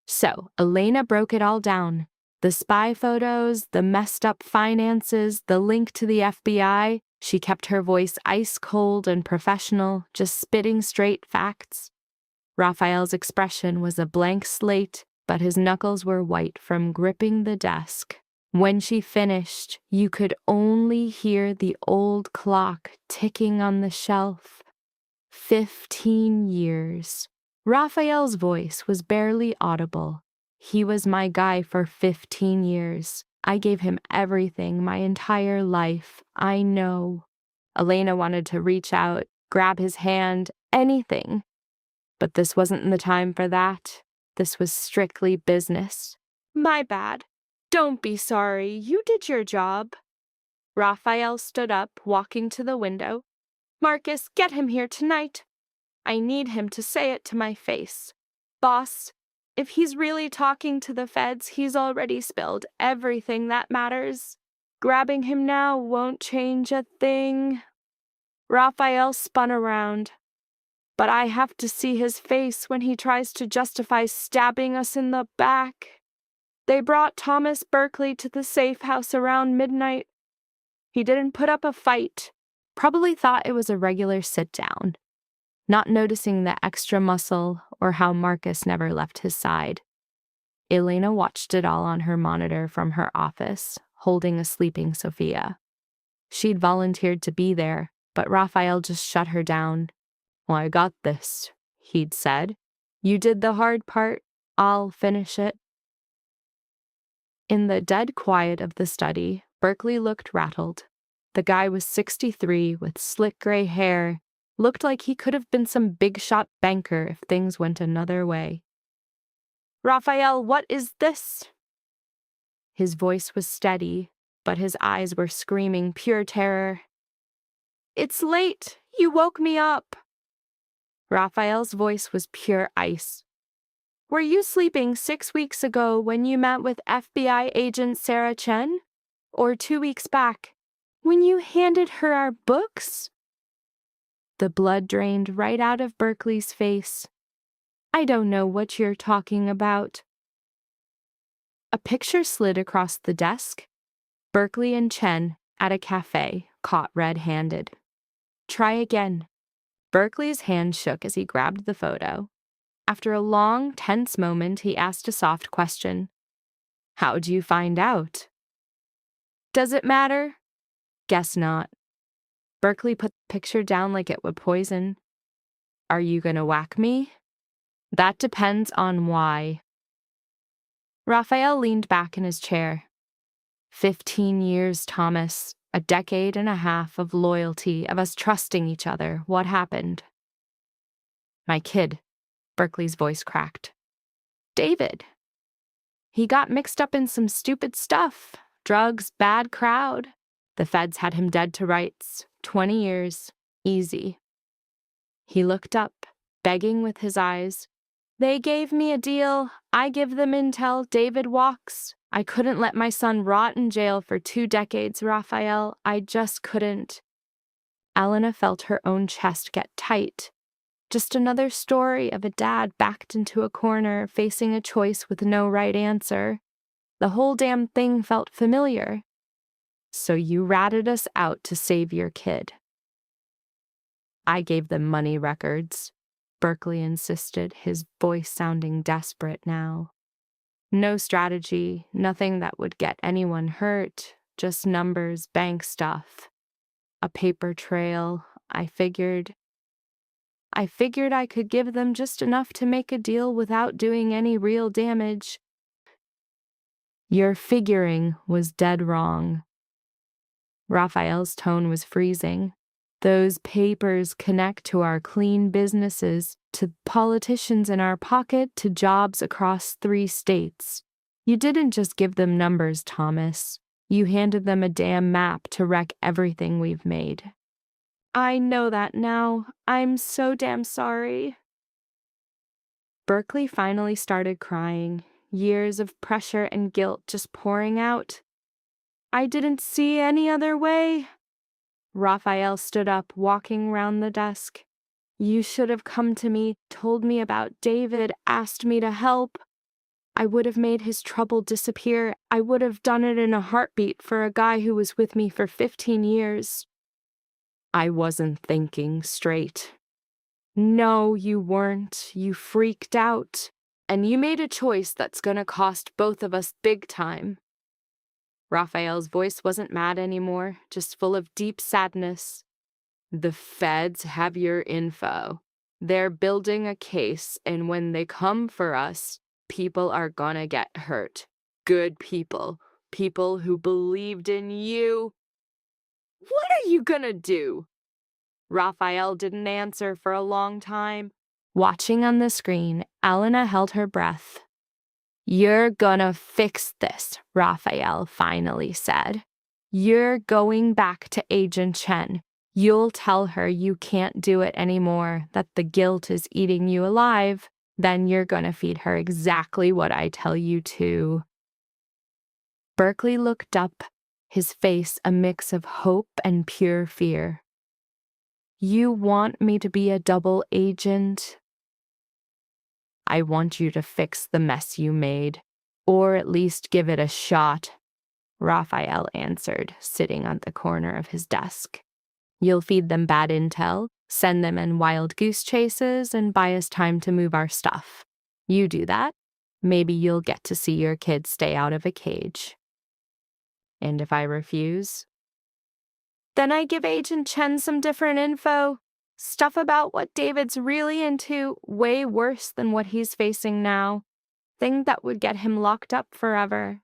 So Elena broke it all down. The spy photos, the messed up finances, the link to the FBI, She kept her voice ice cold and professional, just spitting straight facts. Raphael's expression was a blank slate, but his knuckles were white from gripping the desk. When she finished, you could only hear the old clock ticking on the shelf. 15 years. Raphael's voice was barely audible. He was my guy for 15 years. I gave him everything, my entire life. I know. Elena wanted to reach out, grab his hand, anything. But this wasn't the time for that. This was strictly business. My bad. Don't be sorry. You did your job. Raphael stood up, walking to the window. Marcus, get him here tonight. I need him to say it to my face. Boss, if he's really talking to the feds, he's already spilled everything that matters. Grabbing him now won't change a thing. Raphael spun around. But I have to see his face when he tries to justify stabbing us in the back. They brought Thomas Berkeley to the safe house around midnight. He didn't put up a fight. Probably thought it was a regular sit-down, not noticing the extra muscle or how Marcus never left his side. Elena watched it all on her monitor from her office, holding a sleeping Sophia. She'd volunteered to be there, but Raphael just shut her down. Well, I got this, he'd said. You did the hard part. I'll finish it. In the dead quiet of the study, Berkeley looked rattled. The guy was 63 with slick gray hair, looked like he could have been some big-shot banker if things went another way. Raphael, what is this? His voice was steady, but his eyes were screaming pure terror. It's late. You woke me up. Raphael's voice was pure ice. Were you sleeping 6 weeks ago when you met with FBI agent Sarah Chen? Or 2 weeks back, when you handed her our books? The blood drained right out of Berkeley's face. I don't know what you're talking about. A picture slid across the desk. Berkeley and Chen at a cafe, caught red-handed. Try again. Berkeley's hand shook as he grabbed the photo. After a long, tense moment, he asked a soft question. How'd you find out? Does it matter? Guess not. Berkeley put the picture down like it would poison. Are you gonna whack me? That depends on why. Raphael leaned back in his chair. 15 years, Thomas. A decade and a half of loyalty, of us trusting each other. What happened? My kid. Berkeley's voice cracked. David. He got mixed up in some stupid stuff. Drugs, bad crowd. The feds had him dead to rights. 20 years. Easy. He looked up, begging with his eyes. They gave me a deal. I give them intel. David walks. I couldn't let my son rot in jail for 2 decades, Raphael. I just couldn't. Elena felt her own chest get tight. Just another story of a dad backed into a corner, facing a choice with no right answer. The whole damn thing felt familiar. So you ratted us out to save your kid. I gave them money records, Berkeley insisted, his voice sounding desperate now. No strategy, nothing that would get anyone hurt, just numbers, bank stuff. A paper trail. I figured I could give them just enough to make a deal without doing any real damage. Your figuring was dead wrong. Raphael's tone was freezing. Those papers connect to our clean businesses, to politicians in our pocket, to jobs across 3 states. You didn't just give them numbers, Thomas. You handed them a damn map to wreck everything we've made. I know that now. I'm so damn sorry. Berkeley finally started crying, years of pressure and guilt just pouring out. I didn't see any other way. Raphael stood up, walking round the desk. You should have come to me, told me about David, asked me to help. I would have made his trouble disappear. I would have done it in a heartbeat for a guy who was with me for 15 years. I wasn't thinking straight. No, you weren't. You freaked out. And you made a choice that's gonna cost both of us big time. Raphael's voice wasn't mad anymore, just full of deep sadness. The feds have your info. They're building a case, and when they come for us, people are gonna get hurt. Good people. People who believed in you. What are you gonna do? Raphael didn't answer for a long time. Watching on the screen, Elena held her breath. You're gonna fix this, Raphael finally said. You're going back to Agent Chen. You'll tell her you can't do it anymore, that the guilt is eating you alive. Then you're gonna feed her exactly what I tell you to. Berkeley looked up, his face a mix of hope and pure fear. You want me to be a double agent? I want you to fix the mess you made, or at least give it a shot, Raphael answered, sitting on the corner of his desk. You'll feed them bad intel, send them in wild goose chases, and buy us time to move our stuff. You do that, maybe you'll get to see your kids stay out of a cage. And if I refuse? Then I give Agent Chen some different info. Stuff about what David's really into, way worse than what he's facing now. Thing that would get him locked up forever.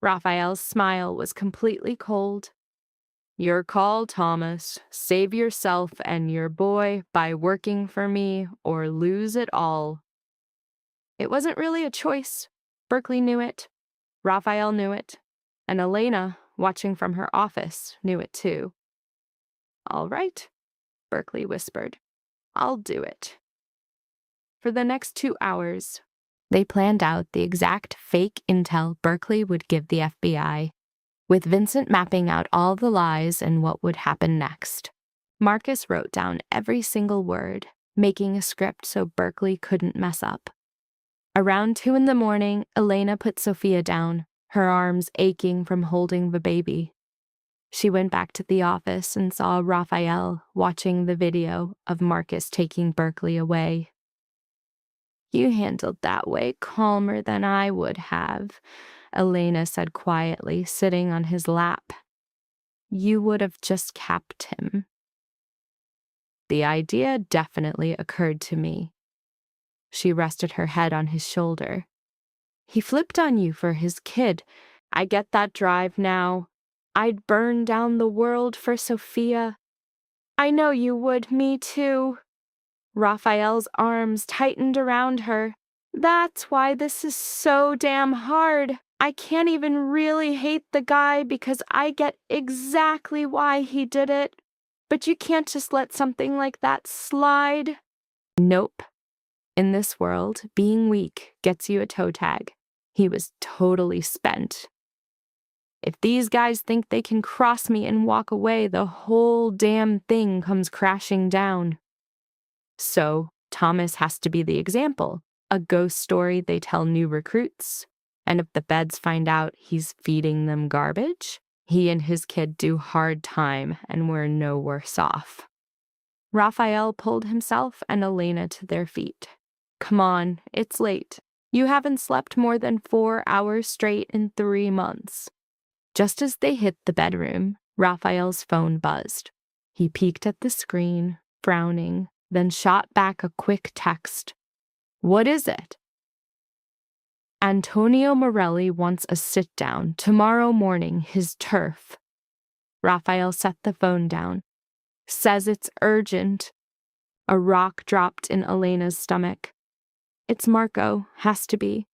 Raphael's smile was completely cold. Your call, Thomas. Save yourself and your boy by working for me or lose it all. It wasn't really a choice. Berkeley knew it. Raphael knew it. And Elena, watching from her office, knew it too. All right, Berkeley whispered. I'll do it. For the next 2 hours, they planned out the exact fake intel Berkeley would give the FBI, with Vincent mapping out all the lies and what would happen next. Marcus wrote down every single word, making a script so Berkeley couldn't mess up. Around 2 a.m, Elena put Sophia down, her arms aching from holding the baby. She went back to the office and saw Raphael watching the video of Marcus taking Berkeley away. You handled that way calmer than I would have, Elena said quietly, sitting on his lap. You would have just kept him. The idea definitely occurred to me. She rested her head on his shoulder. He flipped on you for his kid. I get that drive now. I'd burn down the world for Sophia. I know you would, me too. Raphael's arms tightened around her. That's why this is so damn hard. I can't even really hate the guy because I get exactly why he did it. But you can't just let something like that slide. Nope. In this world, being weak gets you a toe tag. He was totally spent. If these guys think they can cross me and walk away, the whole damn thing comes crashing down. So, Thomas has to be the example, a ghost story they tell new recruits. And if the feds find out he's feeding them garbage, he and his kid do hard time and we're no worse off. Raphael pulled himself and Elena to their feet. Come on, it's late. You haven't slept more than 4 hours straight in 3 months. Just as they hit the bedroom, Raphael's phone buzzed. He peeked at the screen, frowning, then shot back a quick text. What is it? Antonio Morelli wants a sit-down tomorrow morning, his turf. Raphael set the phone down. Says it's urgent. A rock dropped in Elena's stomach. It's Marco, has to be.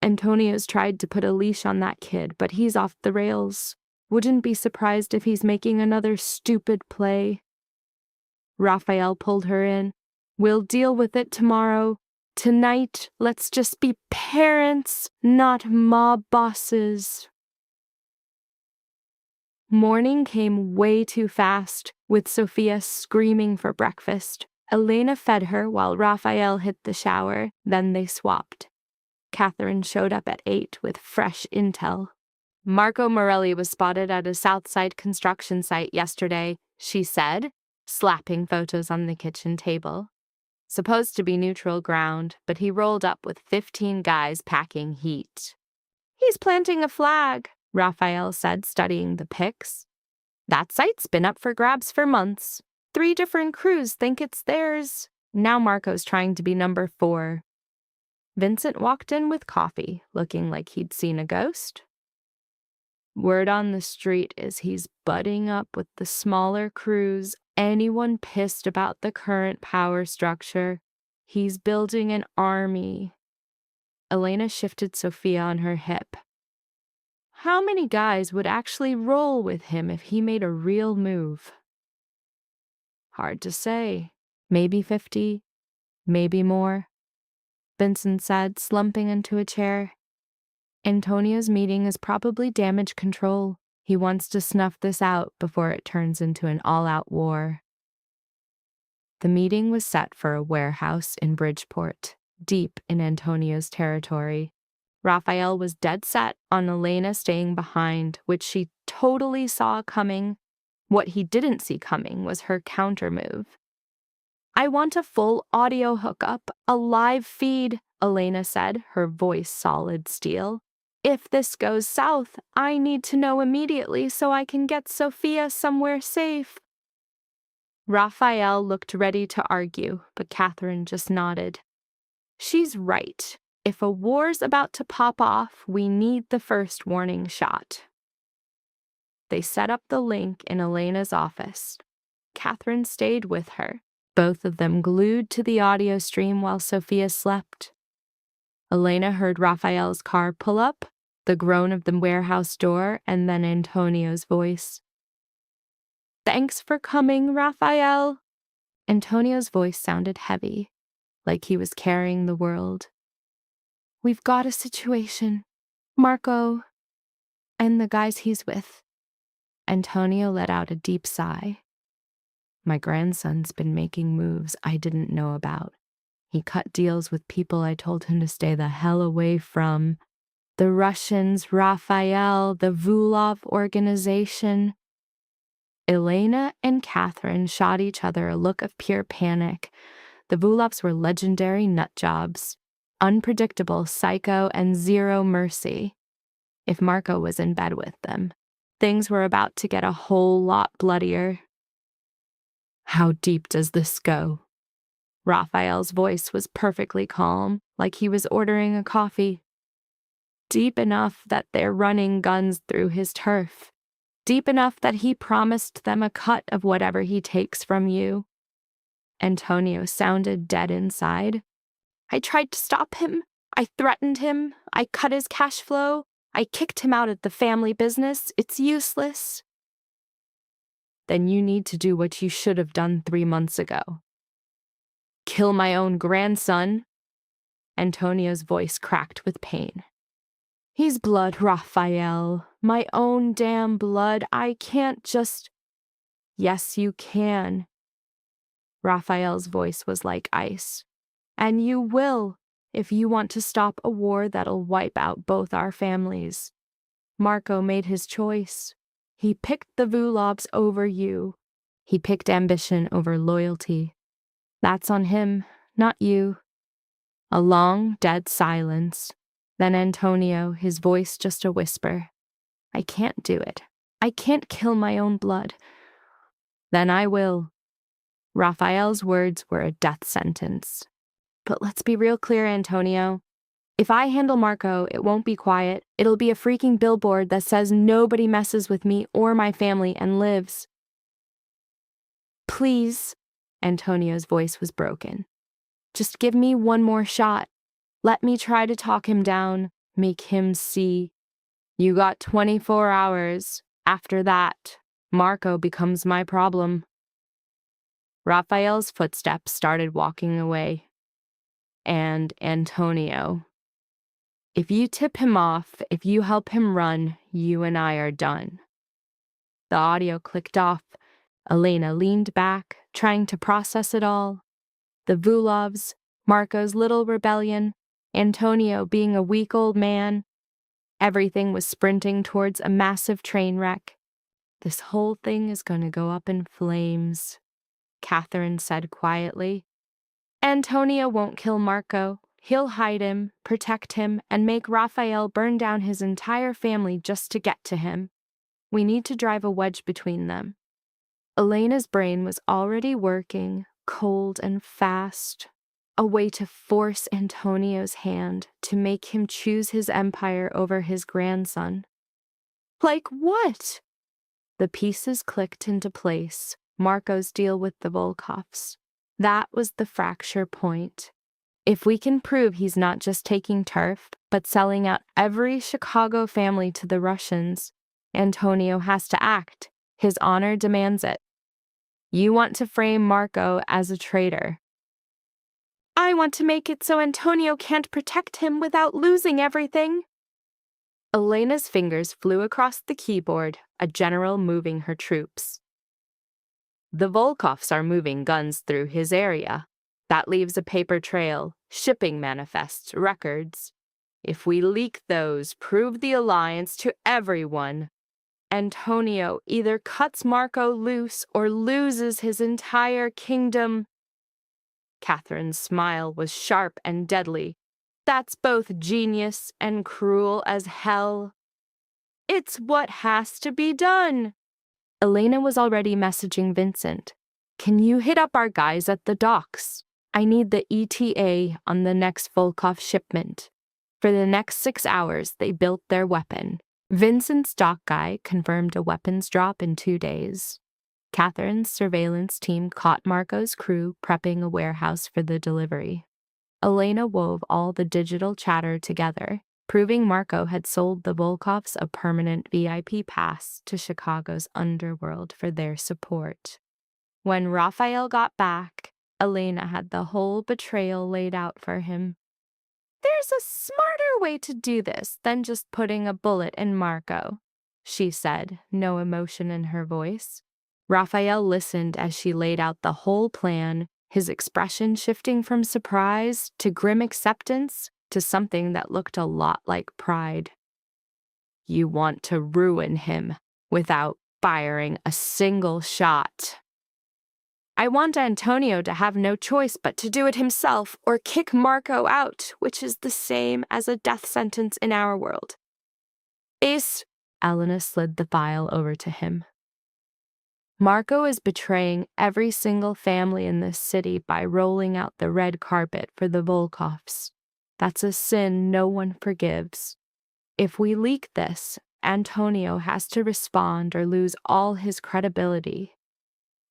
Antonio's tried to put a leash on that kid, but he's off the rails. Wouldn't be surprised if he's making another stupid play. Raphael pulled her in. We'll deal with it tomorrow. Tonight, let's just be parents, not mob bosses. Morning came way too fast, with Sophia screaming for breakfast. Elena fed her while Raphael hit the shower, then they swapped. Catherine showed up at 8 with fresh intel. Marco Morelli was spotted at a Southside construction site yesterday, she said, slapping photos on the kitchen table. Supposed to be neutral ground, but he rolled up with 15 guys packing heat. He's planting a flag, Raphael said, studying the pics. That site's been up for grabs for months. 3 different crews think it's theirs. Now Marco's trying to be number 4. Vincent walked in with coffee, looking like he'd seen a ghost. Word on the street is he's butting up with the smaller crews, anyone pissed about the current power structure. He's building an army. Elena shifted Sophia on her hip. How many guys would actually roll with him if he made a real move? Hard to say. Maybe 50, maybe more, Vincent said, slumping into a chair. Antonio's meeting is probably damage control. He wants to snuff this out before it turns into an all-out war. The meeting was set for a warehouse in Bridgeport, deep in Antonio's territory. Raphael was dead set on Elena staying behind, which she totally saw coming. What he didn't see coming was her countermove. I want a full audio hookup, a live feed, Elena said, her voice solid steel. If this goes south, I need to know immediately so I can get Sophia somewhere safe. Raphael looked ready to argue, but Catherine just nodded. She's right. If a war's about to pop off, we need the first warning shot. They set up the link in Elena's office. Catherine stayed with her, both of them glued to the audio stream while Sophia slept. Elena heard Raphael's car pull up, the groan of the warehouse door, and then Antonio's voice. Thanks for coming, Raphael. Antonio's voice sounded heavy, like he was carrying the world. We've got a situation. Marco and the guys he's with. Antonio let out a deep sigh. My grandson's been making moves I didn't know about. He cut deals with people I told him to stay the hell away from. The Russians, Raphael, the Vulov organization. Elena and Catherine shot each other a look of pure panic. The Vulovs were legendary nutjobs, unpredictable, psycho, and zero mercy. If Marco was in bed with them, things were about to get a whole lot bloodier. How deep does this go? Raphael's voice was perfectly calm, like he was ordering a coffee. Deep enough that they're running guns through his turf. Deep enough that he promised them a cut of whatever he takes from you. Antonio sounded dead inside. I tried to stop him. I threatened him. I cut his cash flow. I kicked him out of the family business. It's useless. Then you need to do what you should have done 3 months ago. Kill my own grandson. Antonio's voice cracked with pain. He's blood, Raphael. My own damn blood. I can't just... Yes, you can. Raphael's voice was like ice. And you will, if you want to stop a war that'll wipe out both our families. Marco made his choice. He picked the Vulovs over you. He picked ambition over loyalty. That's on him, not you. A long, dead silence. Then Antonio, his voice just a whisper. I can't do it. I can't kill my own blood. Then I will. Raphael's words were a death sentence. But let's be real clear, Antonio. If I handle Marco, it won't be quiet. It'll be a freaking billboard that says nobody messes with me or my family and lives. Please. Antonio's voice was broken. Just give me one more shot. Let me try to talk him down, make him see. You got 24 hours. After that, Marco becomes my problem. Raphael's footsteps started walking away. And Antonio. If you tip him off, if you help him run, you and I are done. The audio clicked off. Elena leaned back, trying to process it all. The Vulovs, Marco's little rebellion, Antonio being a weak old man. Everything was sprinting towards a massive train wreck. "This whole thing is going to go up in flames," Catherine said quietly. "Antonio won't kill Marco. He'll hide him, protect him, and make Raphael burn down his entire family just to get to him. We need to drive a wedge between them." Elena's brain was already working, cold and fast. A way to force Antonio's hand, to make him choose his empire over his grandson. Like what? The pieces clicked into place. Marco's deal with the Volkovs. That was the fracture point. If we can prove he's not just taking turf, but selling out every Chicago family to the Russians, Antonio has to act. His honor demands it. You want to frame Marco as a traitor. I want to make it so Antonio can't protect him without losing everything. Elena's fingers flew across the keyboard, a general moving her troops. The Volkovs are moving guns through his area. That leaves a paper trail, shipping manifests, records. If we leak those, prove the alliance to everyone, Antonio either cuts Marco loose or loses his entire kingdom. Catherine's smile was sharp and deadly. That's both genius and cruel as hell. It's what has to be done. Elena was already messaging Vincent. Can you hit up our guys at the docks? I need the ETA on the next Volkov shipment. For the next 6 hours, they built their weapon. Vincent's dock guy confirmed a weapons drop in 2 days. Catherine's surveillance team caught Marco's crew prepping a warehouse for the delivery. Elena wove all the digital chatter together, proving Marco had sold the Volkovs a permanent VIP pass to Chicago's underworld for their support. When Raphael got back, Elena had the whole betrayal laid out for him. There's a smarter way to do this than just putting a bullet in Marco, she said, no emotion in her voice. Raphael listened as she laid out the whole plan, his expression shifting from surprise to grim acceptance to something that looked a lot like pride. You want to ruin him without firing a single shot. I want Antonio to have no choice but to do it himself or kick Marco out, which is the same as a death sentence in our world. Elena slid the file over to him. Marco is betraying every single family in this city by rolling out the red carpet for the Volkovs. That's a sin no one forgives. If we leak this, Antonio has to respond or lose all his credibility.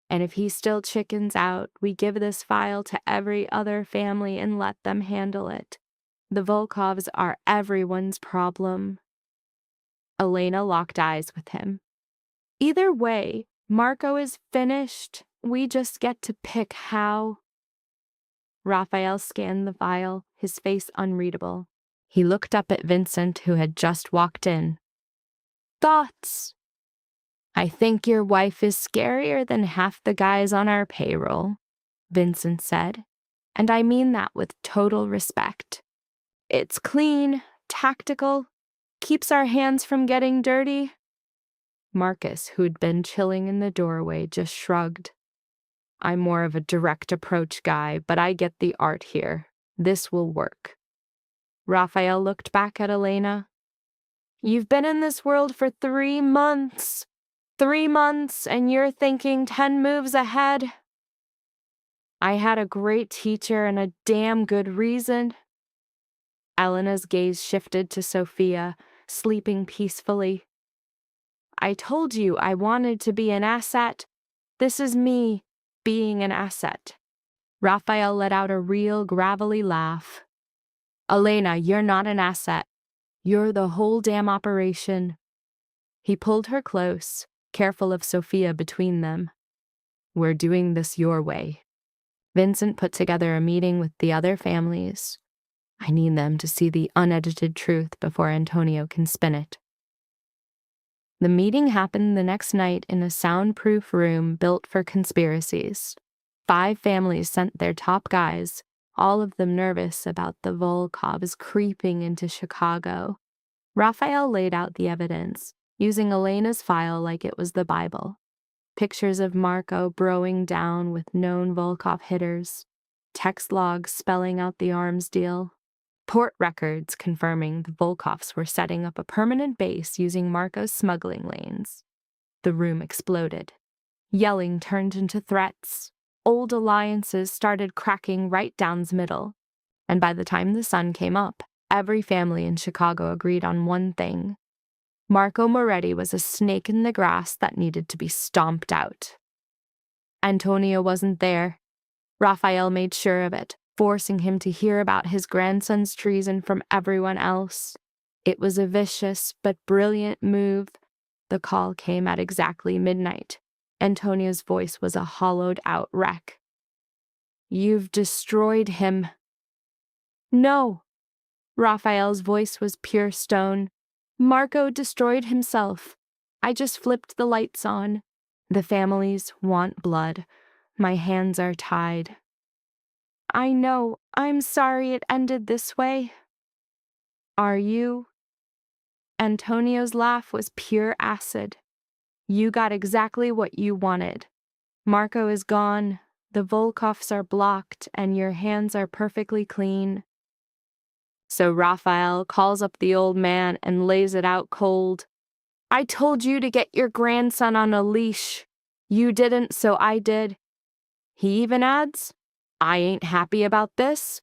And if he still chickens out, we give this file to every other family and let them handle it. The Volkovs are everyone's problem. Elena locked eyes with him. Either way, Marco is finished. We just get to pick how. Raphael scanned the file, his face unreadable. He looked up at Vincent, who had just walked in. Thoughts? I think your wife is scarier than half the guys on our payroll, Vincent said, and I mean that with total respect. It's clean, tactical, keeps our hands from getting dirty. Marcus, who'd been chilling in the doorway, just shrugged. I'm more of a direct approach guy, but I get the art here. This will work. Raphael looked back at Elena. You've been in this world for 3 months. 3 months, and you're thinking 10 moves ahead. I had a great teacher and a damn good reason. Elena's gaze shifted to Sophia, sleeping peacefully. I told you I wanted to be an asset. This is me being an asset. Raphael let out a real gravelly laugh. Elena, you're not an asset. You're the whole damn operation. He pulled her close, careful of Sophia between them. We're doing this your way. Vincent put together a meeting with the other families. I need them to see the unedited truth before Antonio can spin it. The meeting happened the next night in a soundproof room built for conspiracies. 5 families sent their top guys, all of them nervous about the Volkovs creeping into Chicago. Raphael laid out the evidence, using Elena's file like it was the Bible. Pictures of Marco broing down with known Volkov hitters, text logs spelling out the arms deal, port records confirming the Volkovs were setting up a permanent base using Marco's smuggling lanes. The room exploded. Yelling turned into threats. Old alliances started cracking right down's middle. And by the time the sun came up, every family in Chicago agreed on one thing. Marco Moretti was a snake in the grass that needed to be stomped out. Antonio wasn't there. Raphael made sure of it, forcing him to hear about his grandson's treason from everyone else. It was a vicious but brilliant move. The call came at exactly midnight. Antonio's voice was a hollowed-out wreck. "You've destroyed him." "No." Raphael's voice was pure stone. "Marco destroyed himself. I just flipped the lights on. The families want blood. My hands are tied." "I know. I'm sorry it ended this way." "Are you?" Antonio's laugh was pure acid. "You got exactly what you wanted. Marco is gone, the Volkovs are blocked, and your hands are perfectly clean." So Raphael calls up the old man and lays it out cold. "I told you to get your grandson on a leash. You didn't, so I did." He even adds, "I ain't happy about this."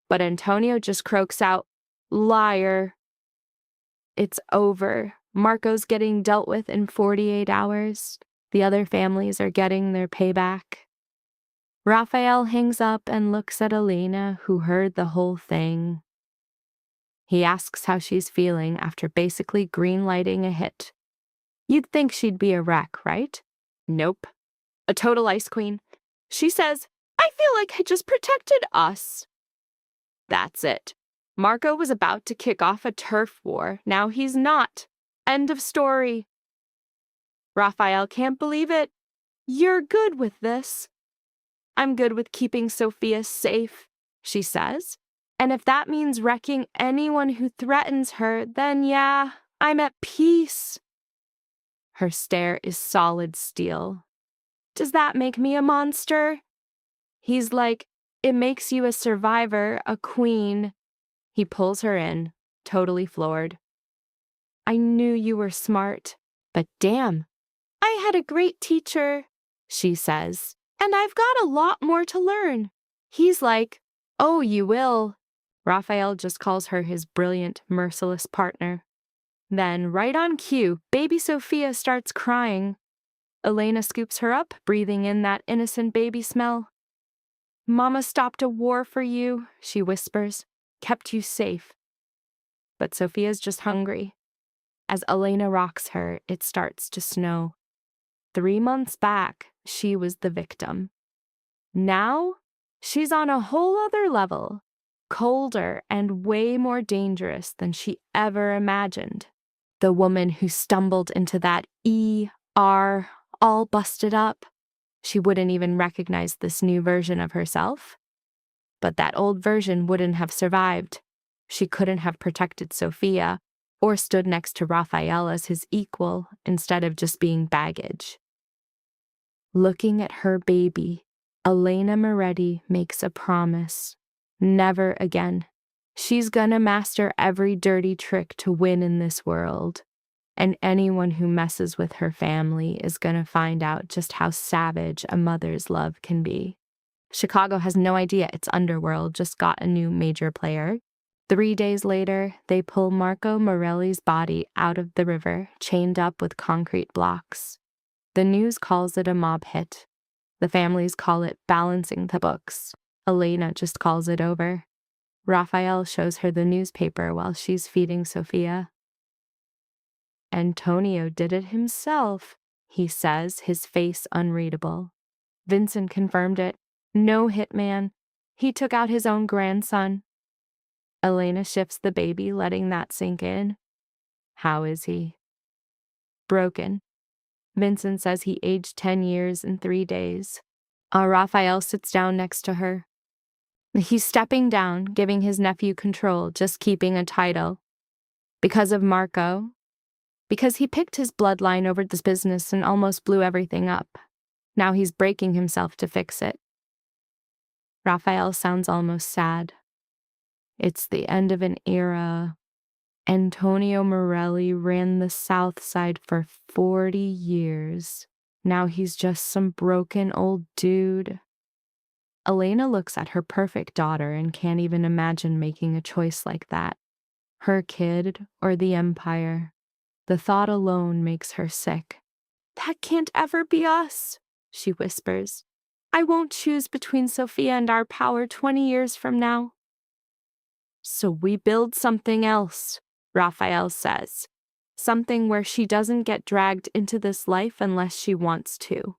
But Antonio just croaks out, "Liar." It's over. Marco's getting dealt with in 48 hours. The other families are getting their payback. Raphael hangs up and looks at Elena, who heard the whole thing. He asks how she's feeling after basically green-lighting a hit. You'd think she'd be a wreck, right? Nope. A total ice queen. She says, "I feel like I just protected us." That's it. Marco was about to kick off a turf war. Now he's not. End of story. Raphael can't believe it. "You're good with this." "I'm good with keeping Sophia safe," she says. "And if that means wrecking anyone who threatens her, then yeah, I'm at peace." Her stare is solid steel. "Does that make me a monster?" He's like, "It makes you a survivor, a queen." He pulls her in, totally floored. "I knew you were smart, but damn, I had a great teacher," she says, "and I've got a lot more to learn." He's like, "Oh, you will." Raphael just calls her his brilliant, merciless partner. Then, right on cue, baby Sophia starts crying. Elena scoops her up, breathing in that innocent baby smell. "Mama stopped a war for you," she whispers, "kept you safe." But Sophia's just hungry. As Elena rocks her, it starts to snow. 3 months back, she was the victim. Now, she's on a whole other level, colder and way more dangerous than she ever imagined. The woman who stumbled into that ER all busted up. She wouldn't even recognize this new version of herself. But that old version wouldn't have survived. She couldn't have protected Sophia or stood next to Raphael as his equal instead of just being baggage. Looking at her baby, Elena Moretti makes a promise. Never again. She's gonna master every dirty trick to win in this world. And anyone who messes with her family is gonna find out just how savage a mother's love can be. Chicago has no idea its underworld just got a new major player. 3 days later, they pull Marco Morelli's body out of the river, chained up with concrete blocks. The news calls it a mob hit. The families call it balancing the books. Elena just calls it over. Raphael shows her the newspaper while she's feeding Sophia. "Antonio did it himself," he says, his face unreadable. Vincent confirmed it. No hitman. He took out his own grandson. Elena shifts the baby, letting that sink in. "How is he?" "Broken." Vincent says he aged 10 years in 3 days. Raphael sits down next to her. He's stepping down, giving his nephew control, just keeping a title. Because of Marco. Because he picked his bloodline over this business and almost blew everything up. Now he's breaking himself to fix it. Raphael sounds almost sad. It's the end of an era. Antonio Morelli ran the South Side for 40 years. Now he's just some broken old dude. Elena looks at her perfect daughter and can't even imagine making a choice like that. Her kid or the Empire. The thought alone makes her sick. "That can't ever be us," she whispers. "I won't choose between Sophia and our power 20 years from now." "So we build something else," Raphael says. "Something where she doesn't get dragged into this life unless she wants to."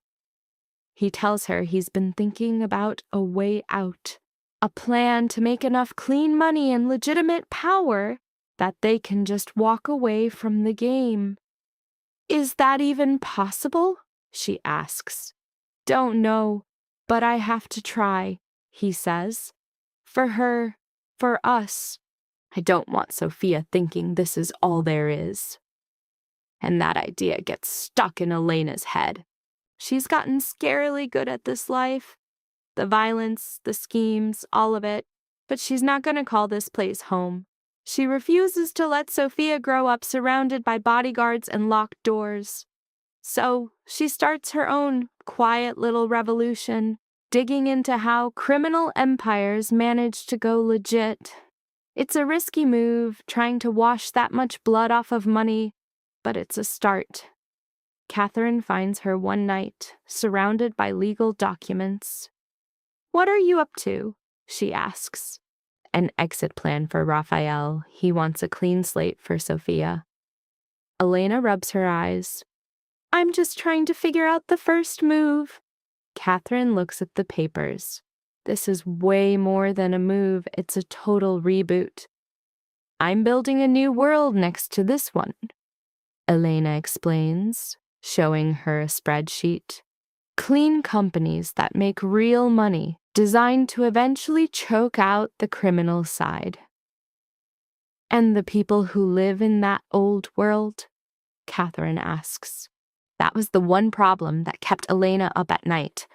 He tells her he's been thinking about a way out, a plan to make enough clean money and legitimate power that they can just walk away from the game. "Is that even possible?" she asks. "Don't know, but I have to try," he says. "For her, for us. I don't want Sophia thinking this is all there is." And that idea gets stuck in Elena's head. She's gotten scarily good at this life. The violence, the schemes, all of it. But she's not going to call this place home. She refuses to let Sophia grow up surrounded by bodyguards and locked doors. So she starts her own quiet little revolution, digging into how criminal empires manage to go legit. It's a risky move, trying to wash that much blood off of money, but it's a start. Catherine finds her one night, surrounded by legal documents. "What are you up to?" she asks. An exit plan for Raphael. He wants a clean slate for Sophia. Elena rubs her eyes. "I'm just trying to figure out the first move." Catherine looks at the papers. This is way more than a move, it's a total reboot. "I'm building a new world next to this one," Elena explains, showing her a spreadsheet. "Clean companies that make real money, designed to eventually choke out the criminal side." "And the people who live in that old world?" Catherine asks. That was the one problem that kept Elena up at night.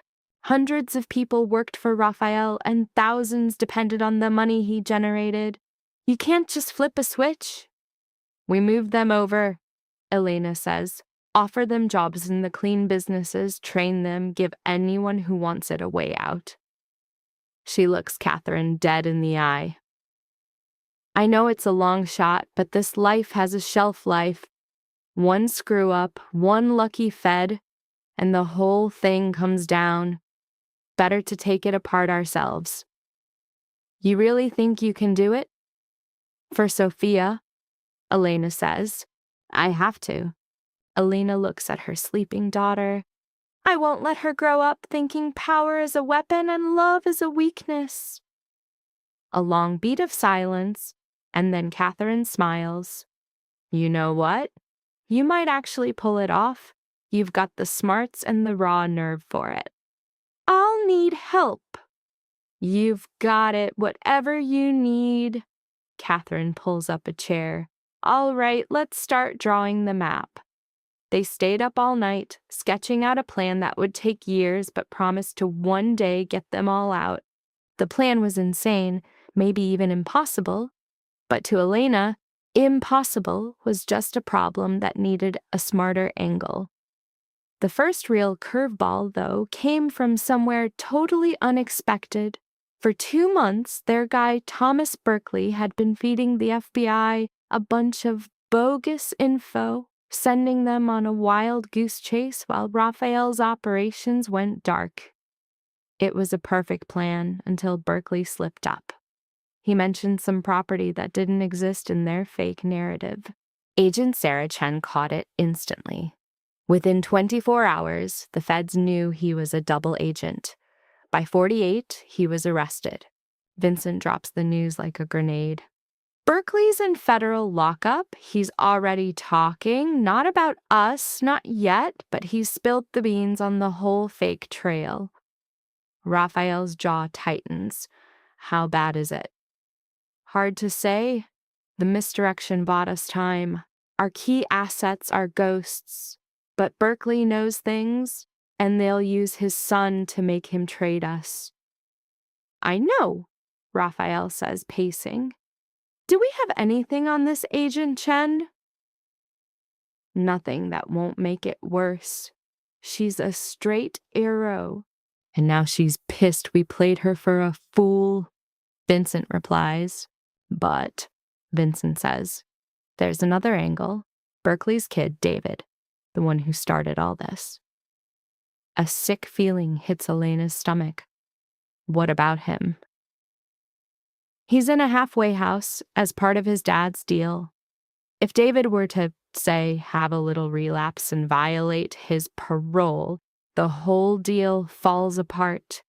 Hundreds of people worked for Raphael and thousands depended on the money he generated. You can't just flip a switch. "We move them over," Elena says. "Offer them jobs in the clean businesses, train them, give anyone who wants it a way out." She looks Catherine dead in the eye. "I know it's a long shot, but this life has a shelf life. One screw up, one lucky Fed, and the whole thing comes down. Better to take it apart ourselves." "You really think you can do it?" "For Sophia," Elena says. "I have to." Elena looks at her sleeping daughter. "I won't let her grow up thinking power is a weapon and love is a weakness." A long beat of silence, and then Catherine smiles. "You know what? You might actually pull it off. You've got the smarts and the raw nerve for it." "I'll need help." "You've got it, whatever you need." Catherine pulls up a chair. "All right, let's start drawing the map." They stayed up all night, sketching out a plan that would take years but promised to one day get them all out. The plan was insane, maybe even impossible. But to Elena, impossible was just a problem that needed a smarter angle. The first real curveball, though, came from somewhere totally unexpected. For 2 months, their guy Thomas Berkeley had been feeding the FBI a bunch of bogus info, sending them on a wild goose chase while Raphael's operations went dark. It was a perfect plan until Berkeley slipped up. He mentioned some property that didn't exist in their fake narrative. Agent Sarah Chen caught it instantly. Within 24 hours, the feds knew he was a double agent. By 48, he was arrested. Vincent drops the news like a grenade. "Berkeley's in federal lockup. He's already talking, not about us, not yet, but he's spilled the beans on the whole fake trail." Raphael's jaw tightens. How bad is it? "Hard to say. The misdirection bought us time. Our key assets are ghosts. But Berkeley knows things, and they'll use his son to make him trade us. I know, Raphael says, pacing. Do we have anything on this Agent Chen? Nothing that won't make it worse. She's a straight arrow. And now she's pissed we played her for a fool, Vincent replies. But, Vincent says, there's another angle. Berkeley's kid, David, the one who started all this. A sick feeling hits Elena's stomach. What about him? He's in a halfway house as part of his dad's deal. If David were to, say, have a little relapse and violate his parole, the whole deal falls apart.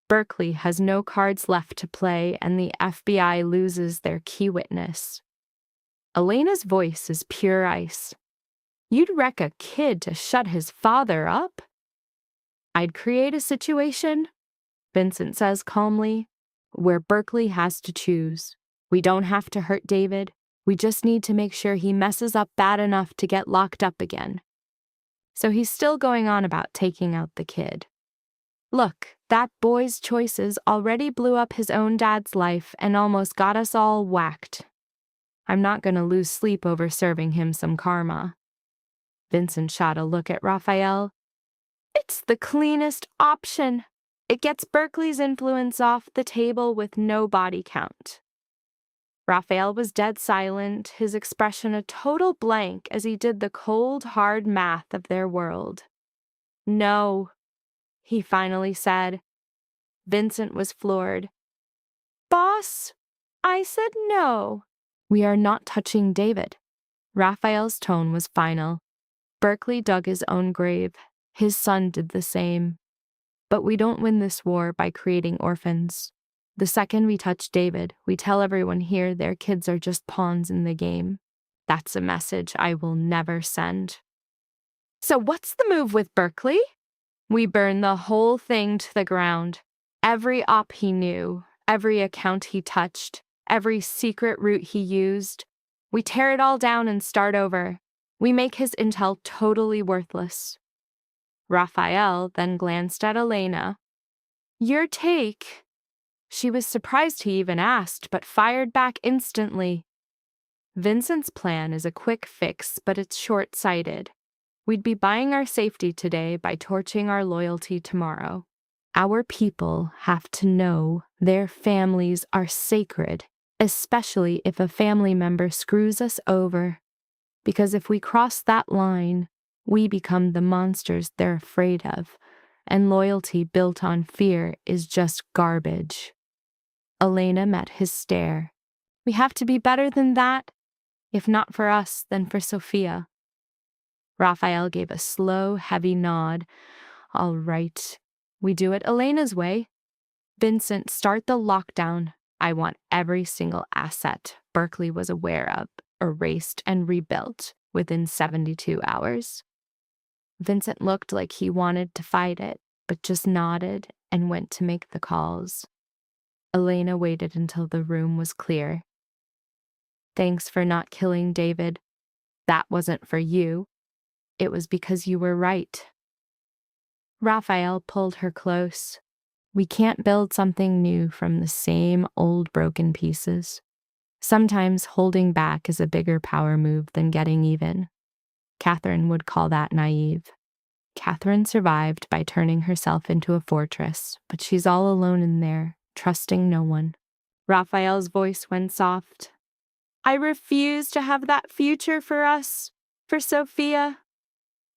Berkeley has no cards left to play, and the FBI loses their key witness. Elena's voice is pure ice. You'd wreck a kid to shut his father up? I'd create a situation, Vincent says calmly, where Berkeley has to choose. We don't have to hurt David. We just need to make sure he messes up bad enough to get locked up again. So he's still going on about taking out the kid. Look, that boy's choices already blew up his own dad's life and almost got us all whacked. I'm not going to lose sleep over serving him some karma. Vincent shot a look at Raphael. It's the cleanest option. It gets Berkeley's influence off the table with no body count. Raphael was dead silent, his expression a total blank as he did the cold, hard math of their world. No, he finally said. Vincent was floored. Boss, I said no. We are not touching David. Raphael's tone was final. Berkeley dug his own grave. His son did the same. But we don't win this war by creating orphans. The second we touch David, we tell everyone here their kids are just pawns in the game. That's a message I will never send. So what's the move with Berkeley? We burn the whole thing to the ground. Every op he knew, every account he touched, every secret route he used. We tear it all down and start over. We make his intel totally worthless. Raphael then glanced at Elena. Your take? She was surprised he even asked, but fired back instantly. Vincent's plan is a quick fix, but it's short-sighted. We'd be buying our safety today by torching our loyalty tomorrow. Our people have to know their families are sacred, especially if a family member screws us over. Because if we cross that line, we become the monsters they're afraid of, and loyalty built on fear is just garbage. Elena met his stare. We have to be better than that. If not for us, then for Sophia. Raphael gave a slow, heavy nod. All right. We do it Elena's way. Vincent, start the lockdown. I want every single asset Berkeley was aware of erased and rebuilt within 72 hours. Vincent looked like he wanted to fight it, but just nodded and went to make the calls. Elena waited until the room was clear. Thanks for not killing David. That wasn't for you. It was because you were right. Raphael pulled her close. We can't build something new from the same old broken pieces. Sometimes holding back is a bigger power move than getting even. Catherine would call that naive. Catherine survived by turning herself into a fortress, but she's all alone in there, trusting no one. Raphael's voice went soft. I refuse to have that future for us, for Sophia.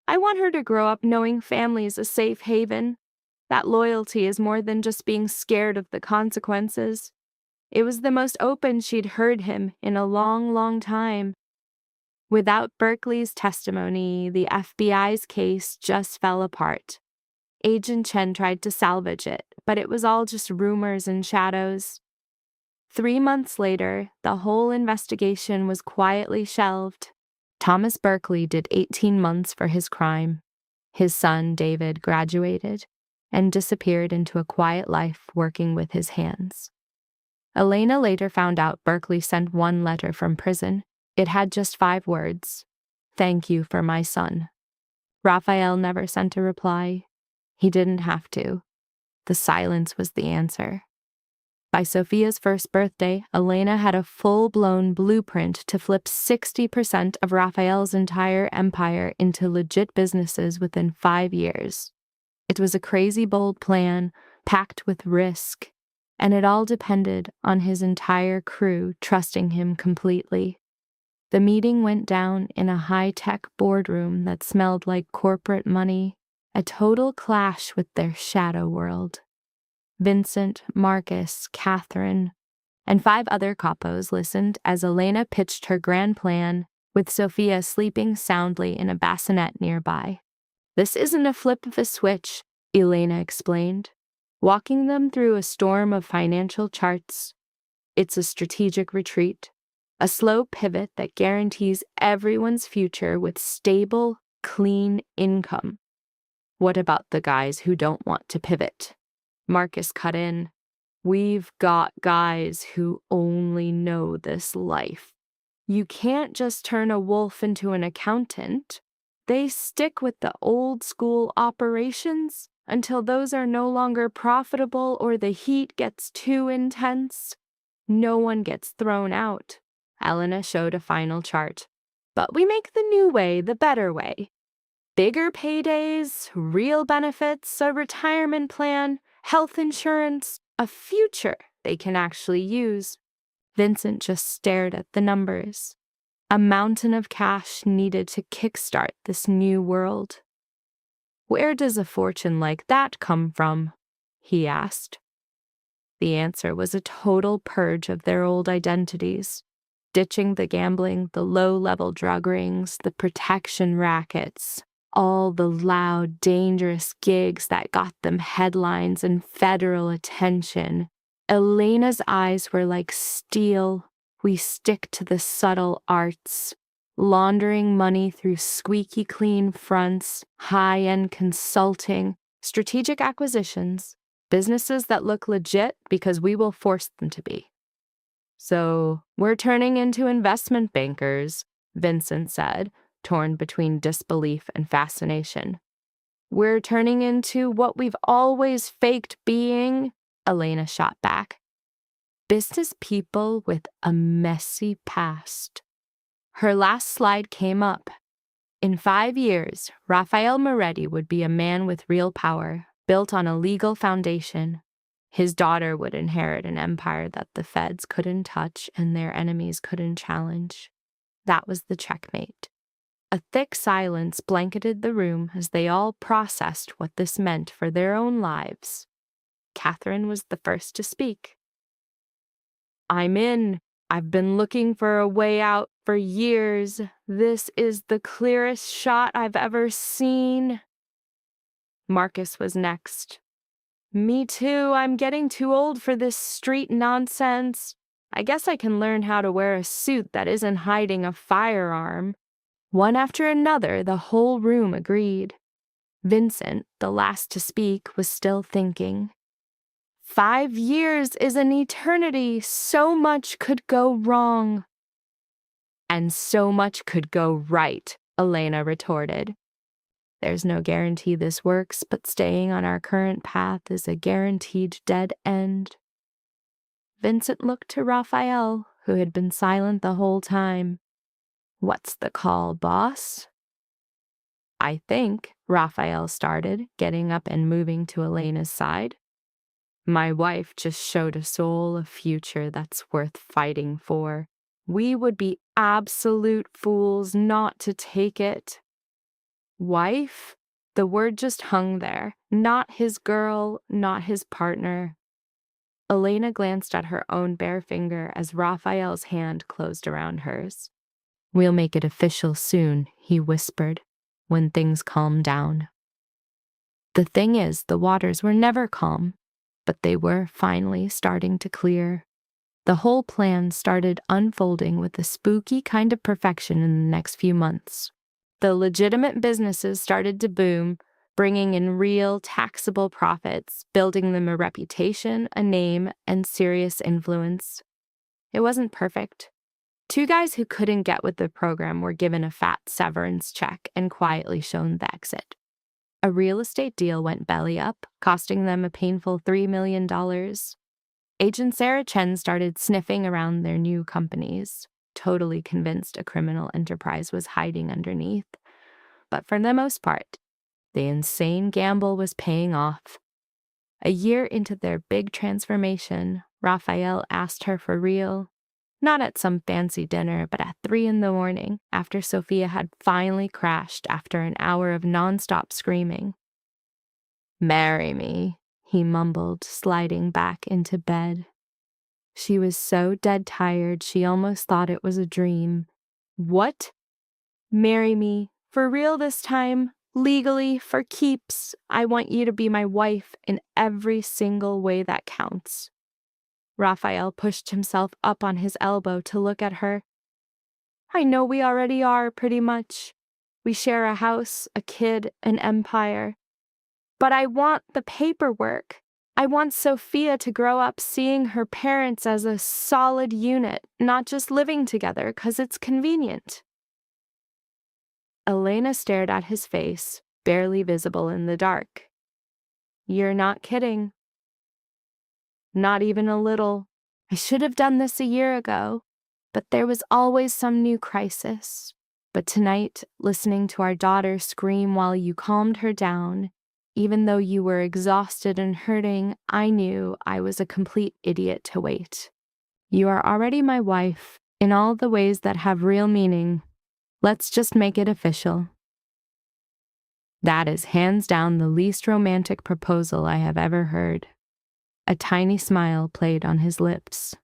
I want her to grow up knowing family is a safe haven. That loyalty is more than just being scared of the consequences. It was the most open she'd heard him in a long, long time. Without Berkeley's testimony, the FBI's case just fell apart. Agent Chen tried to salvage it, but it was all just rumors and shadows. 3 months later, the whole investigation was quietly shelved. Thomas Berkeley did 18 months for his crime. His son, David, graduated and disappeared into a quiet life working with his hands. Elena later found out Berkeley sent one letter from prison. It had just 5 words. "Thank you for my son." Raphael never sent a reply. He didn't have to. The silence was the answer. By Sophia's first birthday, Elena had a full-blown blueprint to flip 60% of Raphael's entire empire into legit businesses within 5 years. It was a crazy bold plan, packed with risk, and it all depended on his entire crew trusting him completely. The meeting went down in a high-tech boardroom that smelled like corporate money, a total clash with their shadow world. Vincent, Marcus, Catherine, and 5 other capos listened as Elena pitched her grand plan, with Sophia sleeping soundly in a bassinet nearby. "This isn't a flip of a switch," Elena explained, walking them through a storm of financial charts. "It's a strategic retreat, a slow pivot that guarantees everyone's future with stable, clean income." "What about the guys who don't want to pivot?" Marcus cut in. "We've got guys who only know this life. You can't just turn a wolf into an accountant. They stick with the old school operations until those are no longer profitable or the heat gets too intense. No one gets thrown out." Elena showed a final chart. "But we make the new way the better way. Bigger paydays, real benefits, a retirement plan, health insurance, a future they can actually use." Vincent just stared at the numbers. A mountain of cash needed to kickstart this new world. "Where does a fortune like that come from?" he asked. The answer was a total purge of their old identities, ditching the gambling, the low-level drug rings, the protection rackets, all the loud, dangerous gigs that got them headlines and federal attention. Elena's eyes were like steel. "We stick to the subtle arts, laundering money through squeaky clean fronts, high-end consulting, strategic acquisitions, businesses that look legit because we will force them to be." "So we're turning into investment bankers," Vincent said, torn between disbelief and fascination. "We're turning into what we've always faked being," Elena shot back. "Business people with a messy past." Her last slide came up. In 5 years, Raphael Moretti would be a man with real power, built on a legal foundation. His daughter would inherit an empire that the feds couldn't touch and their enemies couldn't challenge. That was the checkmate. A thick silence blanketed the room as they all processed what this meant for their own lives. Catherine was the first to speak. "I'm in. I've been looking for a way out for years. This is the clearest shot I've ever seen." Marcus was next. "Me too. I'm getting too old for this street nonsense. I guess I can learn how to wear a suit that isn't hiding a firearm." One after another, the whole room agreed. Vincent, the last to speak, was still thinking. 5 years is an eternity. So much could go wrong." "And so much could go right," Elena retorted. "There's no guarantee this works, but staying on our current path is a guaranteed dead end." Vincent looked to Raphael, who had been silent the whole time. "What's the call, boss?" "I think," Raphael started, getting up and moving to Elena's side, "my wife just showed a soul a future that's worth fighting for. We would be absolute fools not to take it." Wife? The word just hung there. Not his girl, not his partner. Elena glanced at her own bare finger as Raphael's hand closed around hers. "We'll make it official soon," he whispered, "when things calm down." The thing is, the waters were never calm, but they were finally starting to clear. The whole plan started unfolding with a spooky kind of perfection in the next few months. The legitimate businesses started to boom, bringing in real taxable profits, building them a reputation, a name, and serious influence. It wasn't perfect. Two guys who couldn't get with the program were given a fat severance check and quietly shown the exit. A real estate deal went belly up, costing them a painful $3 million. Agent Sarah Chen started sniffing around their new companies, totally convinced a criminal enterprise was hiding underneath. But for the most part, the insane gamble was paying off. A year into their big transformation, Raphael asked her for real. Not at some fancy dinner, but at 3 a.m, after Sophia had finally crashed after an hour of nonstop screaming. "Marry me," he mumbled, sliding back into bed. She was so dead tired she almost thought it was a dream. "What? Marry me? For real this time? Legally, for keeps? I want you to be my wife in every single way that counts." Raphael pushed himself up on his elbow to look at her. "I know we already are, pretty much. We share a house, a kid, an empire. But I want the paperwork. I want Sophia to grow up seeing her parents as a solid unit, not just living together 'cause it's convenient." Elena stared at his face, barely visible in the dark. "You're not kidding." "Not even a little. I should have done this a year ago, but there was always some new crisis. But tonight, listening to our daughter scream while you calmed her down, even though you were exhausted and hurting, I knew I was a complete idiot to wait. You are already my wife, in all the ways that have real meaning. Let's just make it official." That is hands down the least romantic proposal I have ever heard. A tiny smile played on his lips.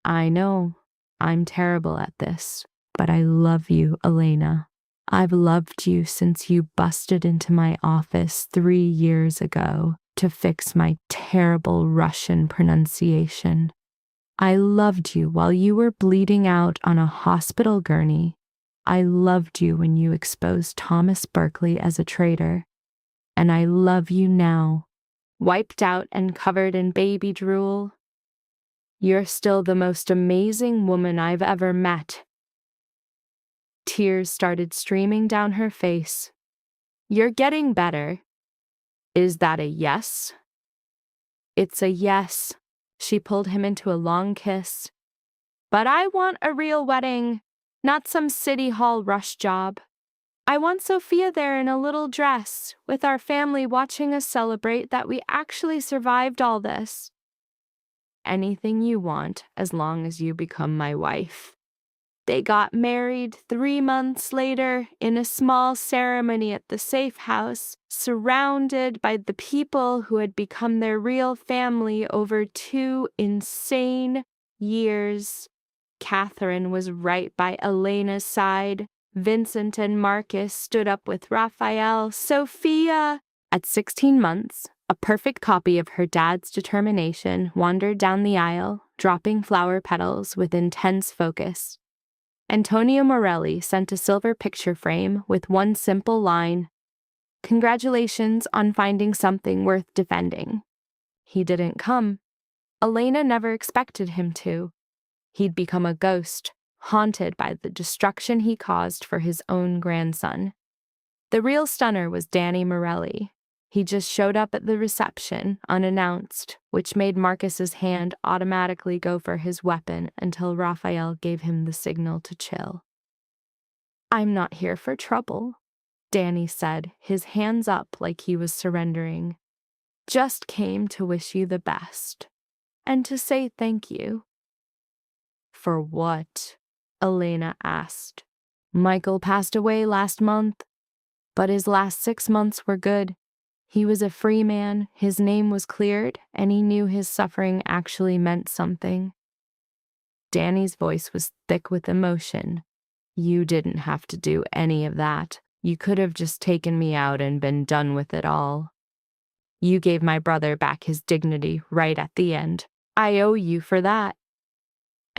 "I know, I'm terrible at this, but I love you, Elena. I've loved you since you busted into my office 3 years ago to fix my terrible Russian pronunciation. I loved you while you were bleeding out on a hospital gurney. I loved you when you exposed Thomas Berkeley as a traitor. And I love you now, wiped out and covered in baby drool. You're still the most amazing woman I've ever met." Tears started streaming down her face. "You're getting better. Is that a yes?" "It's a yes." She pulled him into a long kiss. "But I want a real wedding, not some city hall rush job. I want Sophia there in a little dress, with our family watching us celebrate that we actually survived all this." "Anything you want, as long as you become my wife." They got married 3 months later in a small ceremony at the safe house, surrounded by the people who had become their real family over 2 insane years. Catherine was right by Elena's side. Vincent and Marcus stood up with Raphael. Sophia, at 16 months, a perfect copy of her dad's determination, wandered down the aisle, dropping flower petals with intense focus. Antonio Morelli sent a silver picture frame with one simple line, "Congratulations on finding something worth defending." He didn't come. Elena never expected him to. He'd become a ghost, haunted by the destruction he caused for his own grandson. The real stunner was Danny Morelli. He just showed up at the reception, unannounced, which made Marcus's hand automatically go for his weapon until Raphael gave him the signal to chill. "I'm not here for trouble," Danny said, his hands up like he was surrendering. "Just came to wish you the best, and to say thank you." "For what?" Elena asked. "Michael passed away last month, but his last 6 months were good. He was a free man, his name was cleared, and he knew his suffering actually meant something." Danny's voice was thick with emotion. "You didn't have to do any of that. You could have just taken me out and been done with it all. You gave my brother back his dignity right at the end. I owe you for that."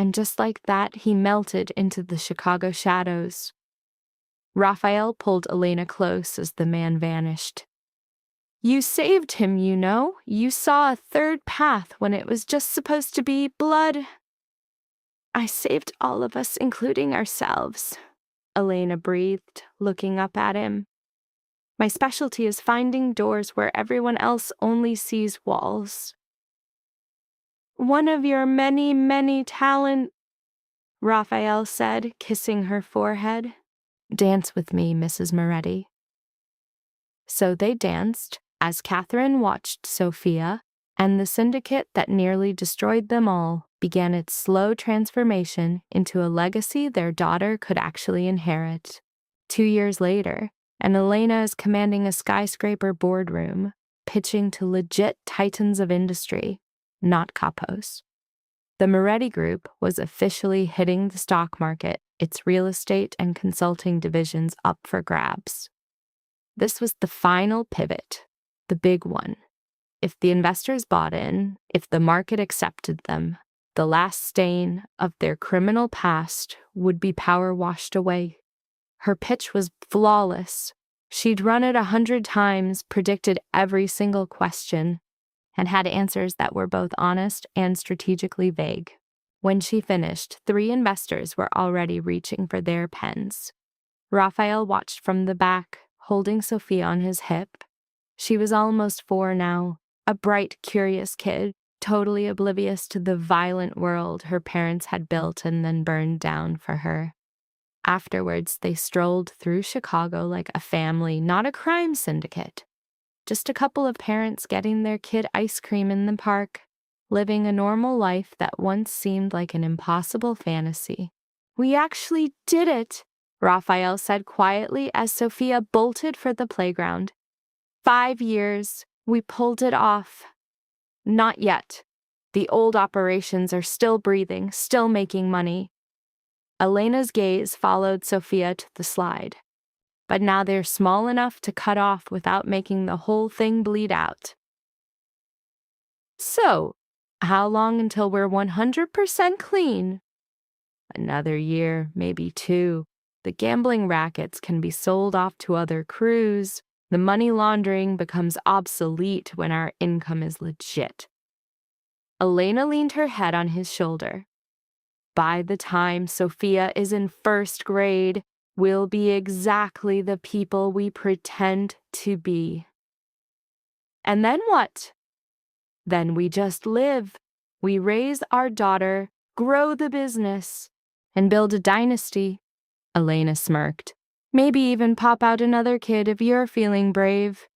And just like that, he melted into the Chicago shadows. Raphael pulled Elena close as the man vanished. You saved him, you know. You saw a third path when it was just supposed to be blood. I saved all of us, including ourselves, Elena breathed, looking up at him. My specialty is finding doors where everyone else only sees walls. One of your many, many talent, Raphael said, kissing her forehead. Dance with me, Mrs. Moretti. So they danced, as Catherine watched Sophia, and the syndicate that nearly destroyed them all began its slow transformation into a legacy their daughter could actually inherit. 2 years later, and Elena is commanding a skyscraper boardroom, pitching to legit titans of industry, not capos. The Moretti Group was officially hitting the stock market, its real estate and consulting divisions up for grabs. This was the final pivot, the big one. If the investors bought in, if the market accepted them, the last stain of their criminal past would be power washed away. Her pitch was flawless. She'd run it 100 times, predicted every single question, and had answers that were both honest and strategically vague. When she finished, 3 investors were already reaching for their pens. Raphael watched from the back, holding Sophia on his hip. She was almost 4 now, a bright, curious kid, totally oblivious to the violent world her parents had built and then burned down for her. Afterwards, they strolled through Chicago like a family, not a crime syndicate. Just a couple of parents getting their kid ice cream in the park, living a normal life that once seemed like an impossible fantasy. We actually did it, Raphael said quietly as Sophia bolted for the playground. 5 years, we pulled it off. Not yet. The old operations are still breathing, still making money. Elena's gaze followed Sophia to the slide. But now they're small enough to cut off without making the whole thing bleed out. So, how long until we're 100% clean? Another year, maybe 2. The gambling rackets can be sold off to other crews. The money laundering becomes obsolete when our income is legit. Elena leaned her head on his shoulder. By the time Sophia is in 1st grade, we'll be exactly the people we pretend to be. And then what? Then we just live. We raise our daughter, grow the business, and build a dynasty. Elena smirked. Maybe even pop out another kid if you're feeling brave.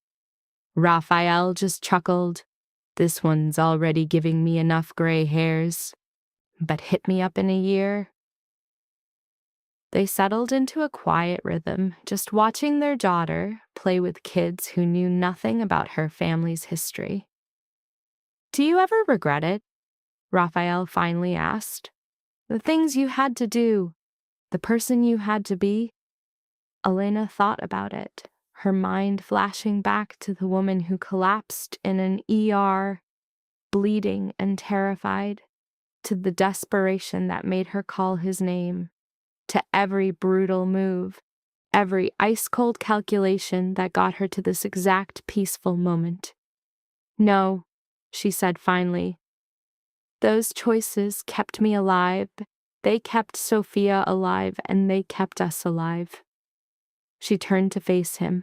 Raphael just chuckled. This one's already giving me enough gray hairs. But hit me up in a year. They settled into a quiet rhythm, just watching their daughter play with kids who knew nothing about her family's history. Do you ever regret it? Raphael finally asked. The things you had to do, the person you had to be? Elena thought about it, her mind flashing back to the woman who collapsed in an ER, bleeding and terrified, to the desperation that made her call his name, to every brutal move, every ice-cold calculation that got her to this exact peaceful moment. No, she said finally. Those choices kept me alive. They kept Sophia alive, and they kept us alive. She turned to face him.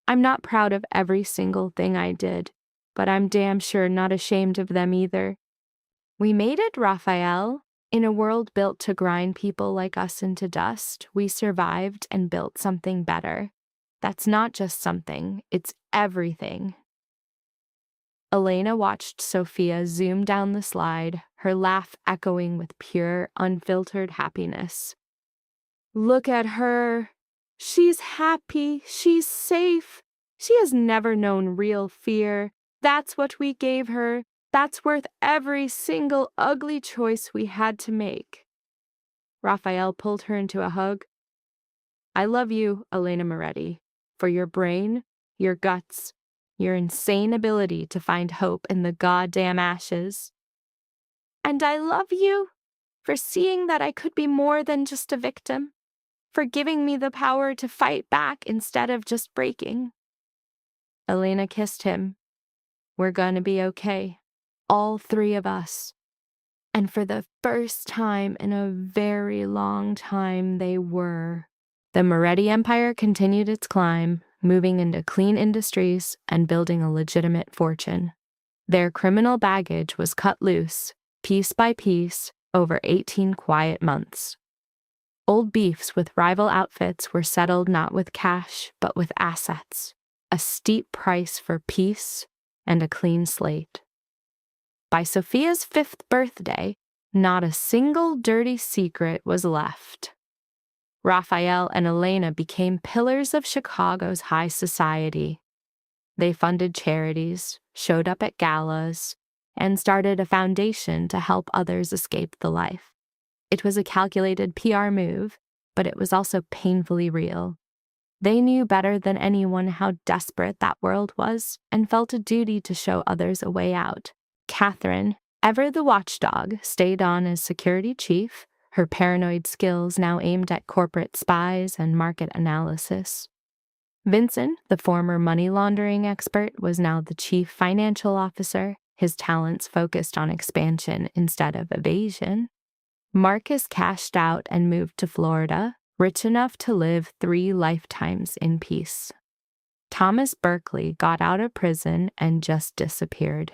I'm not proud of every single thing I did, but I'm damn sure not ashamed of them either. We made it, Raphael. In a world built to grind people like us into dust, we survived and built something better. That's not just something, it's everything. Elena watched Sophia zoom down the slide, her laugh echoing with pure, unfiltered happiness. Look at her. She's happy. She's safe. She has never known real fear. That's what we gave her. That's worth every single ugly choice we had to make. Raphael pulled her into a hug. I love you, Elena Moretti, for your brain, your guts, your insane ability to find hope in the goddamn ashes. And I love you for seeing that I could be more than just a victim, for giving me the power to fight back instead of just breaking. Elena kissed him. We're gonna be okay. All three of us. And for the first time in a very long time, they were. The Moretti Empire continued its climb, moving into clean industries and building a legitimate fortune. Their criminal baggage was cut loose, piece by piece, over 18 quiet months. Old beefs with rival outfits were settled not with cash, but with assets, a steep price for peace and a clean slate. By Sophia's 5th birthday, not a single dirty secret was left. Raphael and Elena became pillars of Chicago's high society. They funded charities, showed up at galas, and started a foundation to help others escape the life. It was a calculated PR move, but it was also painfully real. They knew better than anyone how desperate that world was and felt a duty to show others a way out. Catherine, ever the watchdog, stayed on as security chief, her paranoid skills now aimed at corporate spies and market analysis. Vincent, the former money laundering expert, was now the chief financial officer, his talents focused on expansion instead of evasion. Marcus cashed out and moved to Florida, rich enough to live 3 lifetimes in peace. Thomas Berkeley got out of prison and just disappeared.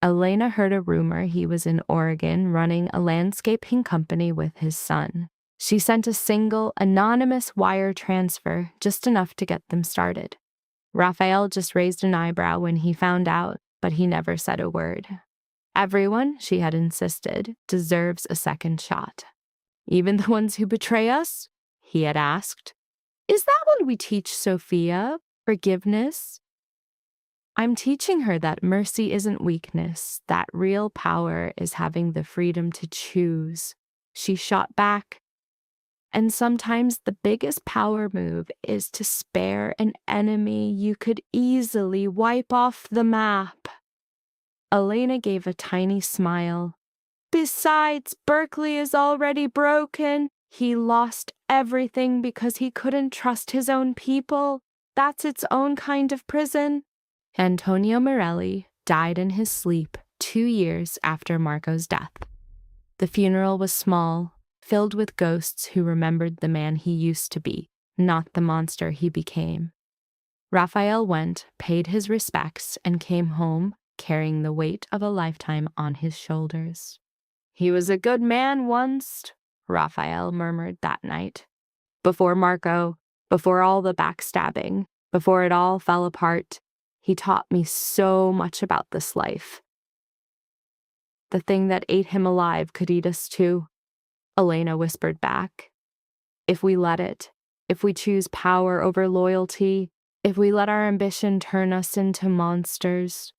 Elena heard a rumor he was in Oregon running a landscaping company with his son. She sent a single, anonymous wire transfer, just enough to get them started. Raphael just raised an eyebrow when he found out, but he never said a word. Everyone, she had insisted, deserves a second shot. Even the ones who betray us? He had asked. Is that what we teach Sophia? Forgiveness? I'm teaching her that mercy isn't weakness, that real power is having the freedom to choose. She shot back. And sometimes the biggest power move is to spare an enemy you could easily wipe off the map. Elena gave a tiny smile. Besides, Berkeley is already broken. He lost everything because he couldn't trust his own people. That's its own kind of prison. Antonio Morelli died in his sleep 2 years after Marco's death. The funeral was small, filled with ghosts who remembered the man he used to be, not the monster he became. Raphael went, paid his respects, and came home, carrying the weight of a lifetime on his shoulders. He was a good man once, Raphael murmured that night. Before Marco, before all the backstabbing, before it all fell apart, he taught me so much about this life. The thing that ate him alive could eat us too, Elena whispered back. If we let it, if we choose power over loyalty, if we let our ambition turn us into monsters.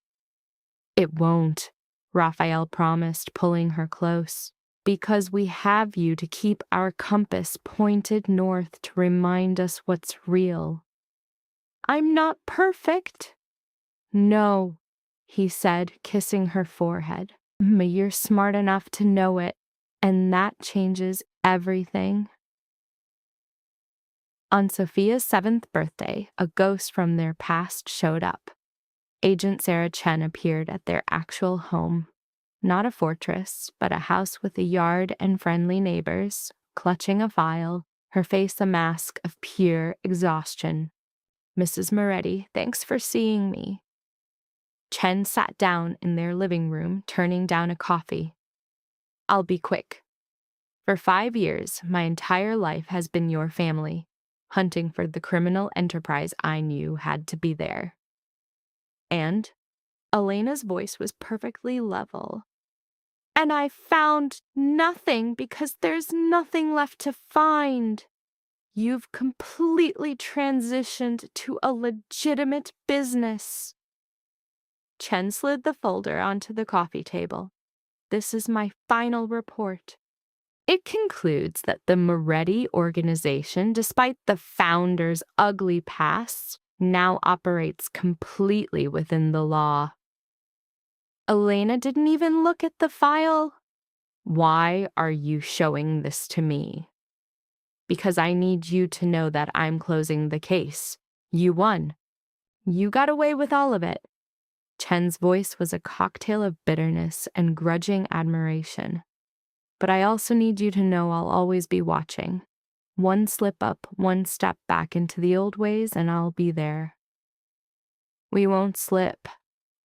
It won't, Raphael promised, pulling her close, because we have you to keep our compass pointed north to remind us what's real. I'm not perfect. No, he said, kissing her forehead. But you're smart enough to know it, and that changes everything. On Sophia's 7th birthday, a ghost from their past showed up. Agent Sarah Chen appeared at their actual home. Not a fortress, but a house with a yard and friendly neighbors, clutching a file, her face a mask of pure exhaustion. Mrs. Moretti, thanks for seeing me. Chen sat down in their living room, turning down a coffee. I'll be quick. For 5 years, my entire life has been your family, hunting for the criminal enterprise I knew had to be there. And Elena's voice was perfectly level. And I found nothing because there's nothing left to find. You've completely transitioned to a legitimate business. Chen slid the folder onto the coffee table. This is my final report. It concludes that the Moretti organization, despite the founder's ugly past, now operates completely within the law. Elena didn't even look at the file. Why are you showing this to me? Because I need you to know that I'm closing the case. You won. You got away with all of it." Chen's voice was a cocktail of bitterness and grudging admiration. "But I also need you to know I'll always be watching. One slip up, one step back into the old ways, and I'll be there." "We won't slip,"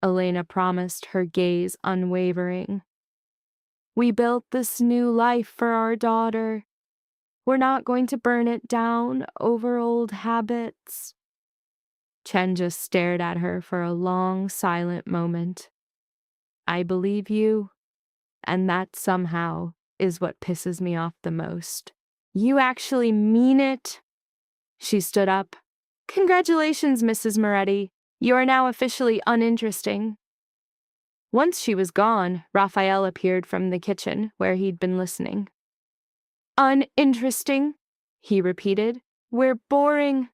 Elena promised, her gaze unwavering. "We built this new life for our daughter. We're not going to burn it down over old habits." Chen just stared at her for a long, silent moment. "I believe you, and that somehow is what pisses me off the most." "You actually mean it?" She stood up. "Congratulations, Mrs. Moretti. You are now officially uninteresting." Once she was gone, Raphael appeared from the kitchen, where he'd been listening. "Uninteresting," he repeated. "We're boring."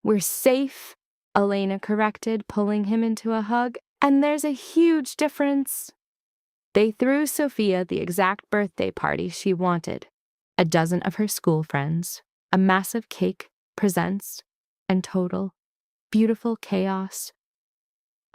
"We're safe," Elena corrected, pulling him into a hug. "And there's a huge difference." They threw Sophia the exact birthday party she wanted. A dozen of her school friends, a massive cake, presents, and total beautiful chaos.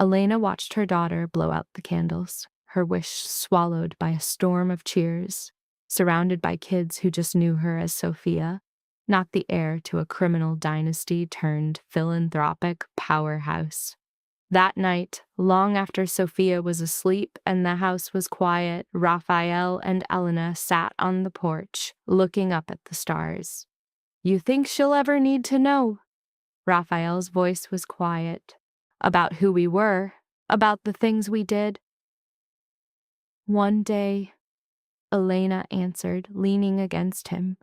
Elena watched her daughter blow out the candles, her wish swallowed by a storm of cheers, surrounded by kids who just knew her as Sophia, not the heir to a criminal dynasty turned philanthropic powerhouse. That night, long after Sophia was asleep and the house was quiet, Raphael and Elena sat on the porch, looking up at the stars. "You think she'll ever need to know?" Raphael's voice was quiet. "About who we were, about the things we did." "One day," Elena answered, leaning against him.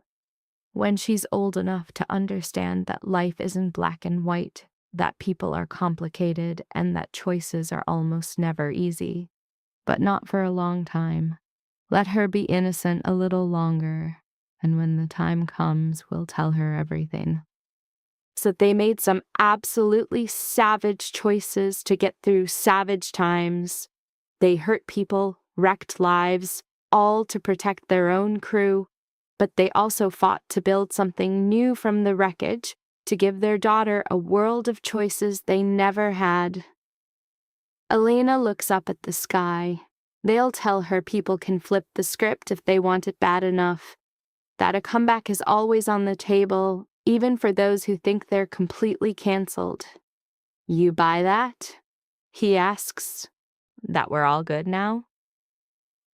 "When she's old enough to understand that life isn't black and white, that people are complicated, and that choices are almost never easy. But not for a long time. Let her be innocent a little longer, and when the time comes, we'll tell her everything." So they made some absolutely savage choices to get through savage times. They hurt people, wrecked lives, all to protect their own crew, but they also fought to build something new from the wreckage, to give their daughter a world of choices they never had. Elena looks up at the sky. They'll tell her people can flip the script if they want it bad enough, that a comeback is always on the table, even for those who think they're completely canceled. "You buy that?" he asks. "That we're all good now?"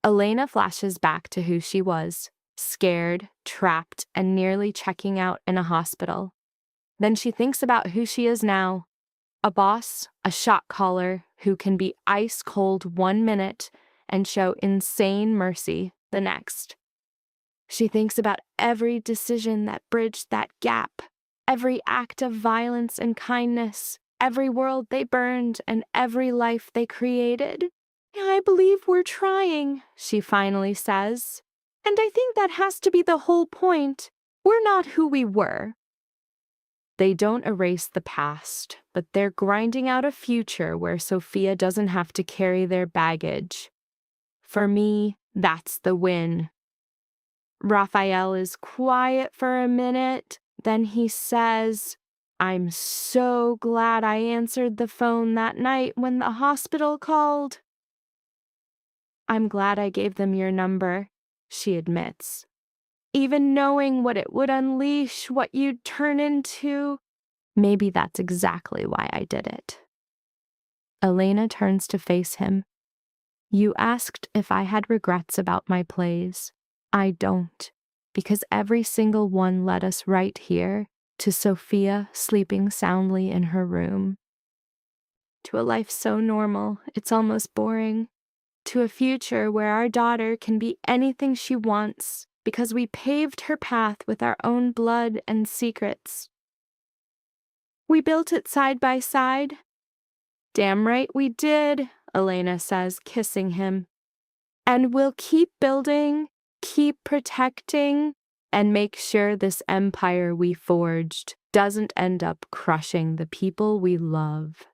Elena flashes back to who she was, scared, trapped, and nearly checking out in a hospital. Then she thinks about who she is now. A boss, a shot caller who can be ice cold 1 minute and show insane mercy the next. She thinks about every decision that bridged that gap, every act of violence and kindness, every world they burned, and every life they created. "I believe we're trying," she finally says. "And I think that has to be the whole point. We're not who we were." They don't erase the past, but they're grinding out a future where Sophia doesn't have to carry their baggage. For me, that's the win. Raphael is quiet for a minute, then he says, "I'm so glad I answered the phone that night when the hospital called." "I'm glad I gave them your number," she admits. "Even knowing what it would unleash, what you'd turn into, maybe that's exactly why I did it." Elena turns to face him. "You asked if I had regrets about my plays. I don't, because every single one led us right here, to Sophia sleeping soundly in her room. To a life so normal, it's almost boring. To a future where our daughter can be anything she wants, because we paved her path with our own blood and secrets. We built it side by side." "Damn right we did," Elena says, kissing him. "And we'll keep building, keep protecting, and make sure this empire we forged doesn't end up crushing the people we love."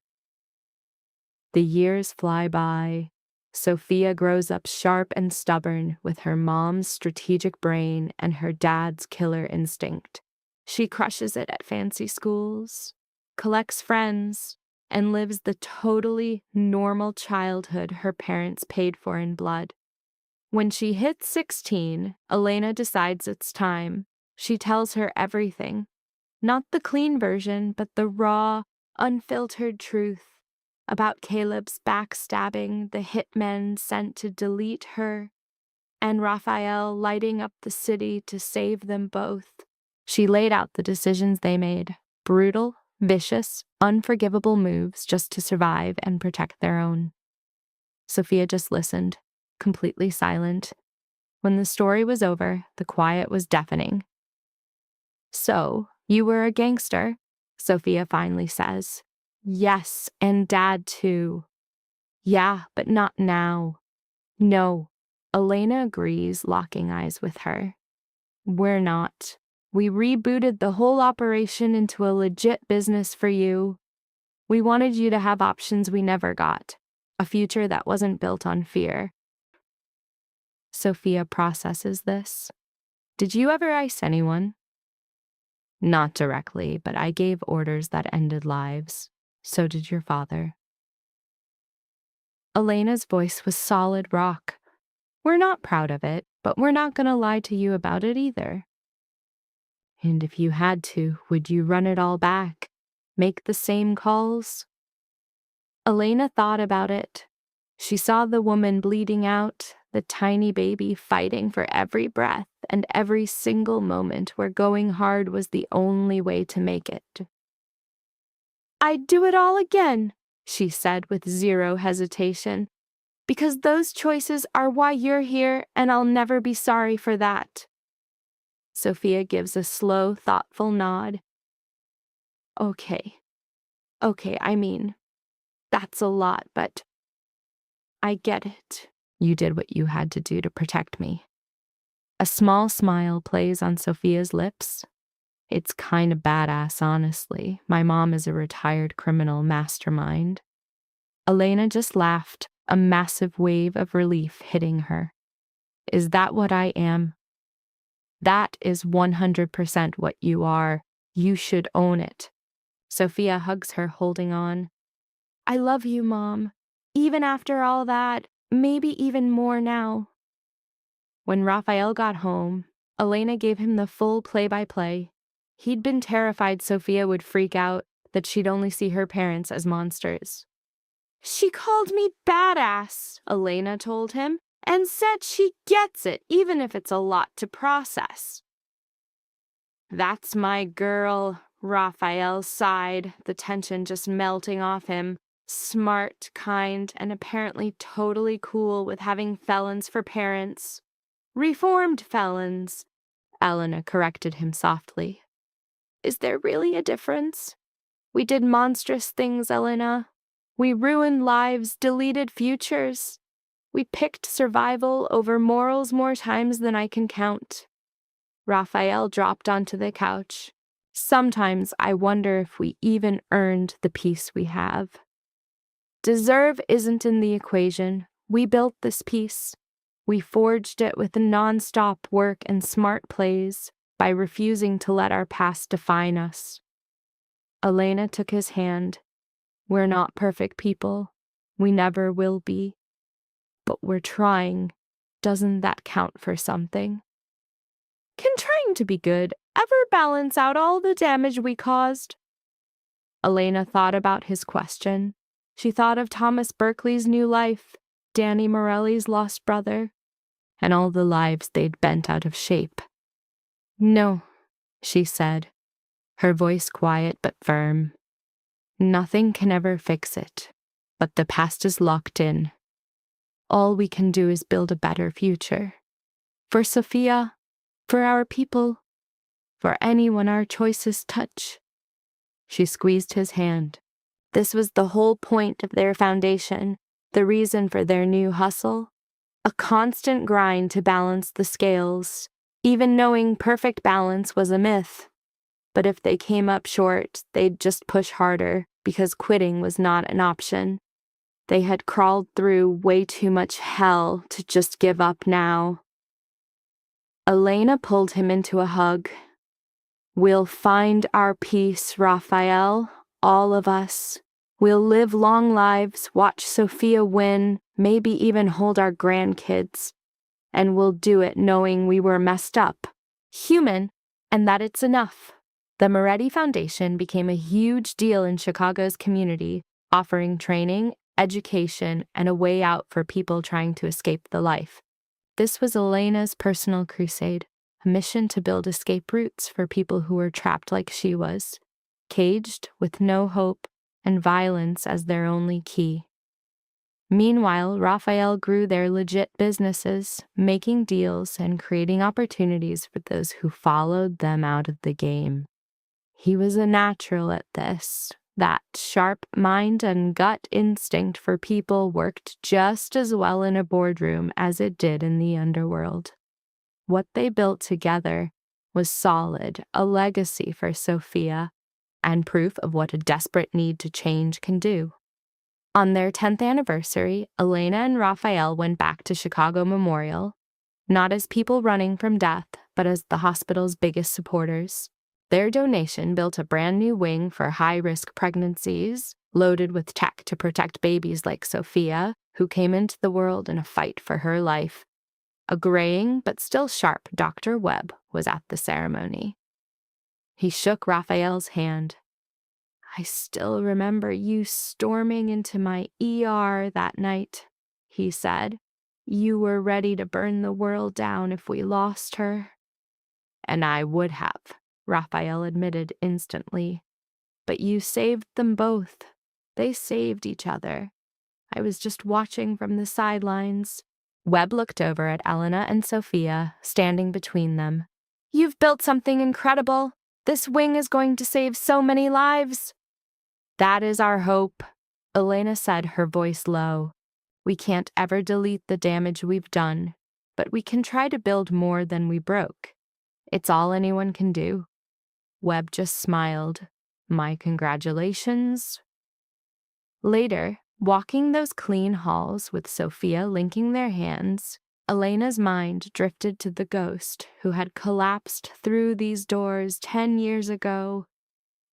The years fly by. Sophia grows up sharp and stubborn with her mom's strategic brain and her dad's killer instinct. She crushes it at fancy schools, collects friends, and lives the totally normal childhood her parents paid for in blood. When she hits 16, Elena decides it's time. She tells her everything. Not the clean version, but the raw, unfiltered truth about Caleb's backstabbing, the hitmen sent to delete her, and Raphael lighting up the city to save them both. She laid out the decisions they made. Brutal, vicious, unforgivable moves just to survive and protect their own. Sophia just listened, completely silent. When the story was over, the quiet was deafening. "So, you were a gangster?" Sophia finally says. "Yes, and Dad too." "Yeah, but not now." "No." Elena agrees, locking eyes with her. "We're not. We rebooted the whole operation into a legit business for you. We wanted you to have options we never got, a future that wasn't built on fear." Sophia processes this. "Did you ever ice anyone?" "Not directly, but I gave orders that ended lives. So did your father." Elena's voice was solid rock. "We're not proud of it, but we're not going to lie to you about it either." "And if you had to, would you run it all back? Make the same calls?" Elena thought about it. She saw the woman bleeding out, the tiny baby fighting for every breath and every single moment where going hard was the only way to make it. "I'd do it all again," she said with zero hesitation, "because those choices are why you're here, and I'll never be sorry for that." Sophia gives a slow, thoughtful nod. Okay, I mean, that's a lot, but I get it. You did what you had to do to protect me." A small smile plays on Sophia's lips. "It's kind of badass, honestly. My mom is a retired criminal mastermind." Elena just laughed, a massive wave of relief hitting her. "Is that what I am?" "That is 100% what you are. You should own it." Sophia hugs her, holding on. "I love you, Mom. Even after all that, maybe even more now." When Raphael got home, Elena gave him the full play-by-play. He'd been terrified Sophia would freak out, that she'd only see her parents as monsters. "She called me badass," Elena told him, "and said she gets it, even if it's a lot to process." "That's my girl," Raphael sighed, the tension just melting off him. Smart, kind, and apparently totally cool with having felons for parents. "Reformed felons," Elena corrected him softly. "Is there really a difference? We did monstrous things, Elena. We ruined lives, deleted futures. We picked survival over morals more times than I can count." Raphael dropped onto the couch. "Sometimes I wonder if we even earned the peace we have." Deserve isn't in the equation. We built this peace. We forged it with non-stop work and smart plays by refusing to let our past define us. Elena took his hand. "We're not perfect people. We never will be. But we're trying. Doesn't that count for something?" "Can trying to be good ever balance out all the damage we caused?" Elena thought about his question. She thought of Thomas Berkeley's new life, Danny Morelli's lost brother, and all the lives they'd bent out of shape. "No," she said, her voice quiet but firm. "Nothing can ever fix it, but the past is locked in. All we can do is build a better future. For Sophia, for our people, for anyone our choices touch." She squeezed his hand. This was the whole point of their foundation, the reason for their new hustle. A constant grind to balance the scales, even knowing perfect balance was a myth. But if they came up short, they'd just push harder, because quitting was not an option. They had crawled through way too much hell to just give up now. Elena pulled him into a hug. "We'll find our peace, Raphael. all of us. We'll live long lives, watch Sophia win, maybe even hold our grandkids. And we'll do it knowing we were messed up, human, and that it's enough. The Moretti Foundation became a huge deal in Chicago's community, offering training, education, and a way out for people trying to escape the life. This was Elena's personal crusade, a mission to build escape routes for people who were trapped like she was, caged with no hope and violence as their only key. Meanwhile, Raphael grew their legit businesses, making deals and creating opportunities for those who followed them out of the game. He was a natural at this. That sharp mind and gut instinct for people worked just as well in a boardroom as it did in the underworld. What they built together was solid, a legacy for Sophia, and proof of what a desperate need to change can do. On their 10th anniversary, Elena and Raphael went back to Chicago Memorial, not as people running from death, but as the hospital's biggest supporters. Their donation built a brand new wing for high-risk pregnancies, loaded with tech to protect babies like Sophia, who came into the world in a fight for her life. A graying but still sharp Dr. Webb was at the ceremony. He shook Raphael's hand. "I still remember you storming into my ER that night," he said. "You were ready to burn the world down if we lost her." "And I would have," Raphael admitted instantly. "But you saved them both. They saved each other. I was just watching from the sidelines." Webb looked over at Elena and Sophia, standing between them. "You've built something incredible. This wing is going to save so many lives." "That is our hope," Elena said, her voice low. "We can't ever delete the damage we've done, but we can try to build more than we broke. It's all anyone can do." Webb just smiled. "My congratulations." Later, walking those clean halls with Sophia linking their hands, Elena's mind drifted to the ghost who had collapsed through these doors 10 years ago,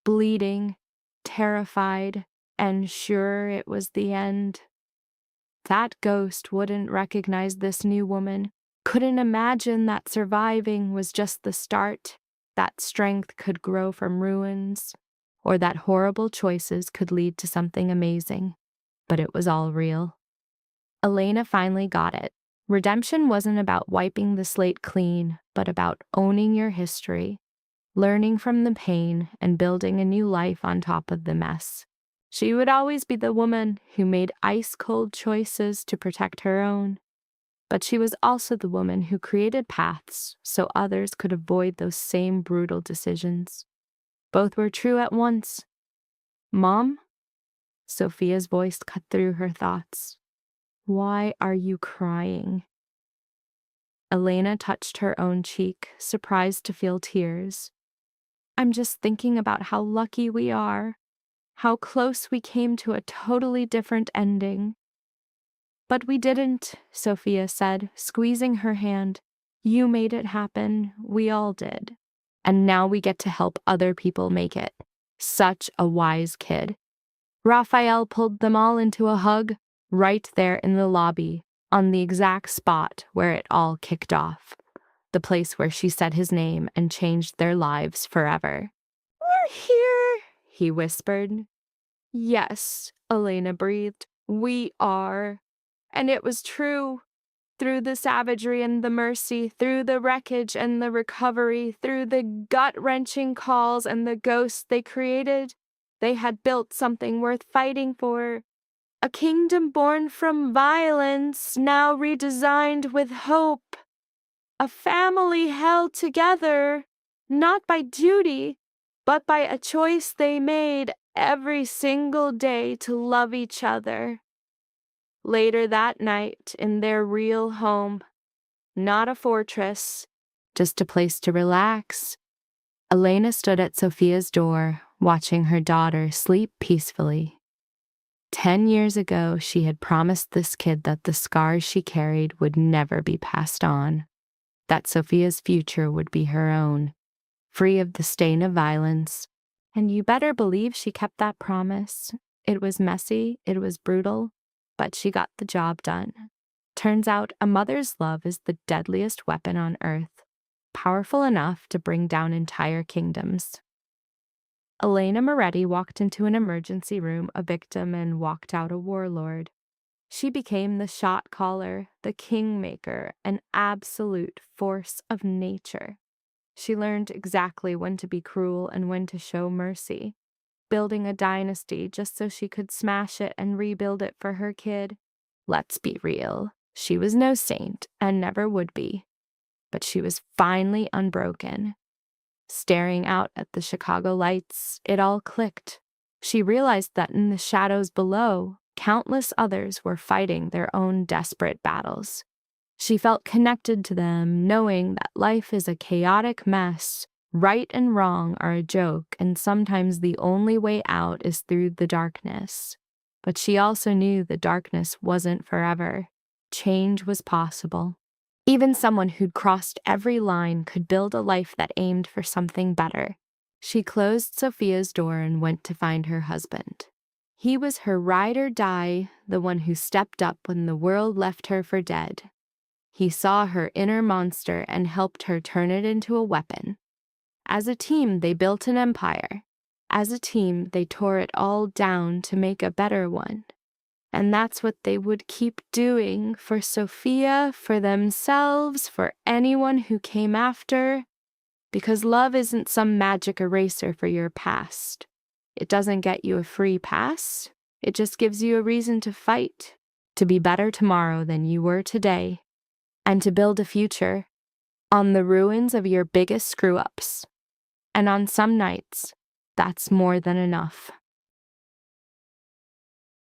bleeding, terrified, and sure it was the end. That ghost wouldn't recognize this new woman, couldn't imagine that surviving was just the start, that strength could grow from ruins, or that horrible choices could lead to something amazing. But it was all real. Elena finally got it. Redemption wasn't about wiping the slate clean, but about owning your history, learning from the pain, and building a new life on top of the mess. She would always be the woman who made ice-cold choices to protect her own. But she was also the woman who created paths so others could avoid those same brutal decisions. Both were true at once. "Mom?" Sophia's voice cut through her thoughts. "Why are you crying?" Elena touched her own cheek, surprised to feel tears. "I'm just thinking about how lucky we are, how close we came to a totally different ending." "But we didn't," Sophia said, squeezing her hand. "You made it happen. We all did. And now we get to help other people make it." Such a wise kid. Raphael pulled them all into a hug, right there in the lobby, on the exact spot where it all kicked off. The place where she said his name and changed their lives forever. "We're here," he whispered. "Yes," Elena breathed. "We are." And it was true. Through the savagery and the mercy, through the wreckage and the recovery, through the gut-wrenching calls and the ghosts they created, they had built something worth fighting for. A kingdom born from violence, now redesigned with hope. A family held together, not by duty, but by a choice they made every single day to love each other. Later that night, in their real home, not a fortress, just a place to relax, Elena stood at Sophia's door, watching her daughter sleep peacefully. 10 years ago, she had promised this kid that the scars she carried would never be passed on, that Sophia's future would be her own, free of the stain of violence, And you better believe she kept that promise. It was messy, it was brutal, but she got the job done. Turns out a mother's love is the deadliest weapon on earth, powerful enough to bring down entire kingdoms. Elena Moretti walked into an emergency room a victim and walked out a warlord. She became the shot caller, the kingmaker, an absolute force of nature. She learned exactly when to be cruel and when to show mercy, building a dynasty just so she could smash it and rebuild it for her kid. Let's be real, she was no saint and never would be, but she was finally unbroken. Staring out at the Chicago lights, it all clicked. She realized that in the shadows below, countless others were fighting their own desperate battles. She felt connected to them, knowing that life is a chaotic mess. Right and wrong are a joke, and sometimes the only way out is through the darkness. But she also knew the darkness wasn't forever. Change was possible. Even someone who'd crossed every line could build a life that aimed for something better. She closed Sophia's door and went to find her husband. He was her ride or die, the one who stepped up when the world left her for dead. He saw her inner monster and helped her turn it into a weapon. As a team, they built an empire. As a team, they tore it all down to make a better one. And that's what they would keep doing for Sophia, for themselves, for anyone who came after. Because love isn't some magic eraser for your past. It doesn't get you a free pass. It just gives you a reason to fight, to be better tomorrow than you were today, and to build a future on the ruins of your biggest screw-ups. And on some nights, that's more than enough.